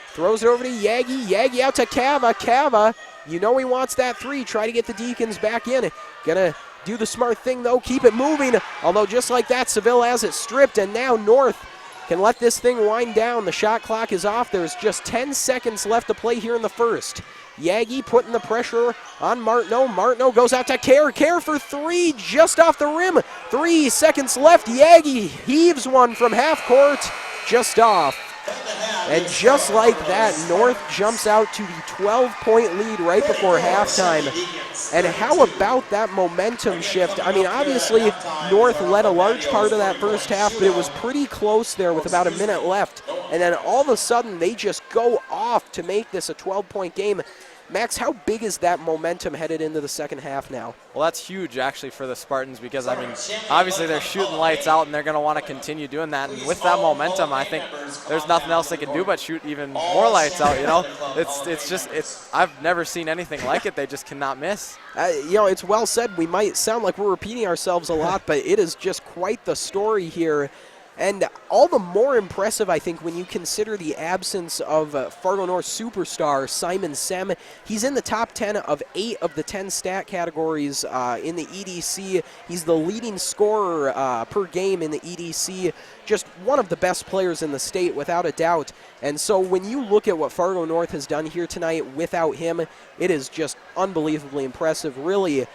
Throws it over to Yagi. Yagi out to Cava. Cava, he wants that 3. Try to get the Deacons back in. Gonna do the smart thing, though. Keep it moving. Although just like that, Seville has it stripped. And now North can let this thing wind down. The shot clock is off. There's just 10 seconds left to play here in the first. Yagi putting the pressure on Martineau. Martineau goes out to Kerr. Kerr for 3, just off the rim. 3 seconds left. Yagi heaves one from half court, just off. And just like that, North jumps out to the 12-point lead right before halftime. And how about that momentum shift? I mean, obviously, North led a large part of that first half, but it was pretty close there with about a minute left. And then all of a sudden, they just go off to make this a 12-point game. Max, how big is that momentum headed into the second half now? Well, that's huge, actually, for the Spartans because, I mean, obviously they're shooting lights out and they're going to want to continue doing that. And with that momentum, I think there's nothing else they can do but shoot even more lights out, I've never seen anything like it. They just cannot miss. It's well said. We might sound like we're repeating ourselves a lot, but it is just quite the story here. And all the more impressive, I think, when you consider the absence of Fargo North superstar Simon Sem. He's in the top 10 of 8 of the 10 stat categories in the EDC. He's the leading scorer per game in the EDC. Just one of the best players in the state, without a doubt. And so when you look at what Fargo North has done here tonight without him, it is just unbelievably impressive. Really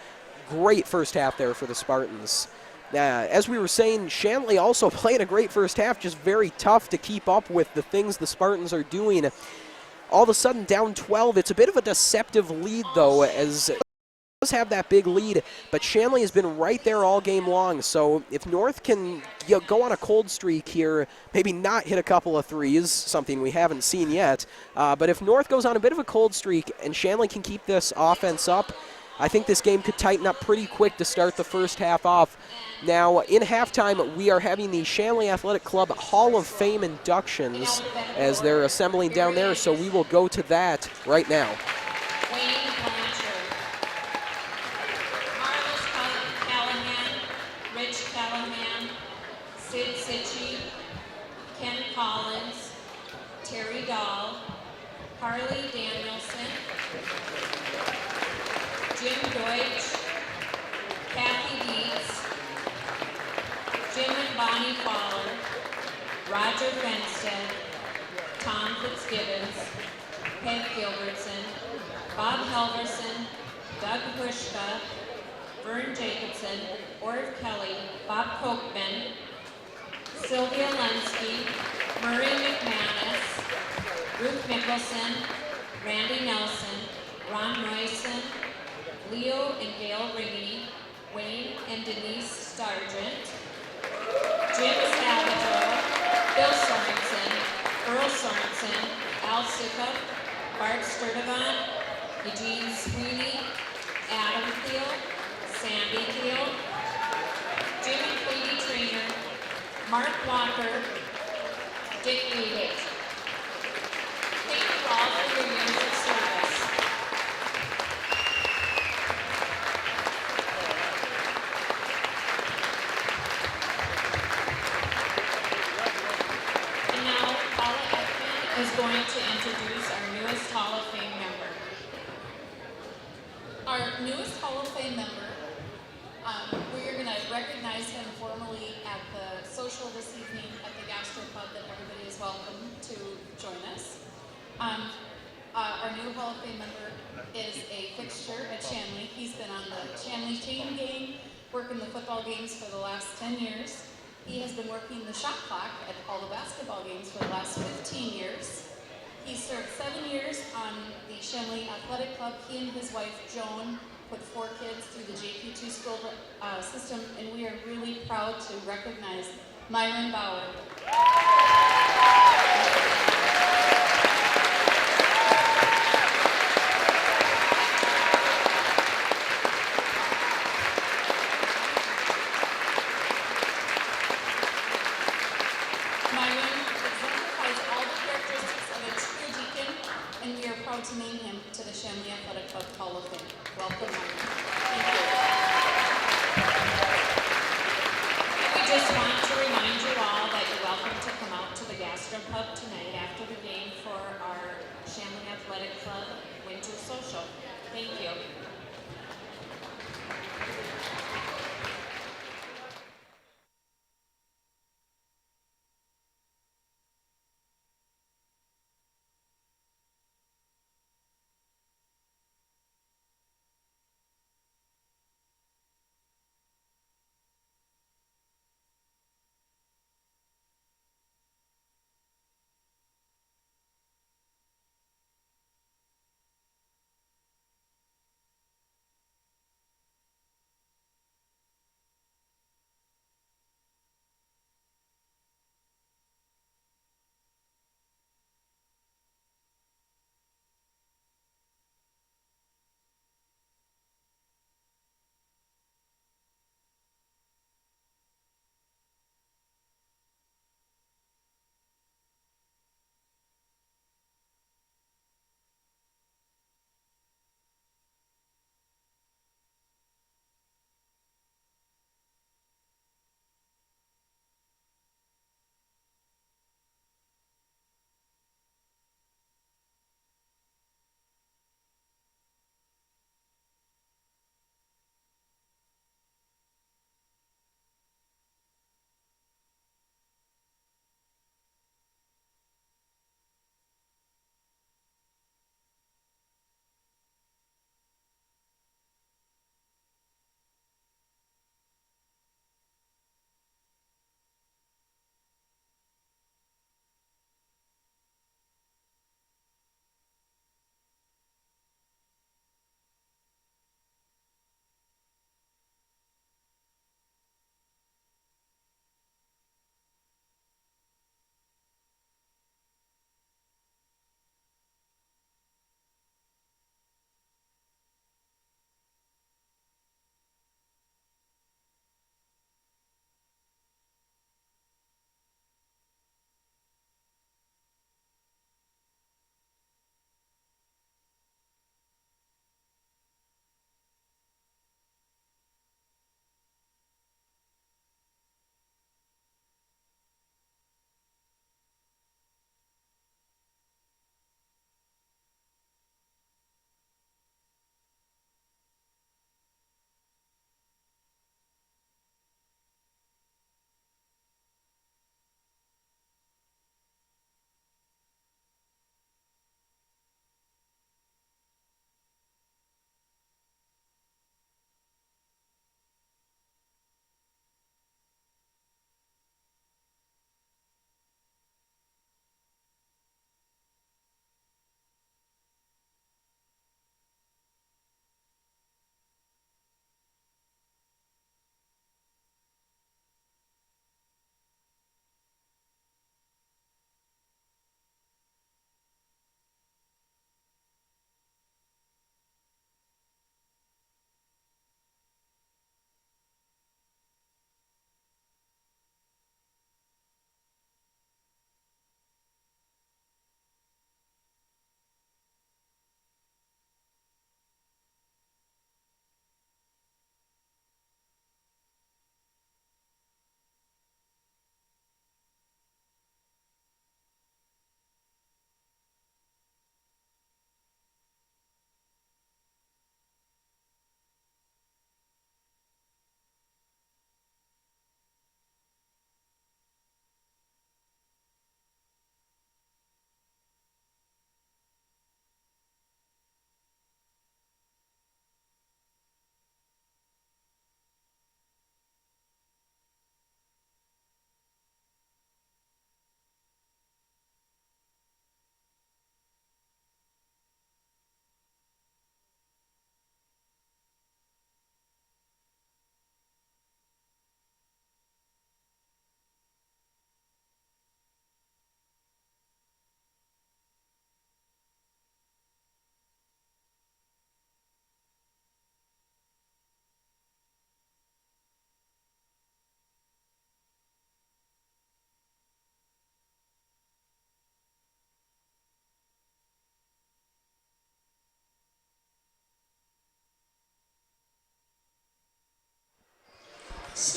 great first half there for the Spartans. As we were saying, Shanley also playing a great first half, just very tough to keep up with the things the Spartans are doing. All of a sudden down 12. It's a bit of a deceptive lead, though, as it does have that big lead, but Shanley has been right there all game long. So if North can go on a cold streak here, maybe not hit a couple of threes, something we haven't seen yet, but if North goes on a bit of a cold streak and Shanley can keep this offense up, I think this game could tighten up pretty quick to start the first half off. Now, in halftime, we are having the Shanley Athletic Club Hall of Fame inductions as they're assembling down there, so we will go to that right now. Wayne Blanchard, Carlos Callahan, Rich Callahan, Sid Sitchie, Ken Collins, Terry Dahl, Harley Danielson, Jim Deutsch, Kathy Dietz, Jim and Bonnie Fowler, Roger Fenstead, Tom Fitzgibbons, Peg Gilbertson, Bob Helverson, Doug Pushka, Vern Jacobson, Orv Kelly, Bob Kochman, Sylvia Lensky, Murray McManus, Ruth Mickelson, Randy Nelson, Ron Royson, Leo and Gail Rigney, Wayne and Denise Sargent, Jim Salvador, Bill Sorensen, Earl Sorensen, Al Sickup, Bart Sturdivant, Eugene Sweeney, Adam Thiel, Sandy Thiel, Jim and Katie Trainer, Mark Walker, Dick Weedick. Thank you all for your years of service. going to introduce our newest Hall of Fame member. Our newest Hall of Fame member, we are going to recognize him formally at the social this evening at the Gastropub that everybody is welcome to join us. Our new Hall of Fame member is a fixture at Shanley. He's been on the Shanley chain gang, working the football games for the last 10 years. He has been working the shot clock at all the basketball games for the last 15 years. He served 7 years on the Shanley Athletic Club. He and his wife, Joan, put 4 kids through the JP2 school system, and we are really proud to recognize Myron Bauer. Myron exemplifies all the characteristics of a true deacon, and we are proud to name him to the Shanley Athletic Club Hall of Fame. Welcome, Myron. Thank you. We just want to remind you all that you're welcome to come out to the Gastropub tonight after the game for our Shanley Athletic Club Winter Social. Thank you.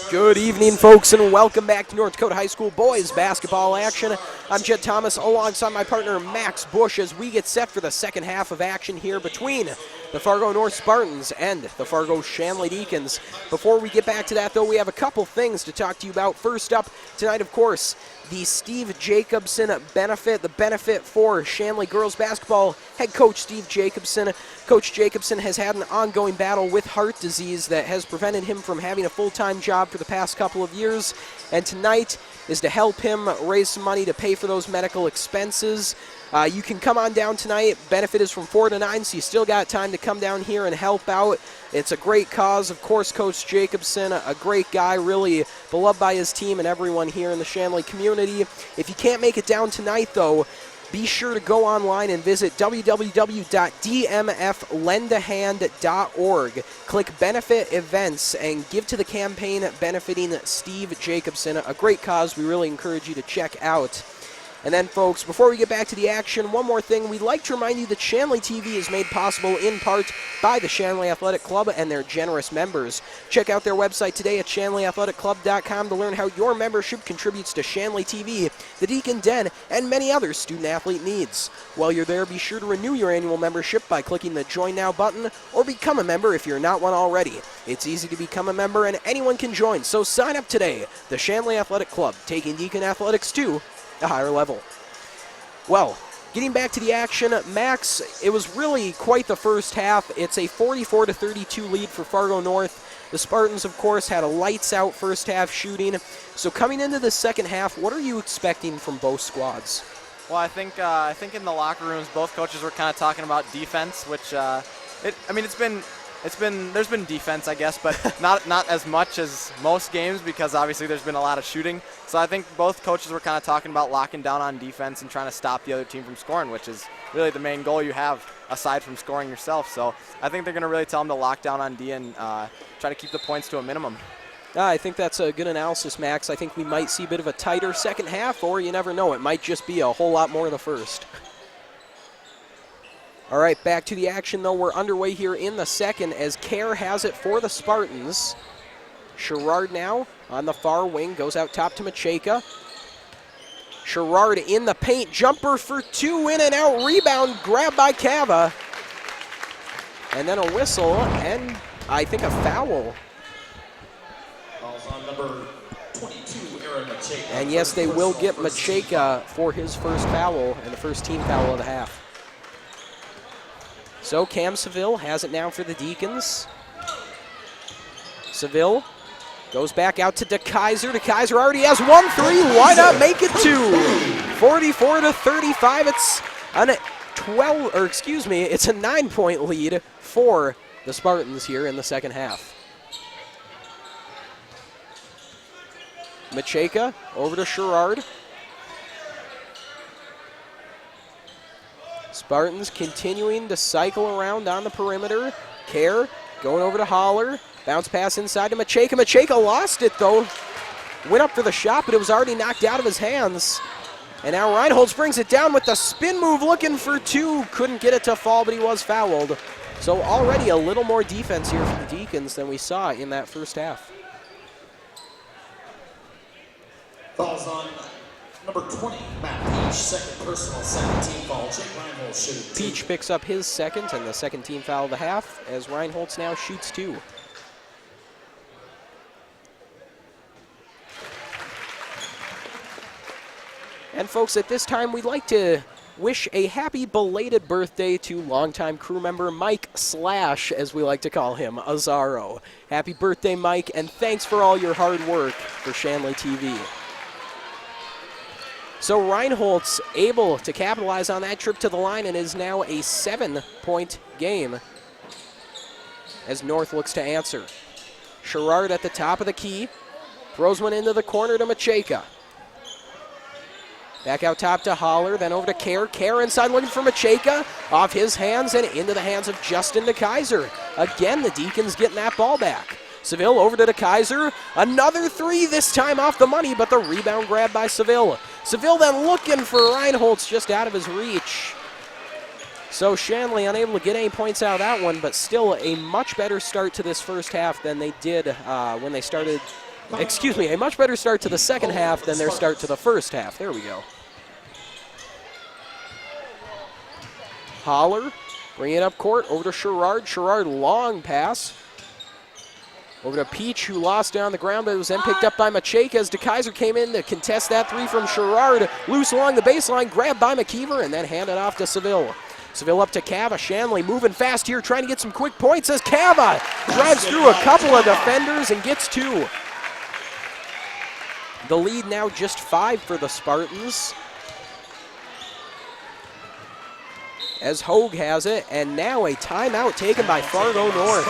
Good evening, folks, and welcome back to North Dakota High School boys basketball action. I'm Jed Thomas alongside my partner Max Bush as we get set for the second half of action here between the Fargo North Spartans and the Fargo Shanley Deacons. Before we get back to that, though, we have a couple things to talk to you about. First up tonight, of course, the Steve Jacobson benefit, the benefit for Shanley girls basketball head coach Steve Jacobson. Coach Jacobson has had an ongoing battle with heart disease that has prevented him from having a full-time job for the past couple of years, and tonight is to help him raise some money to pay for those medical expenses. You can come on down tonight. Benefit is from 4 to 9, so you still got time to come down here and help out. It's a great cause. Of course, Coach Jacobson, a great guy, really beloved by his team and everyone here in the Shanley community. If you can't make it down tonight, though, be sure to go online and visit www.dmflendahand.org. Click Benefit Events and give to the campaign benefiting Steve Jacobson, a great cause we really encourage you to check out. And then, folks, before we get back to the action, one more thing. We'd like to remind you that Shanley TV is made possible in part by the Shanley Athletic Club and their generous members. Check out their website today at shanleyathletic.club.com to learn how your membership contributes to Shanley TV, the Deacon Den, and many other student-athlete needs. While you're there, be sure to renew your annual membership by clicking the Join Now button or become a member if you're not one already. It's easy to become a member and anyone can join, so sign up today. The Shanley Athletic Club, taking Deacon athletics to a higher level. Well, getting back to the action, Max, it was really quite the first half. It's a 44-32 lead for Fargo North. The Spartans, of course, had a lights-out first half shooting. So coming into the second half, what are you expecting from both squads? Well, I think in the locker rooms, both coaches were kind of talking about defense, which there's been defense, I guess, but not as much as most games because obviously there's been a lot of shooting. So I think both coaches were kind of talking about locking down on defense and trying to stop the other team from scoring, which is really the main goal you have aside from scoring yourself. So I think they're going to really tell them to lock down on D and try to keep the points to a minimum. I think that's a good analysis, Max. I think we might see a bit of a tighter second half, or you never know, it might just be a whole lot more of the first. All right, back to the action, though. We're underway here in the second as Kerr has it for the Spartans. Sherrard now on the far wing, goes out top to Macheka. Sherrard in the paint, jumper for two, in and out, rebound, grabbed by Cava. And then a whistle, and I think a foul. Falls on number 22, Aaron Macheka. And yes, they will get Macheka for his first foul, and the first team foul of the half. So Cam Seville has it now for the Deacons. Seville goes back out to DeKaiser. DeKaiser already has 1-3. Why not make it two? 44-35. It's it's a 9-point lead for the Spartans here in the second half. Macheka over to Sherrard. Spartans continuing to cycle around on the perimeter. Kerr going over to Holler. Bounce pass inside to Macheka. Macheka lost it, though. Went up for the shot, but it was already knocked out of his hands. And now Reinholtz brings it down with the spin move, looking for two. Couldn't get it to fall, but he was fouled. So already a little more defense here for the Deacons than we saw in that first half. Falls on number 20, Matt Peach, second personal, second team foul. Jake Reinholtz shooting two. Peach picks up his second and the second team foul of the half as Reinholtz now shoots two. And folks, at this time, we'd like to wish a happy belated birthday to longtime crew member Mike Slash, as we like to call him, Azaro. Happy birthday, Mike, and thanks for all your hard work for Shanley TV. So Reinholtz able to capitalize on that trip to the line and is now a 7-point game as North looks to answer. Sherrard at the top of the key, throws one into the corner to Macheka. Back out top to Holler, then over to Kerr. Kerr inside looking for Macheka. Off his hands and into the hands of Justin DeKaiser. Again, the Deacons getting that ball back. Seville over to DeKaiser. Another three, this time off the money, but the rebound grab by Seville. Seville then looking for Reinholtz just out of his reach. So Shanley unable to get any points out of that one, but still a much better start to this first half than they did when they started excuse me, a much better start to the second half than their start to the first half. There we go. Holler, bring it up court, over to Sherrard. Sherrard, long pass. Over to Peach, who lost it on the ground, but it was then picked up by Macheka as DeKaiser came in to contest that three from Sherrard. Loose along the baseline, grabbed by McKeever, and then handed off to Seville. Seville up to Cava. Shanley moving fast here, trying to get some quick points as Cava drives through a couple of defenders and gets two. The lead now just 5 for the Spartans. As Hogue has it, and now a timeout taken by Fargo North.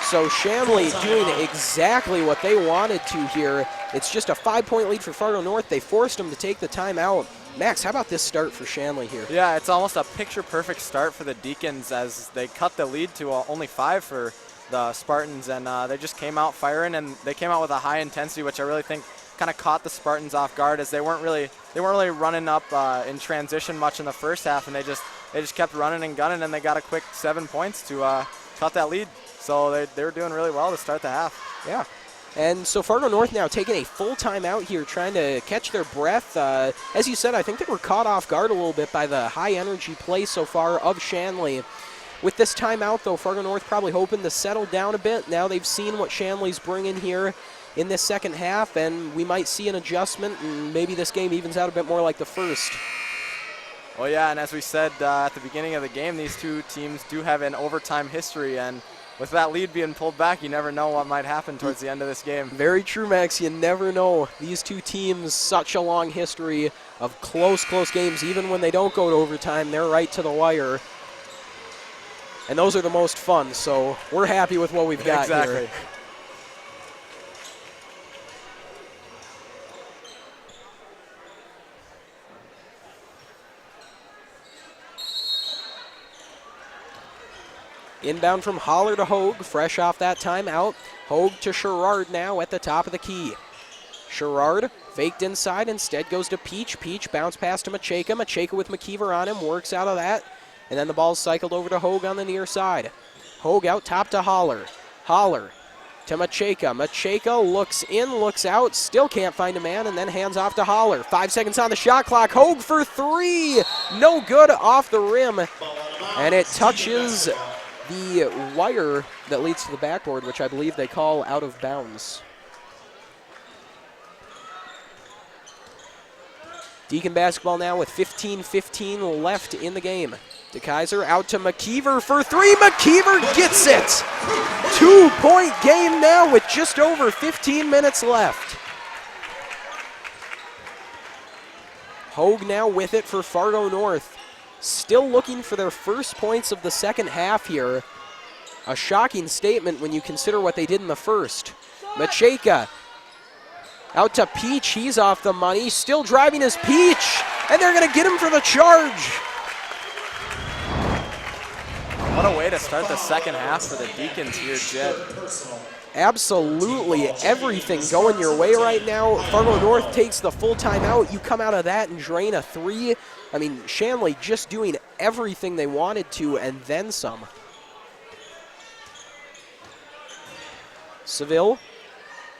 So Shanley doing exactly what they wanted to here. It's just a 5-point lead for Fargo North. They forced them to take the timeout. Max, how about this start for Shanley here? Yeah, it's almost a picture-perfect start for the Deacons as they cut the lead to only 5 for the Spartans, and they just came out firing, and they came out with a high intensity, which I really think kind of caught the Spartans off guard as they weren't really running up in transition much in the first half, and they just kept running and gunning, and they got a quick 7 points to cut that lead. So they were doing really well to start the half. Yeah. And so Fargo North now taking a full timeout here, trying to catch their breath. As you said, I think they were caught off guard a little bit by the high energy play so far of Shanley. With this timeout, though, Fargo North probably hoping to settle down a bit. Now they've seen what Shanley's bringing here in this second half, and we might see an adjustment, and maybe this game evens out a bit more like the first. Well, yeah, and as we said at the beginning of the game, these two teams do have an overtime history, and with that lead being pulled back, you never know what might happen towards the end of this game. Very true, Max. You never know. These two teams, such a long history of close games. Even when they don't go to overtime, they're right to the wire. And those are the most fun, so we're happy with what we've got here. Inbound from Holler to Hogue, fresh off that timeout. Hogue to Sherrard now at the top of the key. Sherrard faked inside, instead goes to Peach. Peach bounce pass to Macheka. Macheka with McKeever on him, works out of that. And then the ball's cycled over to Hogue on the near side. Hogue out top to Holler. Holler to Macheka. Macheka looks in, looks out, still can't find a man, and then hands off to Holler. 5 seconds on the shot clock. Hogue for three. No good, off the rim. And it touches the wire that leads to the backboard, which I believe they call out of bounds. Deacon basketball now with 15:15 left in the game. DeKaiser out to McKeever for three. McKeever gets it. 2-point game now with just over 15 minutes left. Hogue now with it for Fargo North. Still looking for their first points of the second half here. A shocking statement when you consider what they did in the first. Macheka out to Peach. He's off the money. Still driving his Peach. And they're going to get him for the charge. What a way to start the second half for the Deacons here, Jed. Absolutely everything going your way right now. Fargo North takes the full timeout. You come out of that and drain a three. I mean, Shanley just doing everything they wanted to and then some. Seville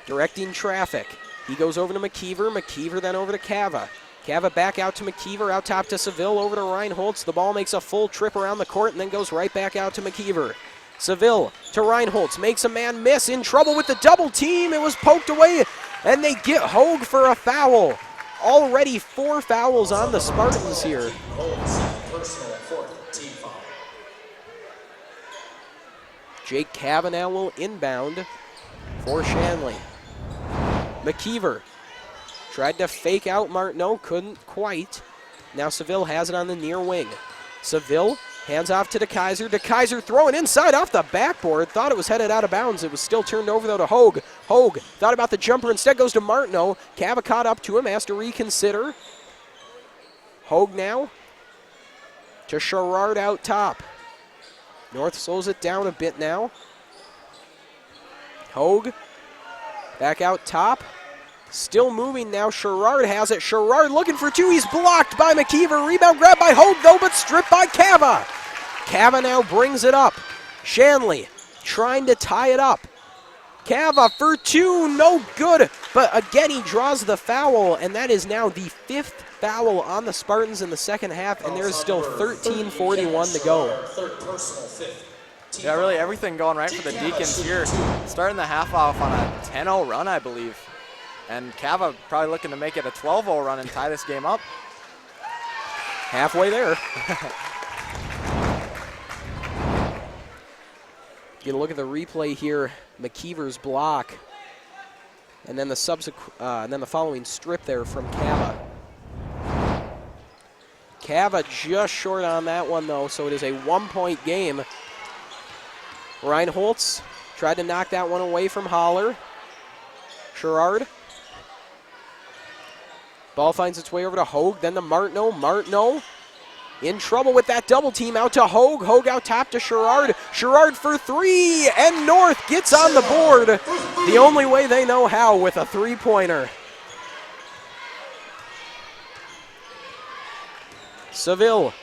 directing traffic. He goes over to McKeever. McKeever then over to Cava. Cava back out to McKeever, out top to Seville, over to Reinholtz. The ball makes a full trip around the court and then goes right back out to McKeever. Seville to Reinholtz, makes a man miss, in trouble with the double team. It was poked away, and they get Hogue for a foul. Already 4 fouls on the Spartans here. Jake Cavanaugh will inbound for Shanley. McKeever tried to fake out Martineau, couldn't quite. Now Seville has it on the near wing. Seville hands off to DeKaiser. DeKaiser throwing inside off the backboard. Thought it was headed out of bounds. It was still turned over, though, to Hogue. Hogue thought about the jumper. Instead goes to Martineau. Cava caught up to him. Has to reconsider. Hogue now to Sherrard out top. North slows it down a bit now. Hogue back out top. Still moving now. Sherrard has it. Sherrard looking for two. He's blocked by McKeever. Rebound grabbed by Hogue, though, but stripped by Cava. Cava now brings it up. Shanley trying to tie it up. Cava for two, no good. But again, he draws the foul, and that is now the 5th foul on the Spartans in the second half, and there's still 13:41 to go. Third personal, fifth. Yeah, really everything going right for the Deacons here. Starting the half off on a 10-0 run, I believe. And Cava probably looking to make it a 12-0 run and tie this game up. Halfway there. Get a look at the replay here. McKeever's block, and then the following strip there from Cava. Cava just short on that one though, so it is a 1-point game. Reinholtz tried to knock that one away from Holler. Sherrard. Ball finds its way over to Hogue, then to Martineau. Martineau in trouble with that double team, out to Hogue. Hogue out top to Sherrard. Sherrard for three, and North gets on the board the only way they know how, with a three-pointer. Seville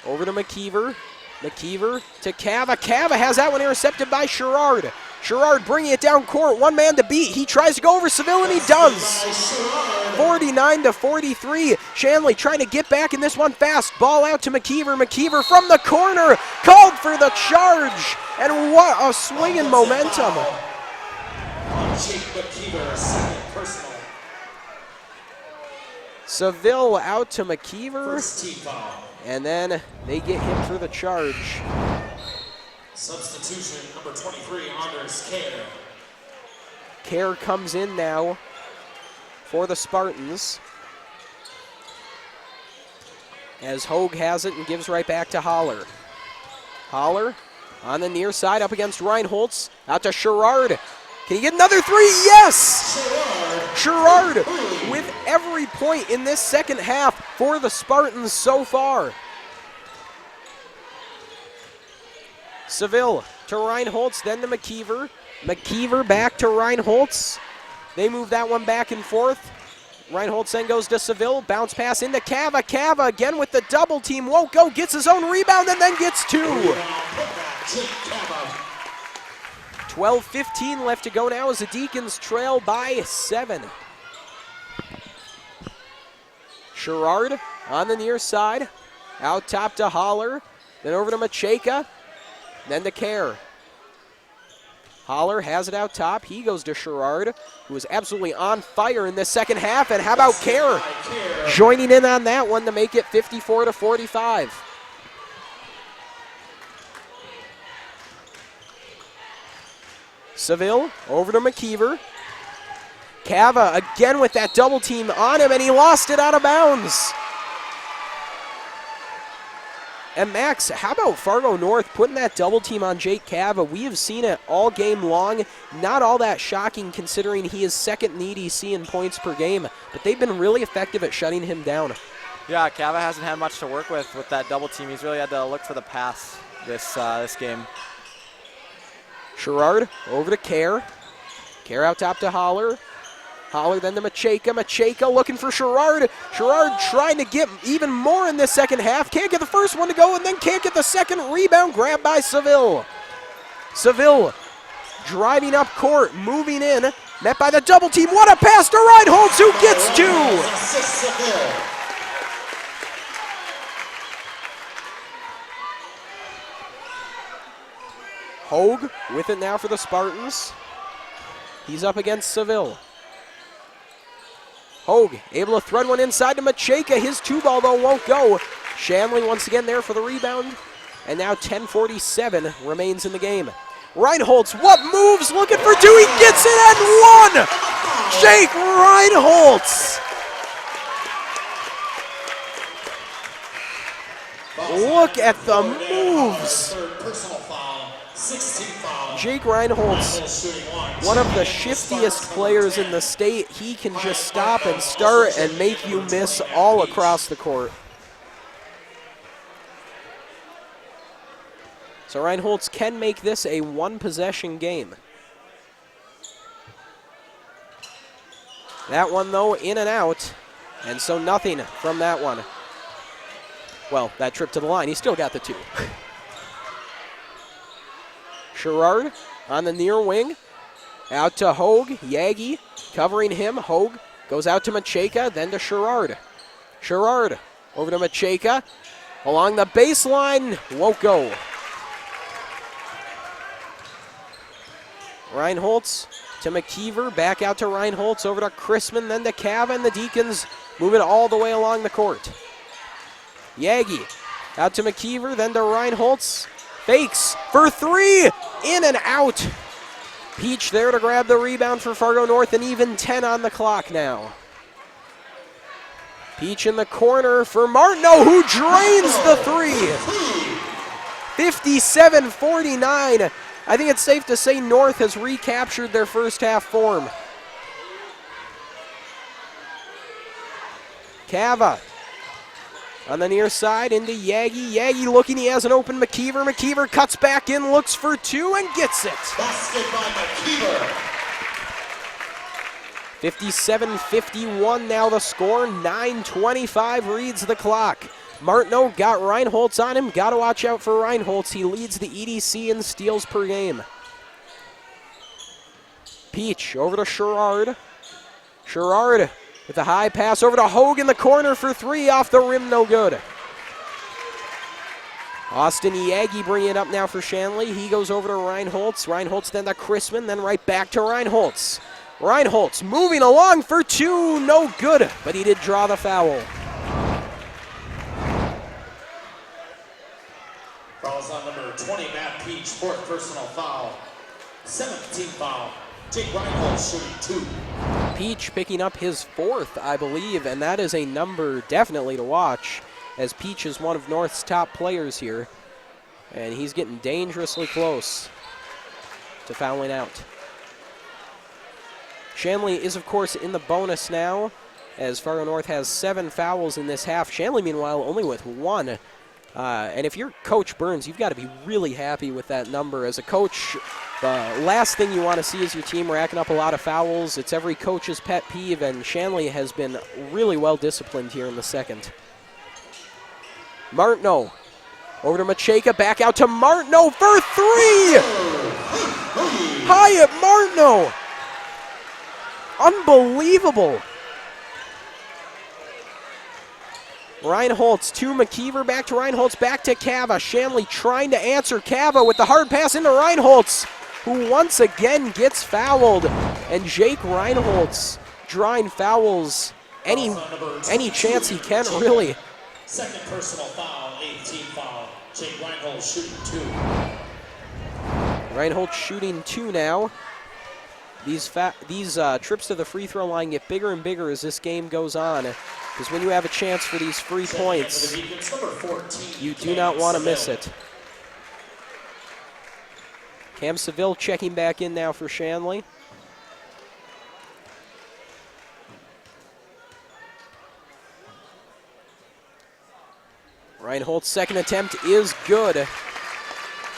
over to McKeever. McKeever to Cava. Cava has that one intercepted by Sherrard. Sherrard bringing it down court, one man to beat. He tries to go over Seville, and he does. 49-43. Shanley trying to get back in this one fast. Ball out to McKeever. McKeever from the corner, called for the charge. And what a swing in momentum. Seville out to McKeever. And then they get him for the charge. Substitution number 23, Anders Kerr. Kerr comes in now for the Spartans, as Hogue has it and gives right back to Holler. Holler on the near side up against Reinholtz. Out to Sherrard. Can he get another three? Yes! Sherrard with every point in this second half for the Spartans so far. Seville to Reinholtz, then to McKeever. McKeever back to Reinholtz. They move that one back and forth. Reinholtz then goes to Seville. Bounce pass into Cava. Cava again with the double team. Won't go. Gets his own rebound and then gets two. 12:15 left to go now as the Deacons trail by 7. Sherrard on the near side. Out top to Holler. Then over to Macheka. Then to Kerr. Holler has it out top. He goes to Sherrard, who is absolutely on fire in this second half. And how about Kerr joining in on that one to make it 54-45. Seville over to McKeever. Cava again with that double team on him, and he lost it out of bounds. And Max, how about Fargo North putting that double team on Jake Cava? We have seen it all game long. Not all that shocking considering he is second in EDC in points per game, but they've been really effective at shutting him down. Yeah, Cava hasn't had much to work with that double team. He's really had to look for the pass this game. Sherrard over to Kerr. Kerr out top to Holler. Holler then to Macheka. Macheka looking for Sherrard. Sherrard trying to get even more in this second half. Can't get the first one to go and then can't get the second. Rebound grabbed by Seville. Seville driving up court, moving in. Met by the double team. What a pass to Reinholtz, who gets two. Hogue with it now for the Spartans. He's up against Seville. Hogue able to thread one inside to Macheka. His two ball though won't go. Shanley once again there for the rebound. And now 10:47 remains in the game. Reinholtz, what moves? Looking for two. He gets it and one. Jake Reinholtz. Look at the moves. Jake Reinholtz, one of the shiftiest players in the state. He can just stop and start and make you miss all across the court. So Reinholtz can make this a one-possession game. That one, though, in and out, and so nothing from that one. Well, that trip to the line, he still got the two. Sherrard on the near wing. Out to Hogue. Yagi covering him. Hogue goes out to Macheka, then to Sherrard. Sherrard over to Macheka. Along the baseline, won't go. Reinholtz to McKeever, back out to Reinholtz, over to Chrisman, then to Cava, and the Deacons moving all the way along the court. Yagi out to McKeever, then to Reinholtz. Fakes for three, in and out. Peach there to grab the rebound for Fargo North, and even 10 on the clock now. Peach in the corner for Martineau, who drains the three. 57-49. I think it's safe to say North has recaptured their first half form. Cava on the near side into Yagi. Yagi looking, he has an open McKeever. McKeever cuts back in, looks for two, and gets it. Basket by McKeever. 57-51 now the score. 9:25 reads the clock. Martineau got Reinholtz on him. Got to watch out for Reinholtz. He leads the EDC in steals per game. Peach over to Sherrard. Sherrard with a high pass over to Hogue in the corner for three. Off the rim, no good. Austin Yagi bringing it up now for Shanley. He goes over to Reinholtz. Reinholtz then to Chrisman, then right back to Reinholtz. Reinholtz moving along for two. No good, but he did draw the foul. Fouls on number 20, Matt Peach, fourth personal foul. 7th team foul. Jake Reinholtz shooting 2. Peach picking up his fourth, I believe, and that is a number definitely to watch, as Peach is one of North's top players here, and he's getting dangerously close to fouling out. Shanley is, of course, in the bonus now, as Fargo North has 7 fouls in this half. Shanley, meanwhile, only with 1. And if you're Coach Burns, you've got to be really happy with that number. As a coach, the last thing you want to see is your team racking up a lot of fouls. It's every coach's pet peeve, and Shanley has been really well disciplined here in the second. Martineau over to Macheka, back out to Martineau for three! Hyatt Martineau! Unbelievable! Reinholtz to McKeever, back to Reinholtz, back to Cava. Shanley trying to answer Cava with the hard pass into Reinholtz, who once again gets fouled. And Jake Reinholtz drawing fouls any chance he can, really. Second personal foul, 8th team foul. Jake Reinholtz shooting 2. Reinholtz shooting 2 now. These trips to the free throw line get bigger and bigger as this game goes on, because when you have a chance for these free points, you do not want to miss it. Cam Seville checking back in now for Shanley. Reinholt's second attempt is good.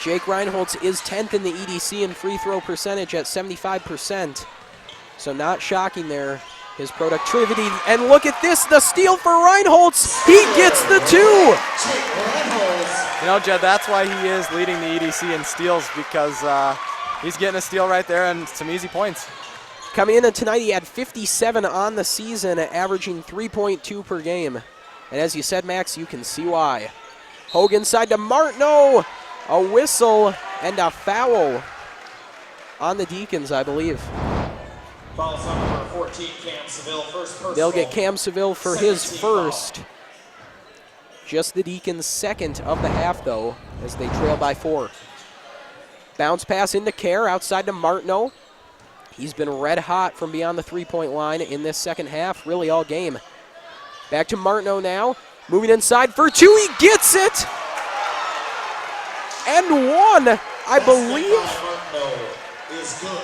Jake Reinholtz is 10th in the EDC in free throw percentage at 75%. So not shocking there, his productivity. And look at this, the steal for Reinholtz. He gets the 2. You know, Jed, that's why he is leading the EDC in steals, because he's getting a steal right there and some easy points. Coming in tonight, he had 57 on the season, averaging 3.2 per game. And as you said, Max, you can see why. Hogue inside to Martineau. A whistle and a foul on the Deacons, I believe. Fouls on number 14, Cam Seville, first personal. They'll get Cam Seville for his first. Just the Deacons' second of the half, though, as they trail by 4. Bounce pass into Kerr, outside to Martineau. He's been red hot from beyond the three-point line in this second half, really all game. Back to Martineau now, moving inside for 2, he gets it! And 1, I believe. Is good.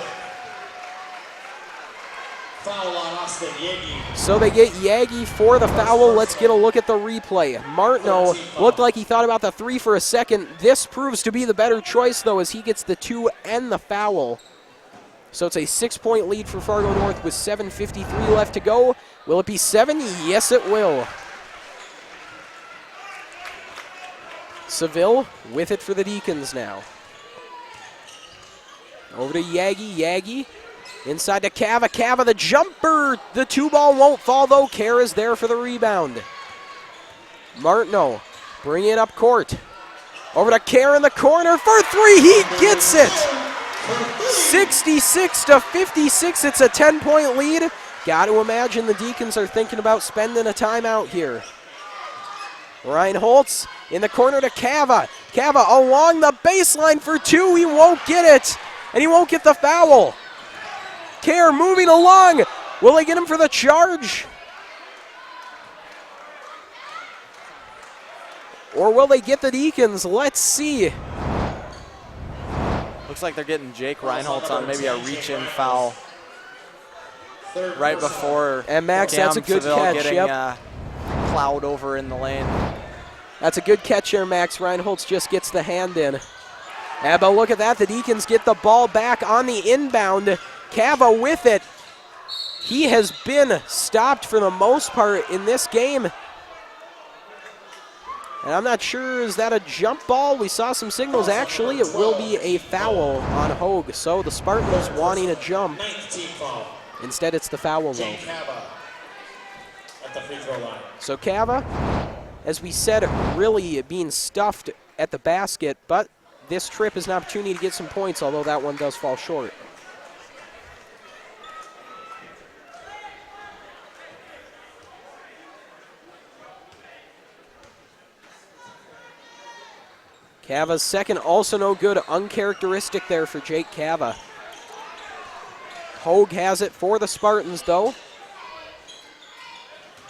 Foul on Austin Yagi. So they get Yagi for the foul. Let's get a look at the replay. Martineau looked like he thought about the 3 for a second. This proves to be the better choice, though, as he gets the 2 and the foul. So it's a 6-point lead for Fargo North with 7:53 left to go. Will it be 7? Yes, it will. Seville with it for the Deacons now. Over to Yagi. Yagi Inside to Cava. Cava, the jumper. The 2-ball won't fall, though. Kerr is there for the rebound. Martineau bringing it up court. Over to Kerr in the corner for 3. He gets it. 66-56. It's a 10-point lead. Got to imagine the Deacons are thinking about spending a timeout here. Reinholtz in the corner to Cava. Cava along the baseline for 2. He won't get it, and he won't get the foul. Kerr moving along. Will they get him for the charge? Or will they get the Deacons? Let's see. Looks like they're getting Jake Reinholtz on maybe a reach-in foul right before. And Max, Cam that's a good Seville catch. Getting, Yep. Plowed over in the lane. That's a good catch here, Max. Reinholtz just gets the hand in. Yeah, but look at that. The Deacons get the ball back on the inbound. Cava with it. He has been stopped for the most part in this game. And I'm not sure, is that a jump ball? We saw some signals. Actually, it will be a foul on Hogue. So the Spartans wanting a jump. Instead, it's the foul though. So Cava, as we said, really being stuffed at the basket, but this trip is an opportunity to get some points, although that one does fall short. Cava's second, also no good. Uncharacteristic there for Jake Cava. Hogue has it for the Spartans, though,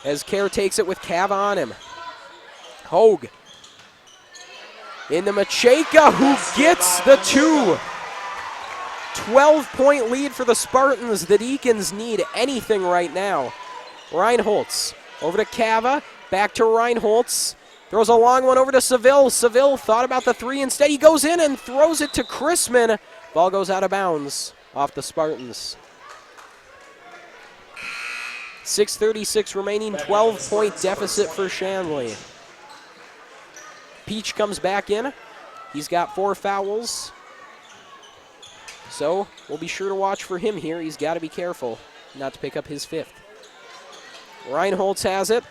as Kerr takes it with Cava on him. Hogue into Macheka, who gets the 2. 12-point lead for the Spartans. The Deacons need anything right now. Reinholtz over to Cava, back to Reinholtz. Throws a long one over to Seville. Seville thought about the 3. Instead, he goes in and throws it to Chrisman. Ball goes out of bounds off the Spartans. 6:36 remaining, 12-point deficit for Shanley. Peach comes back in. He's got 4 fouls. So we'll be sure to watch for him here. He's got to be careful not to pick up his 5th. Reinholtz has it.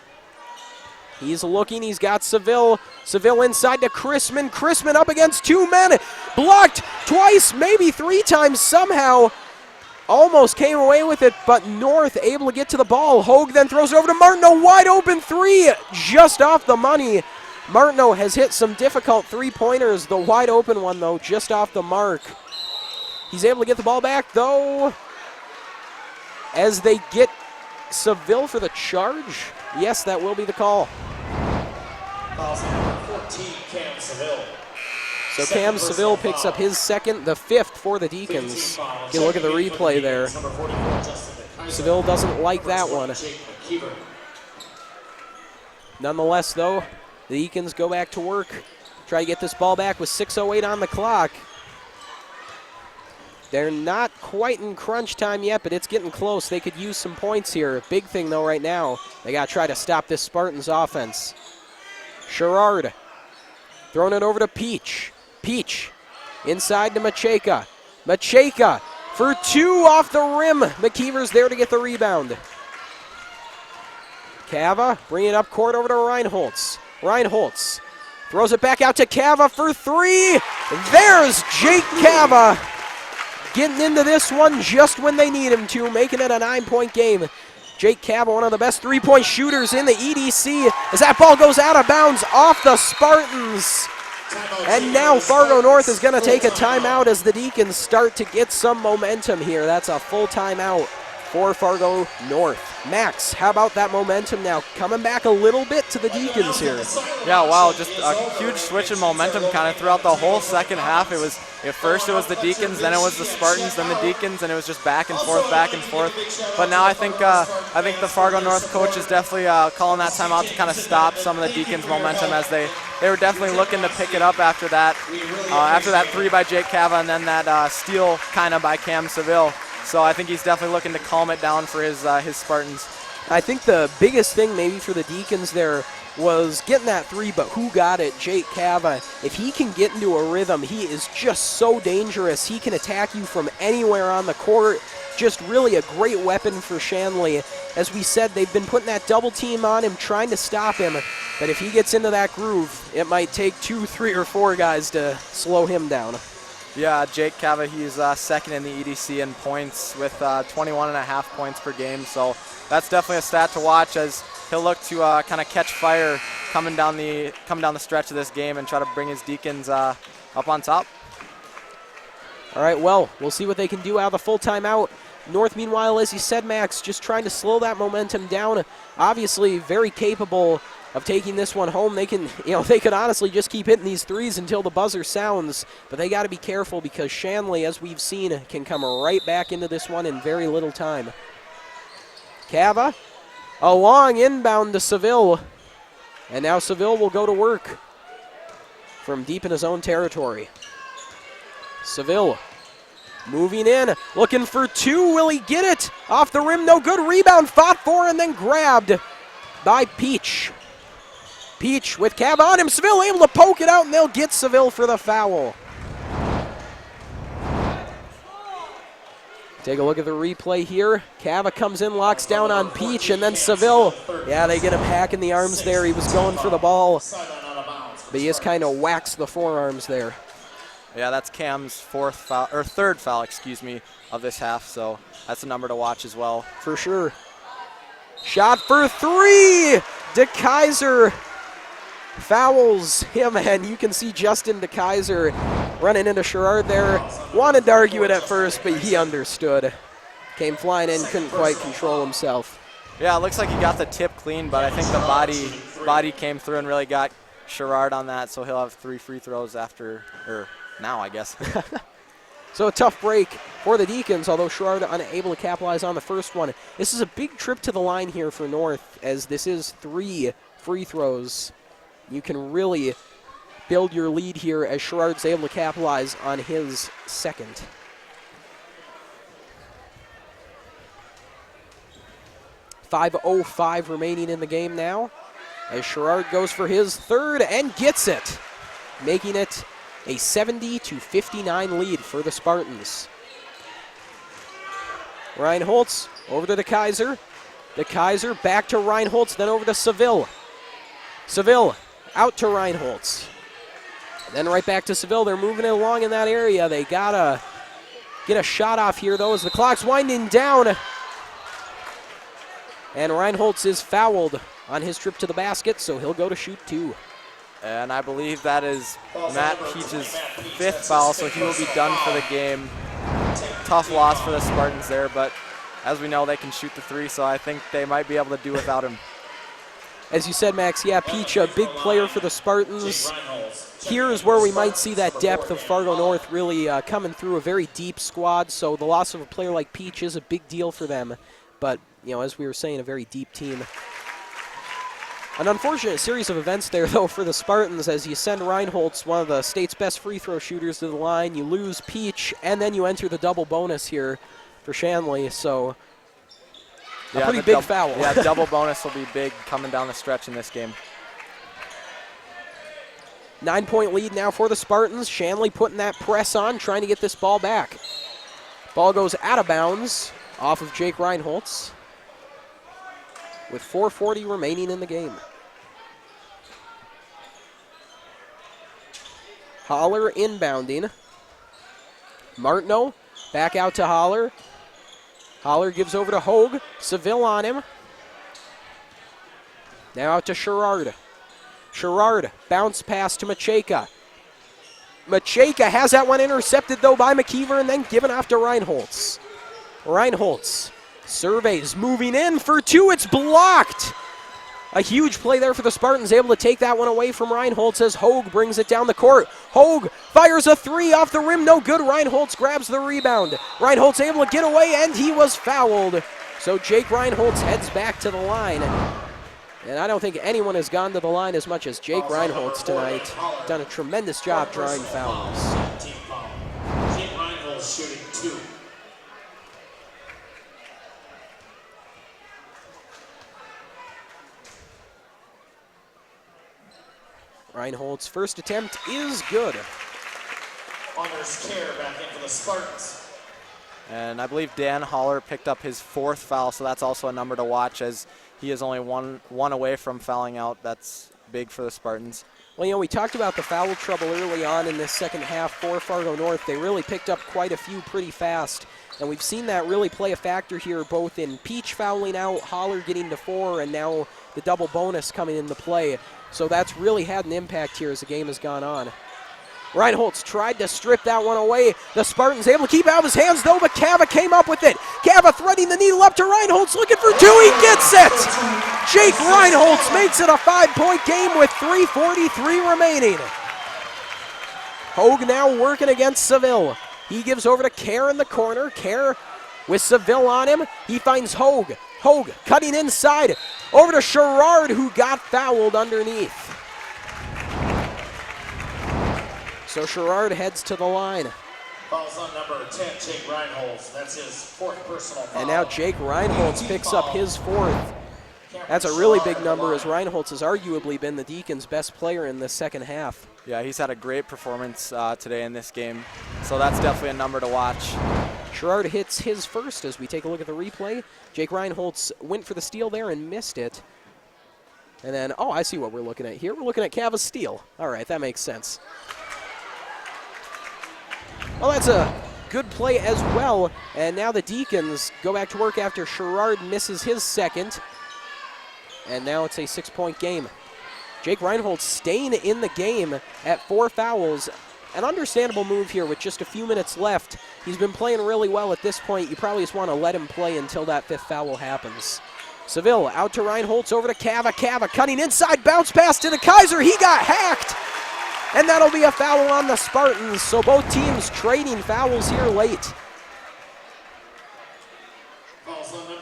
He's looking, he's got Seville. Seville inside to Chrisman. Chrisman up against 2 men. Blocked twice, maybe 3 times somehow. Almost came away with it, but North able to get to the ball. Hogue then throws it over to Martineau. Wide open 3, just off the money. Martineau has hit some difficult 3-pointers. The wide open one, though, just off the mark. He's able to get the ball back, though, as they get Seville for the charge. Yes, that will be the call. Number 14, Cam Seville. So Cam Seville picks up his 2nd, the 5th for the Deacons. Get a look at the replay there. Seville doesn't like that one. Nonetheless, though, the Deacons go back to work. Try to get this ball back with 6:08 on the clock. They're not quite in crunch time yet, but it's getting close. They could use some points here. Big thing, though, right now, they got to try to stop this Spartans offense. Sherrard throwing it over to Peach. Peach inside to Macheka. Macheka for 2 off the rim. McKeever's there to get the rebound. Cava bringing it up court over to Reinholtz. Reinholtz throws it back out to Cava for 3. There's Jake Cava getting into this one just when they need him to, making it a 9-point game. Jake Cava, one of the best 3-point shooters in the EDC, as that ball goes out of bounds off the Spartans. And now Fargo North is going to take a timeout as the Deacons start to get some momentum here. That's a full timeout for Fargo North. Max, how about that momentum now? Coming back a little bit to the Deacons here. Yeah, wow, just a huge switch in momentum kind of throughout the whole second half. It was at first it was the Deacons, then it was the Spartans, then the Deacons, and it was just back and forth, back and forth. But now I think the Fargo North coach is definitely calling that timeout to kind of stop some of the Deacons' momentum, as they were definitely looking to pick it up after that 3 by Jake Cava and then that steal kind of by Cam Seville. So I think he's definitely looking to calm it down for his Spartans. I think the biggest thing maybe for the Deacons there was getting that 3, but who got it? Jake Cava. If he can get into a rhythm, he is just so dangerous. He can attack you from anywhere on the court. just really a great weapon for Shanley. As we said, they've been putting that double team on him, trying to stop him. But if he gets into that groove, it might take 2, 3, or 4 guys to slow him down. Yeah, Jake Cava, he's second in the EDC in points with 21.5 points per game. So that's definitely a stat to watch as he'll look to kind of catch fire coming down the stretch of this game and try to bring his Deacons up on top. All right, well, we'll see what they can do out of the full timeout. North, meanwhile, as you said, Max, just trying to slow that momentum down. Obviously, very capable of taking this one home. They can, they could honestly just keep hitting these threes until the buzzer sounds, but they got to be careful because Shanley, as we've seen, can come right back into this one in very little time. Cava, a long inbound to Seville, and now Seville will go to work from deep in his own territory. Seville moving in, looking for 2. Will he get it? Off the rim, no good. Rebound, fought for, and then grabbed by Peach. Peach with Cava on him. Seville able to poke it out, and they'll get Seville for the foul. Take a look at the replay here. Cava comes in, locks down on Peach, and then Seville. Yeah, they get him hacking the arms there. He was going for the ball, but he just kind of whacks the forearms there. Yeah, that's Cam's third foul, of this half, so that's a number to watch as well. For sure. Shot for 3! DeKaiser fouls him, and you can see Justin DeKaiser running into Sherrard there. Wanted to argue it at first, but he understood. Came flying in, couldn't quite control himself. Yeah, it looks like he got the tip clean, but I think the body came through and really got Sherrard on that, so he'll have 3 free throws now, I guess. So a tough break for the Deacons, although Sherrard unable to capitalize on the first one. This is a big trip to the line here for North, as this is 3 free throws. You can really build your lead here as Sherrard's able to capitalize on his second. .5:05 remaining in the game now, as Sherrard goes for his third and gets it, making it a 70-59 lead for the Spartans. Reinholtz over to DeKaiser. DeKaiser back to Reinholtz, then over to Seville. Seville out to Reinholtz. Then right back to Seville. They're moving it along in that area. They gotta get a shot off here, though, as the clock's winding down. And Reinholtz is fouled on his trip to the basket, so he'll go to shoot 2. And I believe that is Matt Peach's 5th foul, so he will be done for the game. Tough loss for the Spartans there, but as we know, they can shoot the 3, so I think they might be able to do without him. As you said, Max, yeah, Peach, a big player for the Spartans. Here is where we might see that depth of Fargo North really coming through, a very deep squad, so the loss of a player like Peach is a big deal for them. But, as we were saying, a very deep team. An unfortunate series of events there, though, for the Spartans, as you send Reinholtz, one of the state's best free throw shooters, to the line. You lose Peach, and then you enter the double bonus here for Shanley. So, a pretty big foul. Yeah, double bonus will be big coming down the stretch in this game. 9-point lead now for the Spartans. Shanley putting that press on, trying to get this ball back. Ball goes out of bounds off of Jake Reinholtz, with 4:40 remaining in the game. Holler inbounding. Martineau back out to Holler. Holler gives over to Hogue. Seville on him. Now out to Sherrard. Sherrard, bounce pass to Macheka. Macheka has that one intercepted, though, by McKeever, and then given off to Reinholtz. Reinholtz surveys, moving in for 2. It's blocked. A huge play there for the Spartans, able to take that one away from Reinholtz as Hogue brings it down the court. Hogue fires a 3 off the rim, no good. Reinholtz grabs the rebound. Reinholtz able to get away, and he was fouled. So Jake Reinholtz heads back to the line. And I don't think anyone has gone to the line as much as Jake Reinholtz tonight. Done a tremendous job drawing fouls. Team foul. Jake Reinholtz shooting 2. Reinholdt's first attempt is good. Honors care back in for the Spartans. And I believe Dan Holler picked up his 4th foul, so that's also a number to watch as he is only one away from fouling out. That's big for the Spartans. Well, you know, we talked about the foul trouble early on in this second half for Fargo North. They really picked up quite a few pretty fast, and we've seen that really play a factor here, both in Peach fouling out, Holler getting to 4, and now the double bonus coming into play. So that's really had an impact here as the game has gone on. Reinholtz tried to strip that one away. The Spartans able to keep out of his hands, though, but Cava came up with it. Cava threading the needle up to Reinholtz, looking for 2. He gets it! Jake Reinholtz makes it a 5-point game with 3:43 remaining. Hogue now working against Seville. He gives over to Kerr in the corner. Kerr with Seville on him. He finds Hogue. Hogue cutting inside. Over to Sherrard, who got fouled underneath. So Sherrard heads to the line. Fouls on number 10, Jake Reinholtz. That's his 4th personal foul. And now Jake Reinholtz picks up his 4th. That's a really big number, as Reinholtz has arguably been the Deacons' best player in the second half. Yeah, he's had a great performance today in this game, so that's definitely a number to watch. Sherrard hits his first as we take a look at the replay. Jake Reinholtz went for the steal there and missed it. And then, oh, I see what we're looking at here. We're looking at Cava's steal. All right, that makes sense. Well, that's a good play as well. And now the Deacons go back to work after Sherrard misses his second. And now it's a 6-point game. Jake Reinholtz staying in the game at 4 fouls. An understandable move here with just a few minutes left. He's been playing really well at this point. You probably just want to let him play until that 5th foul happens. Seville out to Reinholtz, over to Cava. Cava cutting inside, bounce pass to the Kaiser. He got hacked. And that'll be a foul on the Spartans. So both teams trading fouls here late.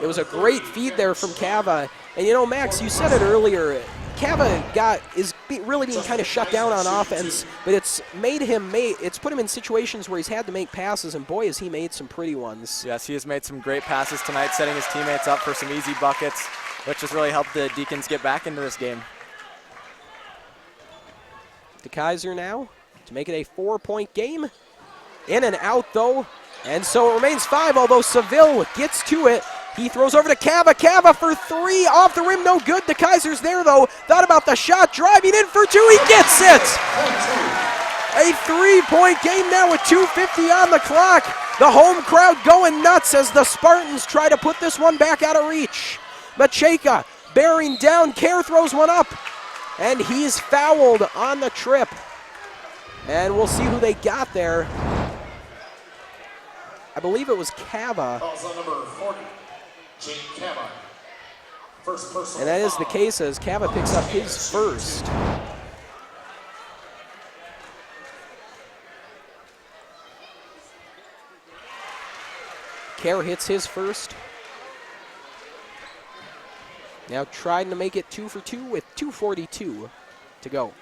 It was a great feed there from Cava. And you know, Max, you said it earlier. Cava is really being kind of shut down on offense, but it's put him in situations where he's had to make passes, and boy, has he made some pretty ones. Yes, he has made some great passes tonight, setting his teammates up for some easy buckets, which has really helped the Deacons get back into this game. To Kaiser now to make it a 4-point game. In and out, though, and so it remains 5, although Seville gets to it. He throws over to Cava. Cava for 3, off the rim, no good. The Kaiser's there, though. Thought about the shot, driving in for 2. He gets it! A 3-point game now with 2:50 on the clock. The home crowd going nuts as the Spartans try to put this one back out of reach. Macheka bearing down. Kerr throws one up, and he's fouled on the trip. And we'll see who they got there. I believe it was Cava. Fouls on number 40. Jake Cava. First personal And that is the case as Cava picks up his first. Kerr hits his first. Now trying to make it 2 for 2 with 2:42 to go.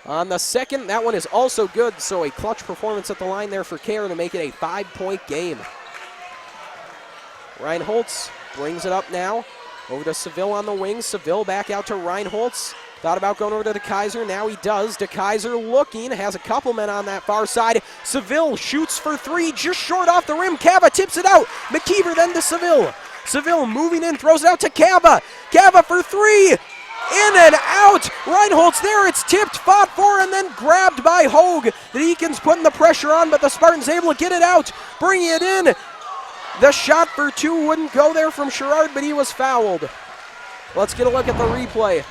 On the second, that one is also good, so a clutch performance at the line there for Kerr to make it a 5-point game. Reinholtz brings it up now. Over to Seville on the wing. Seville back out to Reinholtz. Thought about going over to De Kaiser. Now he does. De Kaiser looking. Has a couple men on that far side. Seville shoots for 3. Just short off the rim. Cava tips it out. McKeever then to Seville. Seville moving in. Throws it out to Cava. Cava for 3. In and out. Reinholtz there. It's tipped, fought for, and then grabbed by Hogue. The Deacons putting the pressure on, but the Spartans able to get it out. Bringing it in. The shot for 2 wouldn't go there from Sherrard, but he was fouled. Let's get a look at the replay.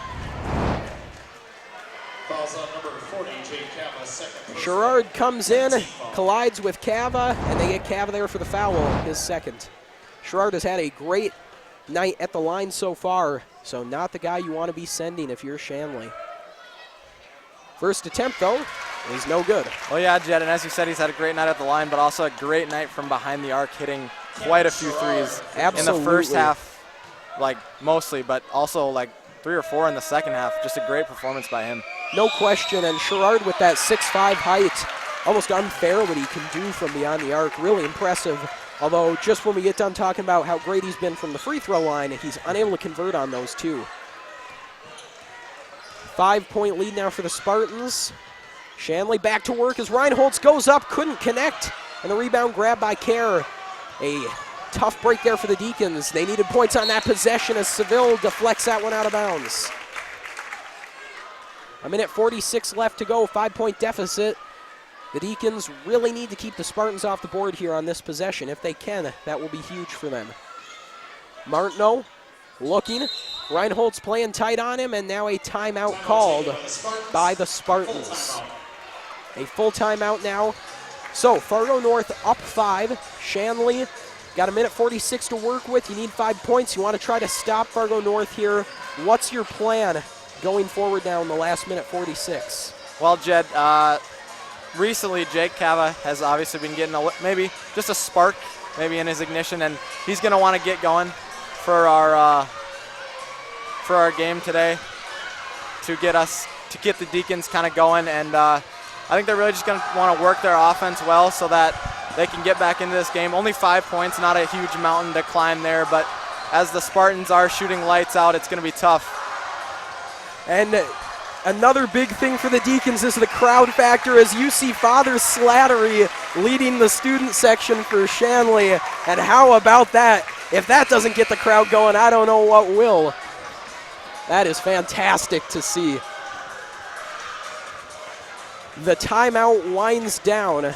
Fouls on number 40, Jake Cava, second. Sherrard comes in, collides with Cava, and they get Cava there for the foul, his second. Sherrard has had a great night at the line so far, so not the guy you want to be sending if you're Shanley. First attempt, though, is no good. Well, yeah, Jed, and as you said, he's had a great night at the line, but also a great night from behind the arc, hitting quite a few threes in the first half, like mostly, but also like 3 or 4 in the second half. Just a great performance by him. No question, and Sherrard with that 6'5" height, almost unfair what he can do from beyond the arc. Really impressive, although just when we get done talking about how great he's been from the free throw line, he's unable to convert on those 2. 5-point lead now for the Spartans. Shanley back to work as Reinholtz goes up, couldn't connect. And the rebound grab by Kerr. A tough break there for the Deacons. They needed points on that possession as Seville deflects that one out of bounds. 1:46 left to go, 5-point deficit. The Deacons really need to keep the Spartans off the board here on this possession. If they can, that will be huge for them. Martineau looking. Reinhold's playing tight on him, and now a timeout called by the Spartans. A full timeout now. So Fargo North up 5. Shanley got 1:46 to work with. You need 5 points. You want to try to stop Fargo North here. What's your plan going forward now in the last 1:46? Well, Jed, recently Jake Cava has obviously been getting maybe just a spark maybe in his ignition, and he's going to want to get going for our game today to get the Deacons kind of going, and I think they're really just going to want to work their offense well so that they can get back into this game. Only 5 points, not a huge mountain to climb there, but as the Spartans are shooting lights out, it's going to be tough. And another big thing for the Deacons is the crowd factor, as you see Father Slattery leading the student section for Shanley. And how about that? If that doesn't get the crowd going, I don't know what will. That is fantastic to see. The timeout winds down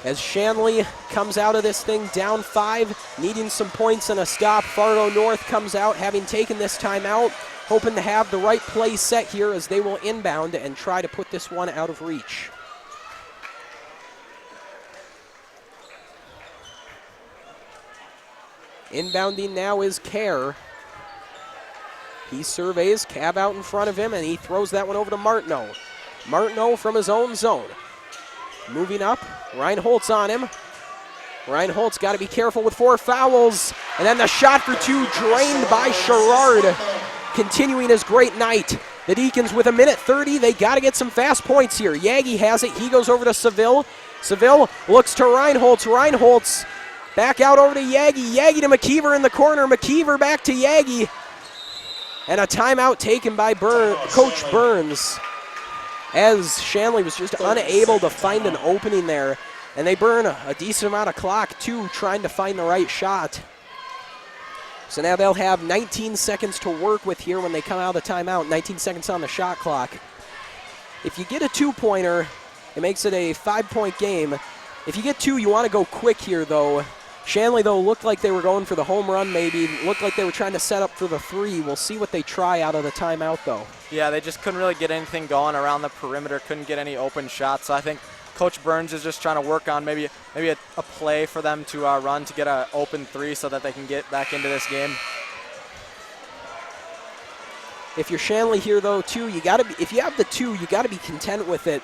as Shanley comes out of this thing down 5, needing some points and a stop. Fargo North comes out having taken this timeout, hoping to have the right play set here as they will inbound and try to put this one out of reach. Inbounding now is Kerr. He surveys, Cav out in front of him, and he throws that one over to Martineau. Martineau from his own zone. Moving up, Reinhold's on him. Reinhold's got to be careful with 4 fouls. And then the shot for 2 drained by Sherrard. Continuing his great night. The Deacons with 1:30, they got to get some fast points here. Yagi has it, he goes over to Seville. Seville looks to Reinholtz. Reinholtz back out over to Yagi. Yagi to McKeever in the corner. McKeever back to Yagi. And a timeout taken by Coach Burns, as Shanley was just unable to find an opening there. And they burn a decent amount of clock, too, trying to find the right shot. So now they'll have 19 seconds to work with here when they come out of the timeout. 19 seconds on the shot clock. If you get a 2-pointer, it makes it a 5-point game. If you get 2, you want to go quick here, though. Shanley, though, looked like they were going for the home run, maybe. Looked like they were trying to set up for the 3. We'll see what they try out of the timeout, though. Yeah, they just couldn't really get anything going around the perimeter, couldn't get any open shots. So I think Coach Burns is just trying to work on maybe a play for them to run to get an open 3 so that they can get back into this game. If you're Shanley here, though, too, if you have the 2, you got to be content with it,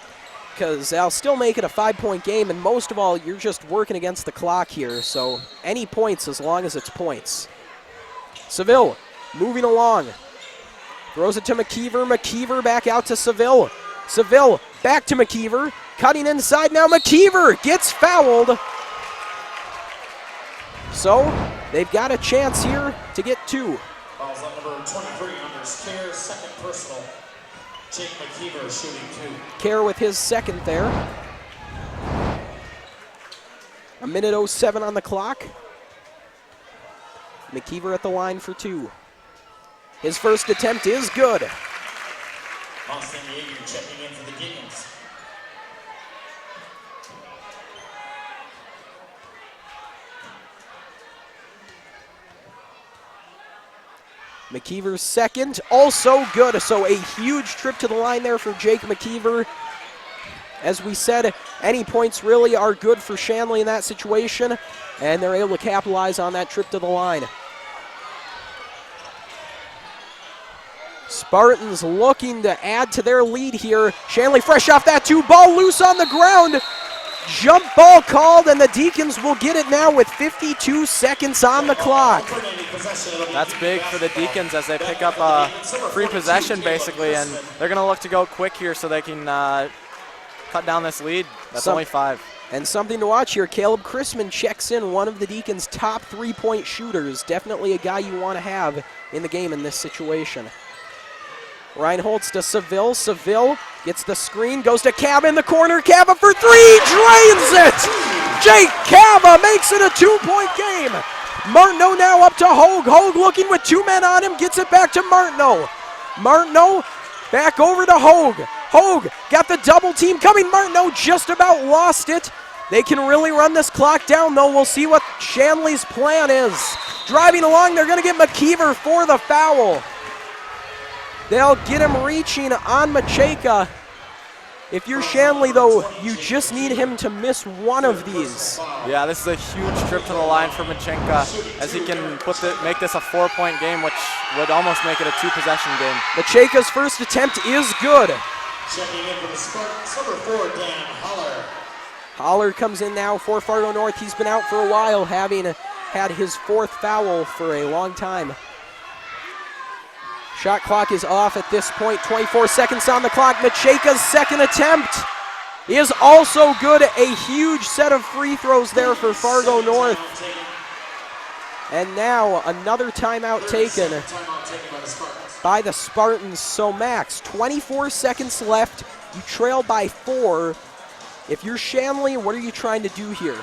because they'll still make it a 5-point game, and most of all, you're just working against the clock here, so any points as long as it's points. Seville moving along. Throws it to McKeever. McKeever back out to Seville. Seville back to McKeever. Cutting inside now. McKeever gets fouled. So they've got a chance here to get 2. Fouls on number 23 under Kerr's second personal. Jake McKeever shooting 2. Kerr with his second there. 1:07 on the clock. McKeever at the line for 2. His first attempt is good. Austin Yeager checking in for the Deacons. McKeever's second, also good. So a huge trip to the line there for Jake McKeever. As we said, any points really are good for Shanley in that situation, and they're able to capitalize on that trip to the line. Spartans looking to add to their lead here. Shanley fresh off that 2, ball loose on the ground. Jump ball called, and the Deacons will get it now with 52 seconds on the clock. That's big for the Deacons as they pick up a free possession, basically, and they're going to look to go quick here so they can cut down this lead. That's only 5. And something to watch here, Caleb Chrisman checks in, one of the Deacons' top 3-point shooters. Definitely a guy you want to have in the game in this situation. Reinhold's to Seville. Seville gets the screen, goes to Cava in the corner. Cava for 3, drains it! Jake Cava makes it a 2-point game. Martineau now up to Hogue. Hogue looking with 2 men on him, gets it back to Martineau. Martineau back over to Hogue. Hogue got the double team coming. Martineau just about lost it. They can really run this clock down, though. We'll see what Shanley's plan is. Driving along, they're going to get McKeever for the foul. They'll get him reaching on Macheka. If you're Shanley, though, you just need him to miss one of these. Yeah, this is a huge trip to the line for Machenka, as he can make this a 4-point game, which would almost make it a 2-possession game. Macheka's first attempt is good. Checking in for the Spartans, number 4, Dan Holler. Holler comes in now for Fargo North. He's been out for a while, having had his 4th foul for a long time. Shot clock is off at this point. 24 seconds on the clock. Macheka's second attempt is also good. A huge set of free throws there for Fargo North. And now another timeout taken by the Spartans. So Max, 24 seconds left. You trail by 4. If you're Shanley, what are you trying to do here?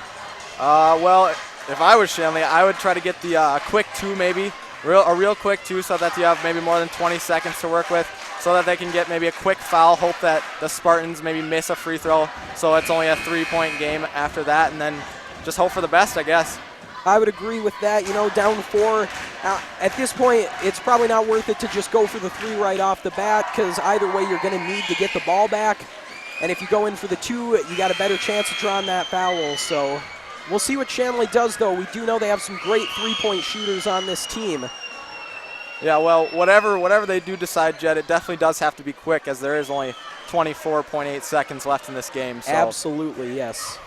Well, if I was Shanley, I would try to get the quick 2 maybe. A real quick 2 so that you have maybe more than 20 seconds to work with, so that they can get maybe a quick foul, hope that the Spartans maybe miss a free throw, so it's only a 3-point game after that, and then just hope for the best, I guess. I would agree with that. You know, down 4. At this point, it's probably not worth it to just go for the 3 right off the bat, because either way you're going to need to get the ball back. And if you go in for the 2, you got a better chance of drawing that foul. So we'll see what Shanley does, though. We do know they have some great 3-point shooters on this team. Yeah, well, whatever they do decide, Jed, it definitely does have to be quick, as there is only 24.8 seconds left in this game. So. Absolutely, yes.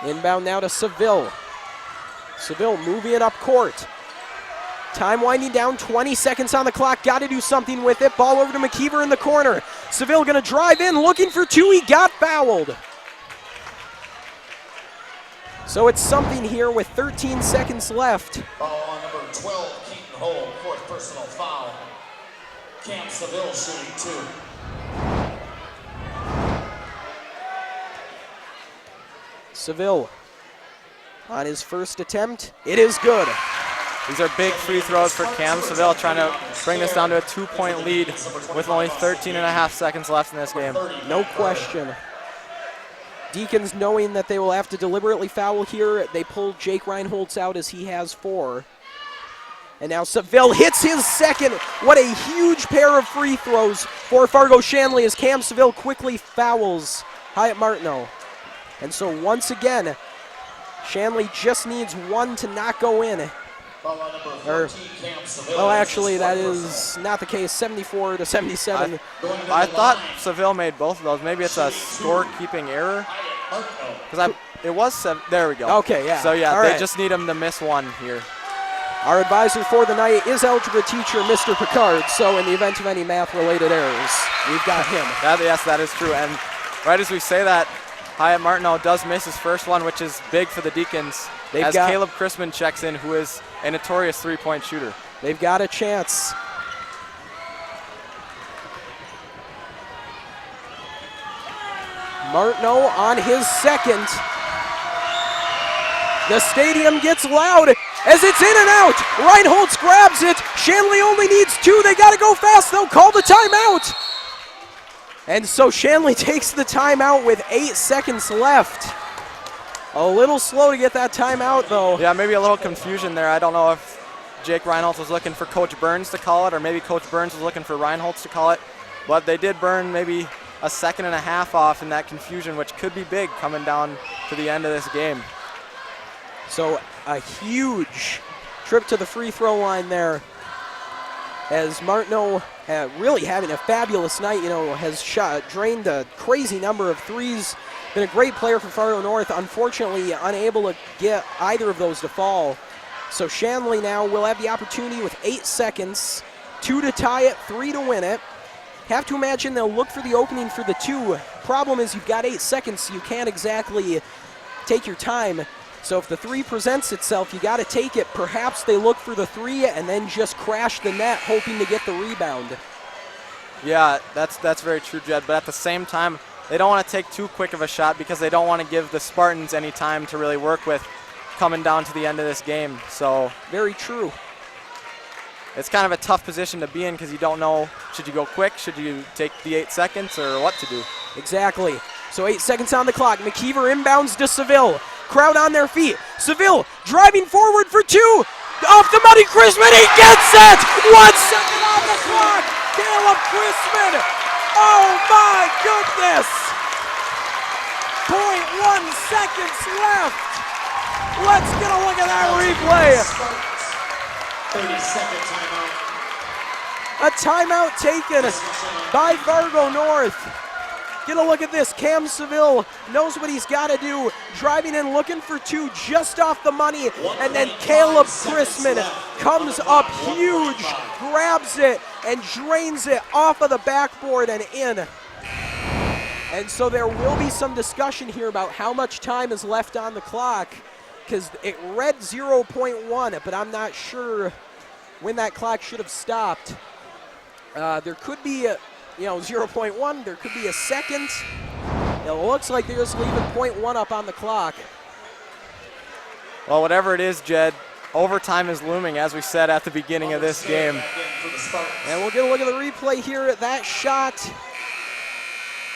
Inbound now to Seville. Seville moving it up court. Time winding down, 20 seconds on the clock. Got to do something with it. Ball over to McKeever in the corner. Seville going to drive in, looking for 2. He got fouled. So it's something here with 13 seconds left. Foul on number 12, Keaton Hole, 4th personal foul. Cam Seville shooting 2. Seville on his first attempt. It is good. These are big free throws for Cam Seville, trying to bring this down to a 2-point lead with only 13.5 seconds left in this game. No question. Deacons, knowing that they will have to deliberately foul here, they pull Jake Reinholtz out as he has 4. And now Seville hits his second. What a huge pair of free throws for Fargo Shanley as Cam Seville quickly fouls Hyatt Martineau. And so once again, Shanley just needs 1 to not go in. Well, actually, that is not the case. 74 to 77. I thought Seville made both of those. Maybe it's a scorekeeping error. Because it was 7. There we go. Okay, yeah. So yeah, all they right. just need him to miss 1 here. Our advisor for the night is algebra teacher Mr. Picard. So in the event of any math-related errors, we've got him. Yes, that is true. And right as we say that, Hyatt Martineau does miss his first one, which is big for the Deacons, as Caleb Chrisman checks in, who is a notorious 3-point shooter. They've got a chance. Martineau on his second. The stadium gets loud as it's in and out. Reinholtz grabs it. Shanley only needs 2. They got to go fast. They'll call the timeout. And so Shanley takes the timeout with 8 seconds left. A little slow to get that timeout, though. Yeah, maybe a little confusion there. I don't know if Jake Reinholtz was looking for Coach Burns to call it, or maybe Coach Burns was looking for Reinholtz to call it. But they did burn maybe a 1.5 seconds off in that confusion, which could be big coming down to the end of this game. So a huge trip to the free throw line there, as Martineau really having a fabulous night, has drained a crazy number of threes. Been a great player for Fargo North, unfortunately unable to get either of those to fall. So Shanley now will have the opportunity with 8 seconds, 2 to tie it, 3 to win it. Have to imagine they'll look for the opening for the 2. Problem is you've got 8 seconds, so you can't exactly take your time. So if the three presents itself, you got to take it. Perhaps they look for the three and then just crash the net, hoping to get the rebound. Yeah, that's very true, Jed. But at the same time, they don't want to take too quick of a shot because they don't want to give the Spartans any time to really work with coming down to the end of this game. So very true. It's kind of a tough position to be in because you don't know, should you go quick, should you take the 8 seconds, or what to do. Exactly. So 8 seconds on the clock. McKeever inbounds to Seville. Crowd on their feet. Seville driving forward for 2. Off the money, Chrisman, he gets it! 1 second on the clock! Caleb Chrisman! Oh my goodness! 0.1 seconds left! Let's get a look at that replay. 30-second timeout. A timeout taken by Fargo North. Get a look at this. Cam Seville knows what he's got to do. Driving in, looking for 2 just off the money. And then Caleb Chrisman comes up huge, grabs it, and drains it off of the backboard and in. And so there will be some discussion here about how much time is left on the clock, because it read 0.1, but I'm not sure when that clock should have stopped. There could be a 0.1, there could be a second. It looks like they're just leaving 0.1 up on the clock. Well, whatever it is, Jed, overtime is looming, as we said at the beginning of this game. And we'll get a look at the replay here. That shot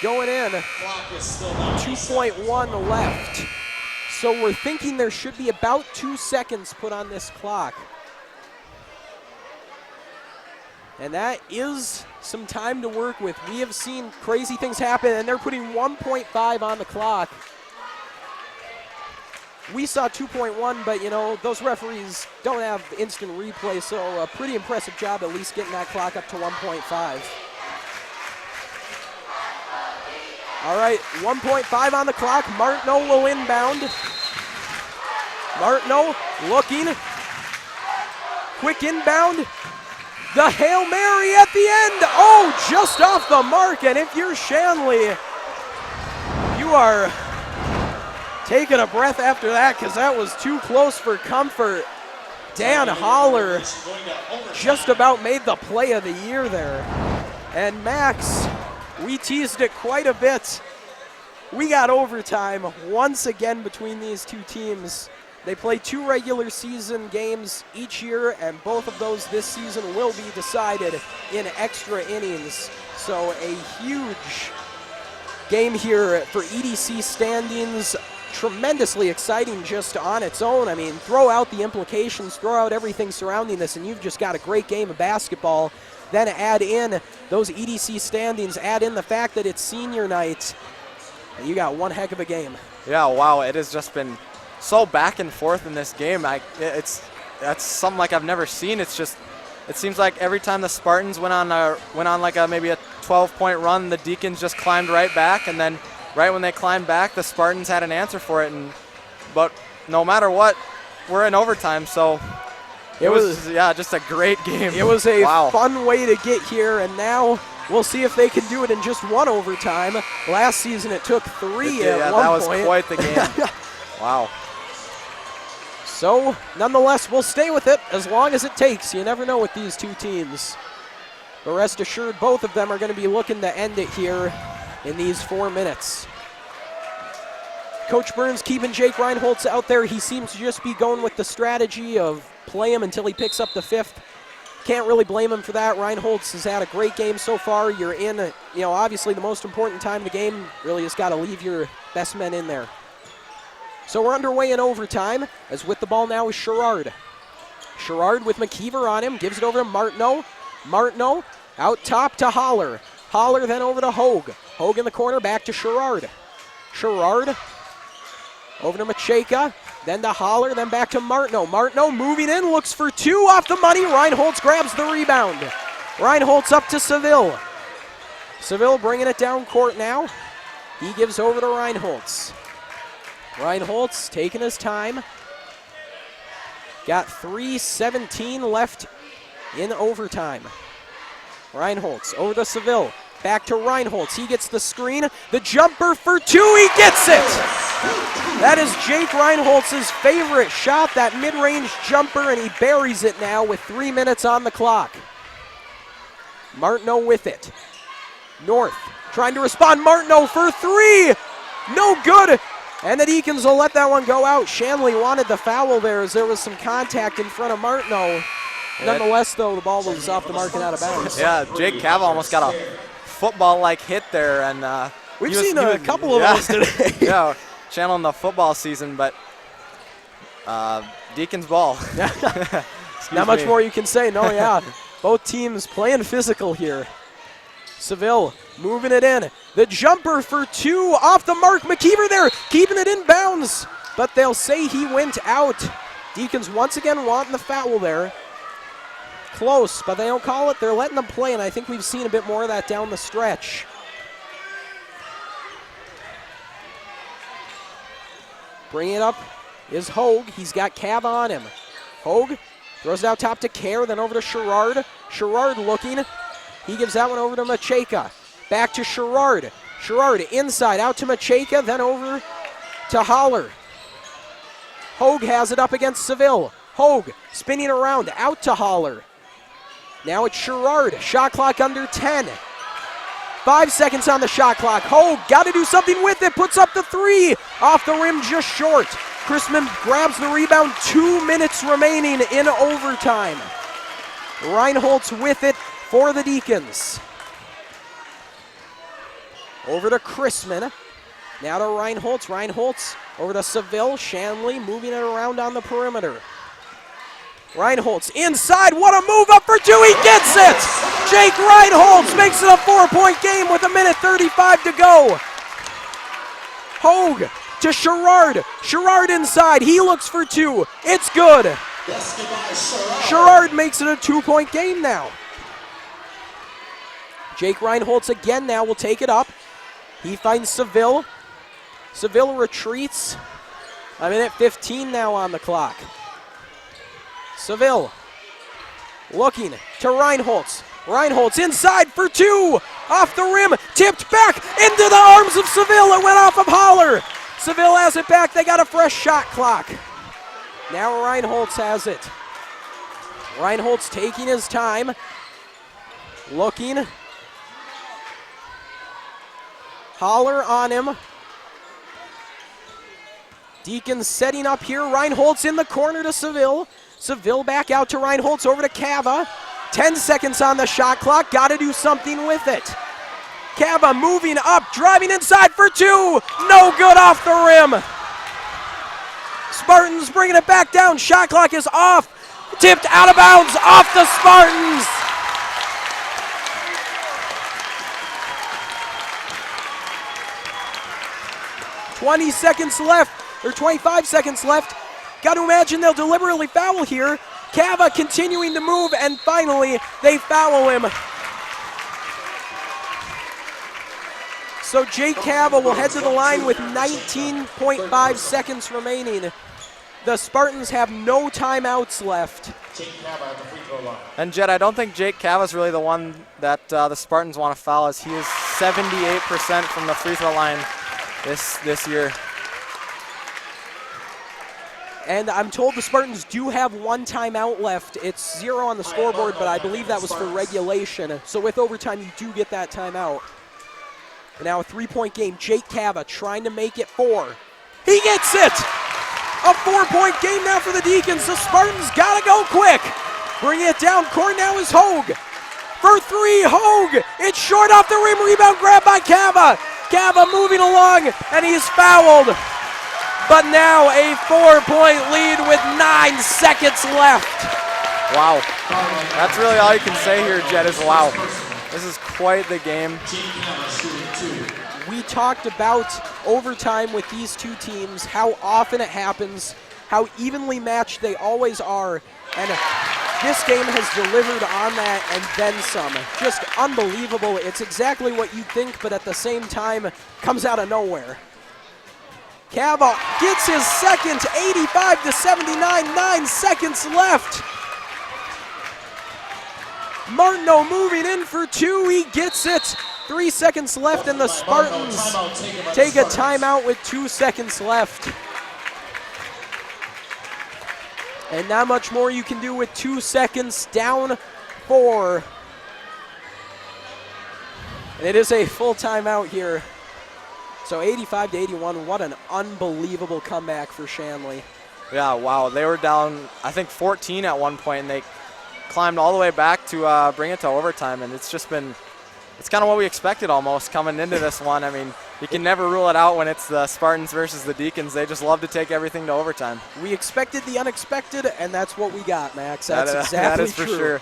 going in. 2.1 left. So we're thinking there should be about 2 seconds put on this clock. And that is some time to work with. We have seen crazy things happen, and they're putting 1.5 on the clock. We saw 2.1, but those referees don't have instant replay, so a pretty impressive job at least getting that clock up to 1.5. All right, 1.5 on the clock. Martineau will inbound. Martineau looking. Quick inbound. The Hail Mary at the end. Oh, just off the mark. And if you're Shanley, you are taking a breath after that, because that was too close for comfort. Dan Holler just about made the play of the year there. And Max, we teased it quite a bit. We got overtime once again between these two teams. They play 2 regular season games each year, and both of those this season will be decided in extra innings. So a huge game here for EDC standings. Tremendously exciting just on its own. I mean, throw out the implications, throw out everything surrounding this, and you've just got a great game of basketball. Then add in those EDC standings, add in the fact that it's senior night, and you got one heck of a game. Yeah, wow, it has just been so back and forth in this game. That's something like I've never seen. It seems like every time the Spartans went on like maybe a 12-point run, the Deacons just climbed right back, and then right when they climbed back, the Spartans had an answer for it. But no matter what, we're in overtime, so it was just a great game. It was a fun way to get here, and now we'll see if they can do it in just 1 overtime. Last season it took 3 at one point. That was quite the game. Wow. So, nonetheless, we'll stay with it as long as it takes. You never know with these two teams. But rest assured, both of them are going to be looking to end it here in these 4 minutes. Coach Burns keeping Jake Reinholtz out there. He seems to just be going with the strategy of play him until he picks up the 5th. Can't really blame him for that. Reinholtz has had a great game so far. You're in, obviously the most important time of the game. Really just got to leave your best men in there. So we're underway in overtime, as with the ball now is Sherrard. Sherrard with McKeever on him, gives it over to Martineau. Martineau out top to Holler. Holler then over to Hogue. Hogue in the corner, back to Sherrard. Sherrard over to Macheka, then to Holler, then back to Martineau. Martineau moving in, looks for 2 off the money. Reinholtz grabs the rebound. Reinholtz up to Seville. Seville bringing it down court now. He gives over to Reinholtz. Reinholtz taking his time. Got 3:17 left in overtime. Reinholtz over to Seville. Back to Reinholtz. He gets the screen. The jumper for 2. He gets it. That is Jake Reinholtz's favorite shot, that mid-range jumper, and he buries it now with 3 minutes on the clock. Martineau with it. North trying to respond. Martineau for three. No good. And the Deacons will let that one go out. Shanley wanted the foul there as there was some contact in front of Martineau. Nonetheless, though, the ball was off the mark and out of bounds. Yeah, Jake Cava almost got a football-like hit there. And we've seen a couple of those today. Yeah, channeling the football season, but Deacons ball. Not much more you can say. No, yeah. Both teams playing physical here. Seville moving it in. The jumper for two off the mark. McKeever there keeping it in bounds, but they'll say he went out. Deacons once again wanting the foul there. Close, but they don't call it. They're letting them play, and I think we've seen a bit more of that down the stretch. Bringing it up is Hogue. He's got Cav on him. Hogue throws it out top to Kerr, then over to Sherrard. Sherrard looking. He gives that one over to Macheka. Back to Sherrard. Sherrard inside, out to Macheka, then over to Holler. Hogue has it up against Seville. Hogue spinning around, out to Holler. Now it's Sherrard. Shot clock under 10. 5 seconds on the shot clock. Hogue got to do something with it. Puts up the three. Off the rim, just short. Chrisman grabs the rebound. 2 minutes remaining in overtime. Reinholtz with it for the Deacons. Over to Chrisman. Now to Reinholtz. Reinholtz over to Seville. Shanley moving it around on the perimeter. Reinholtz inside. What a move up for two. He gets it. Jake Reinholtz makes it a 4-point game with 1:35 to go. Hogue to Sherrard. Sherrard inside. He looks for two. It's good. Sherrard makes it a 2-point game now. Jake Reinholtz again now will take it up. He finds Seville. Seville retreats. 1:15 now on the clock. Seville looking to Reinholtz. Reinholtz inside for two. Off the rim. Tipped back into the arms of Seville. It went off of Holler. Seville has it back. They got a fresh shot clock. Now Reinholtz has it. Reinholtz taking his time. Looking. Holler on him. Deacons setting up here. Reinholtz in the corner to Seville. Seville back out to Reinholtz over to Cava. 10 seconds on the shot clock. Got to do something with it. Cava moving up, driving inside for two. No good off the rim. Spartans bringing it back down. Shot clock is off. Tipped out of bounds off the Spartans. Or 25 seconds left. Got to imagine they'll deliberately foul here. Cava continuing to move, and finally they foul him. So Jake Cava will head to the line with 19.5 seconds remaining. The Spartans have no timeouts left. And Jed, I don't think Jake Cava's really the one that the Spartans want to foul, as he is 78% from the free throw line this year. And I'm told the Spartans do have one timeout left. It's 0 on the scoreboard, but I believe that was for regulation. So with overtime, you do get that timeout. And now a 3-point game. Jake Cava trying to make it 4. He gets it! A 4-point game now for the Deacons. The Spartans gotta go quick. Bringing it down court now is Hogue. For three, Hogue. It's short off the rim. Rebound grab by Cava. Cava moving along, and he's fouled. But now a 4-point lead with 9 seconds left. Wow. That's really all you can say here, Jed, is wow. This is quite the game. We talked about overtime with these two teams, how often it happens, how evenly matched they always are, and this game has delivered on that and then some. Just unbelievable. It's exactly what you'd think, but at the same time, comes out of nowhere. Cava gets his second, 85-79, 9 seconds left. Martineau moving in for two, he gets it. 3 seconds left, and the Spartans take a timeout with 2 seconds left. And not much more you can do with 2 seconds, down 4. And it is a full timeout here. So 85-81, what an unbelievable comeback for Shanley. Yeah, wow. They were down, I think, 14 at one point, and they climbed all the way back to bring it to overtime. And it's just been, it's kind of what we expected almost coming into this one. I mean, you can never rule it out when it's the Spartans versus the Deacons. They just love to take everything to overtime. We expected the unexpected, and that's what we got, Max. That's exactly that is true. For sure.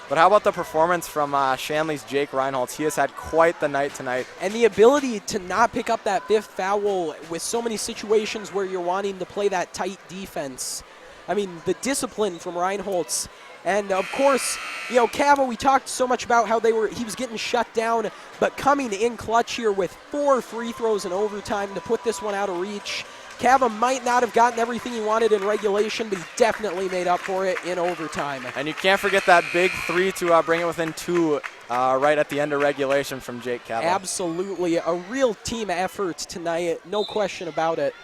But how about the performance from Shanley's Jake Reinholtz? He has had quite the night tonight. And the ability to not pick up that 5th foul with so many situations where you're wanting to play that tight defense. I mean, the discipline from Reinholtz. And of course, you know, Cava, we talked so much about how he was getting shut down, but coming in clutch here with 4 free throws in overtime to put this one out of reach. Cava might not have gotten everything he wanted in regulation, but he definitely made up for it in overtime. And you can't forget that big 3 to bring it within 2 right at the end of regulation from Jake Cava. Absolutely. A real team effort tonight, no question about it.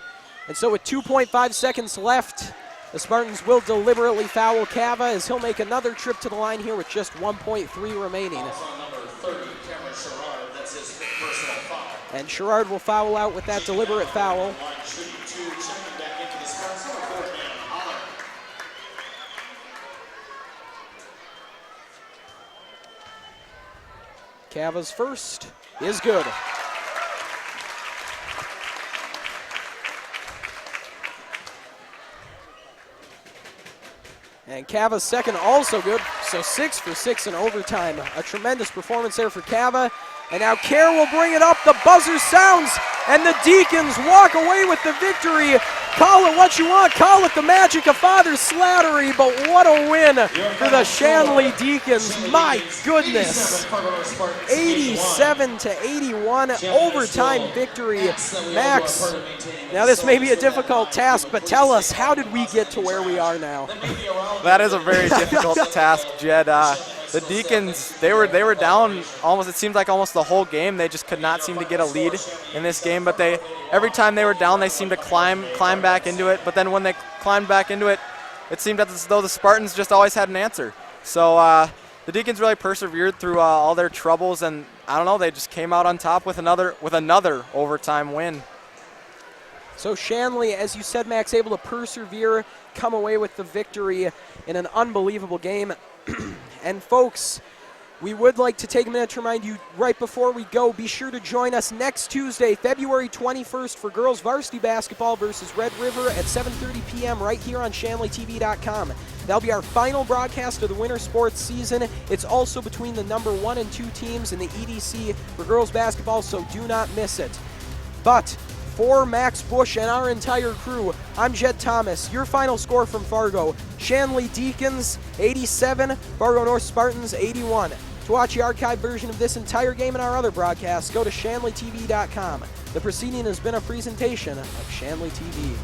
And so with 2.5 seconds left, the Spartans will deliberately foul Cava as he'll make another trip to the line here with just 1.3 remaining. And Sherrard will foul out with that deliberate foul. Cava's first is good. And Cava's second also good, so 6 for 6 in overtime. A tremendous performance there for Cava. And now Kerr will bring it up, the buzzer sounds, and the Deacons walk away with the victory. Call it what you want, call it the magic of Father Slattery, but what a win for the Shanley Deacons. My goodness. 87-81, overtime victory. Max, now this may be a difficult task, but tell us, how did we get to where we are now? That is a very difficult task, Jed. The Deacons, they were down almost, it seemed like almost the whole game. They just could not seem to get a lead in this game, but every time they were down, they seemed to climb back into it. But then when they climbed back into it, it seemed as though the Spartans just always had an answer. So the Deacons really persevered through all their troubles, and I don't know, they just came out on top with another overtime win. So Shanley, as you said, Max, able to persevere, come away with the victory in an unbelievable game. And folks, we would like to take a minute to remind you right before we go, be sure to join us next Tuesday, February 21st for girls varsity basketball versus Red River at 7:30 p.m. right here on ShanleyTV.com. That'll be our final broadcast of the winter sports season. It's also between the number 1 and 2 teams in the EDC for girls basketball, so do not miss it. But for Max Bush and our entire crew, I'm Jed Thomas. Your final score from Fargo: Shanley Deacons 87, Fargo North Spartans 81. To watch the archived version of this entire game and our other broadcasts, go to ShanleyTV.com. The proceeding has been a presentation of Shanley TV.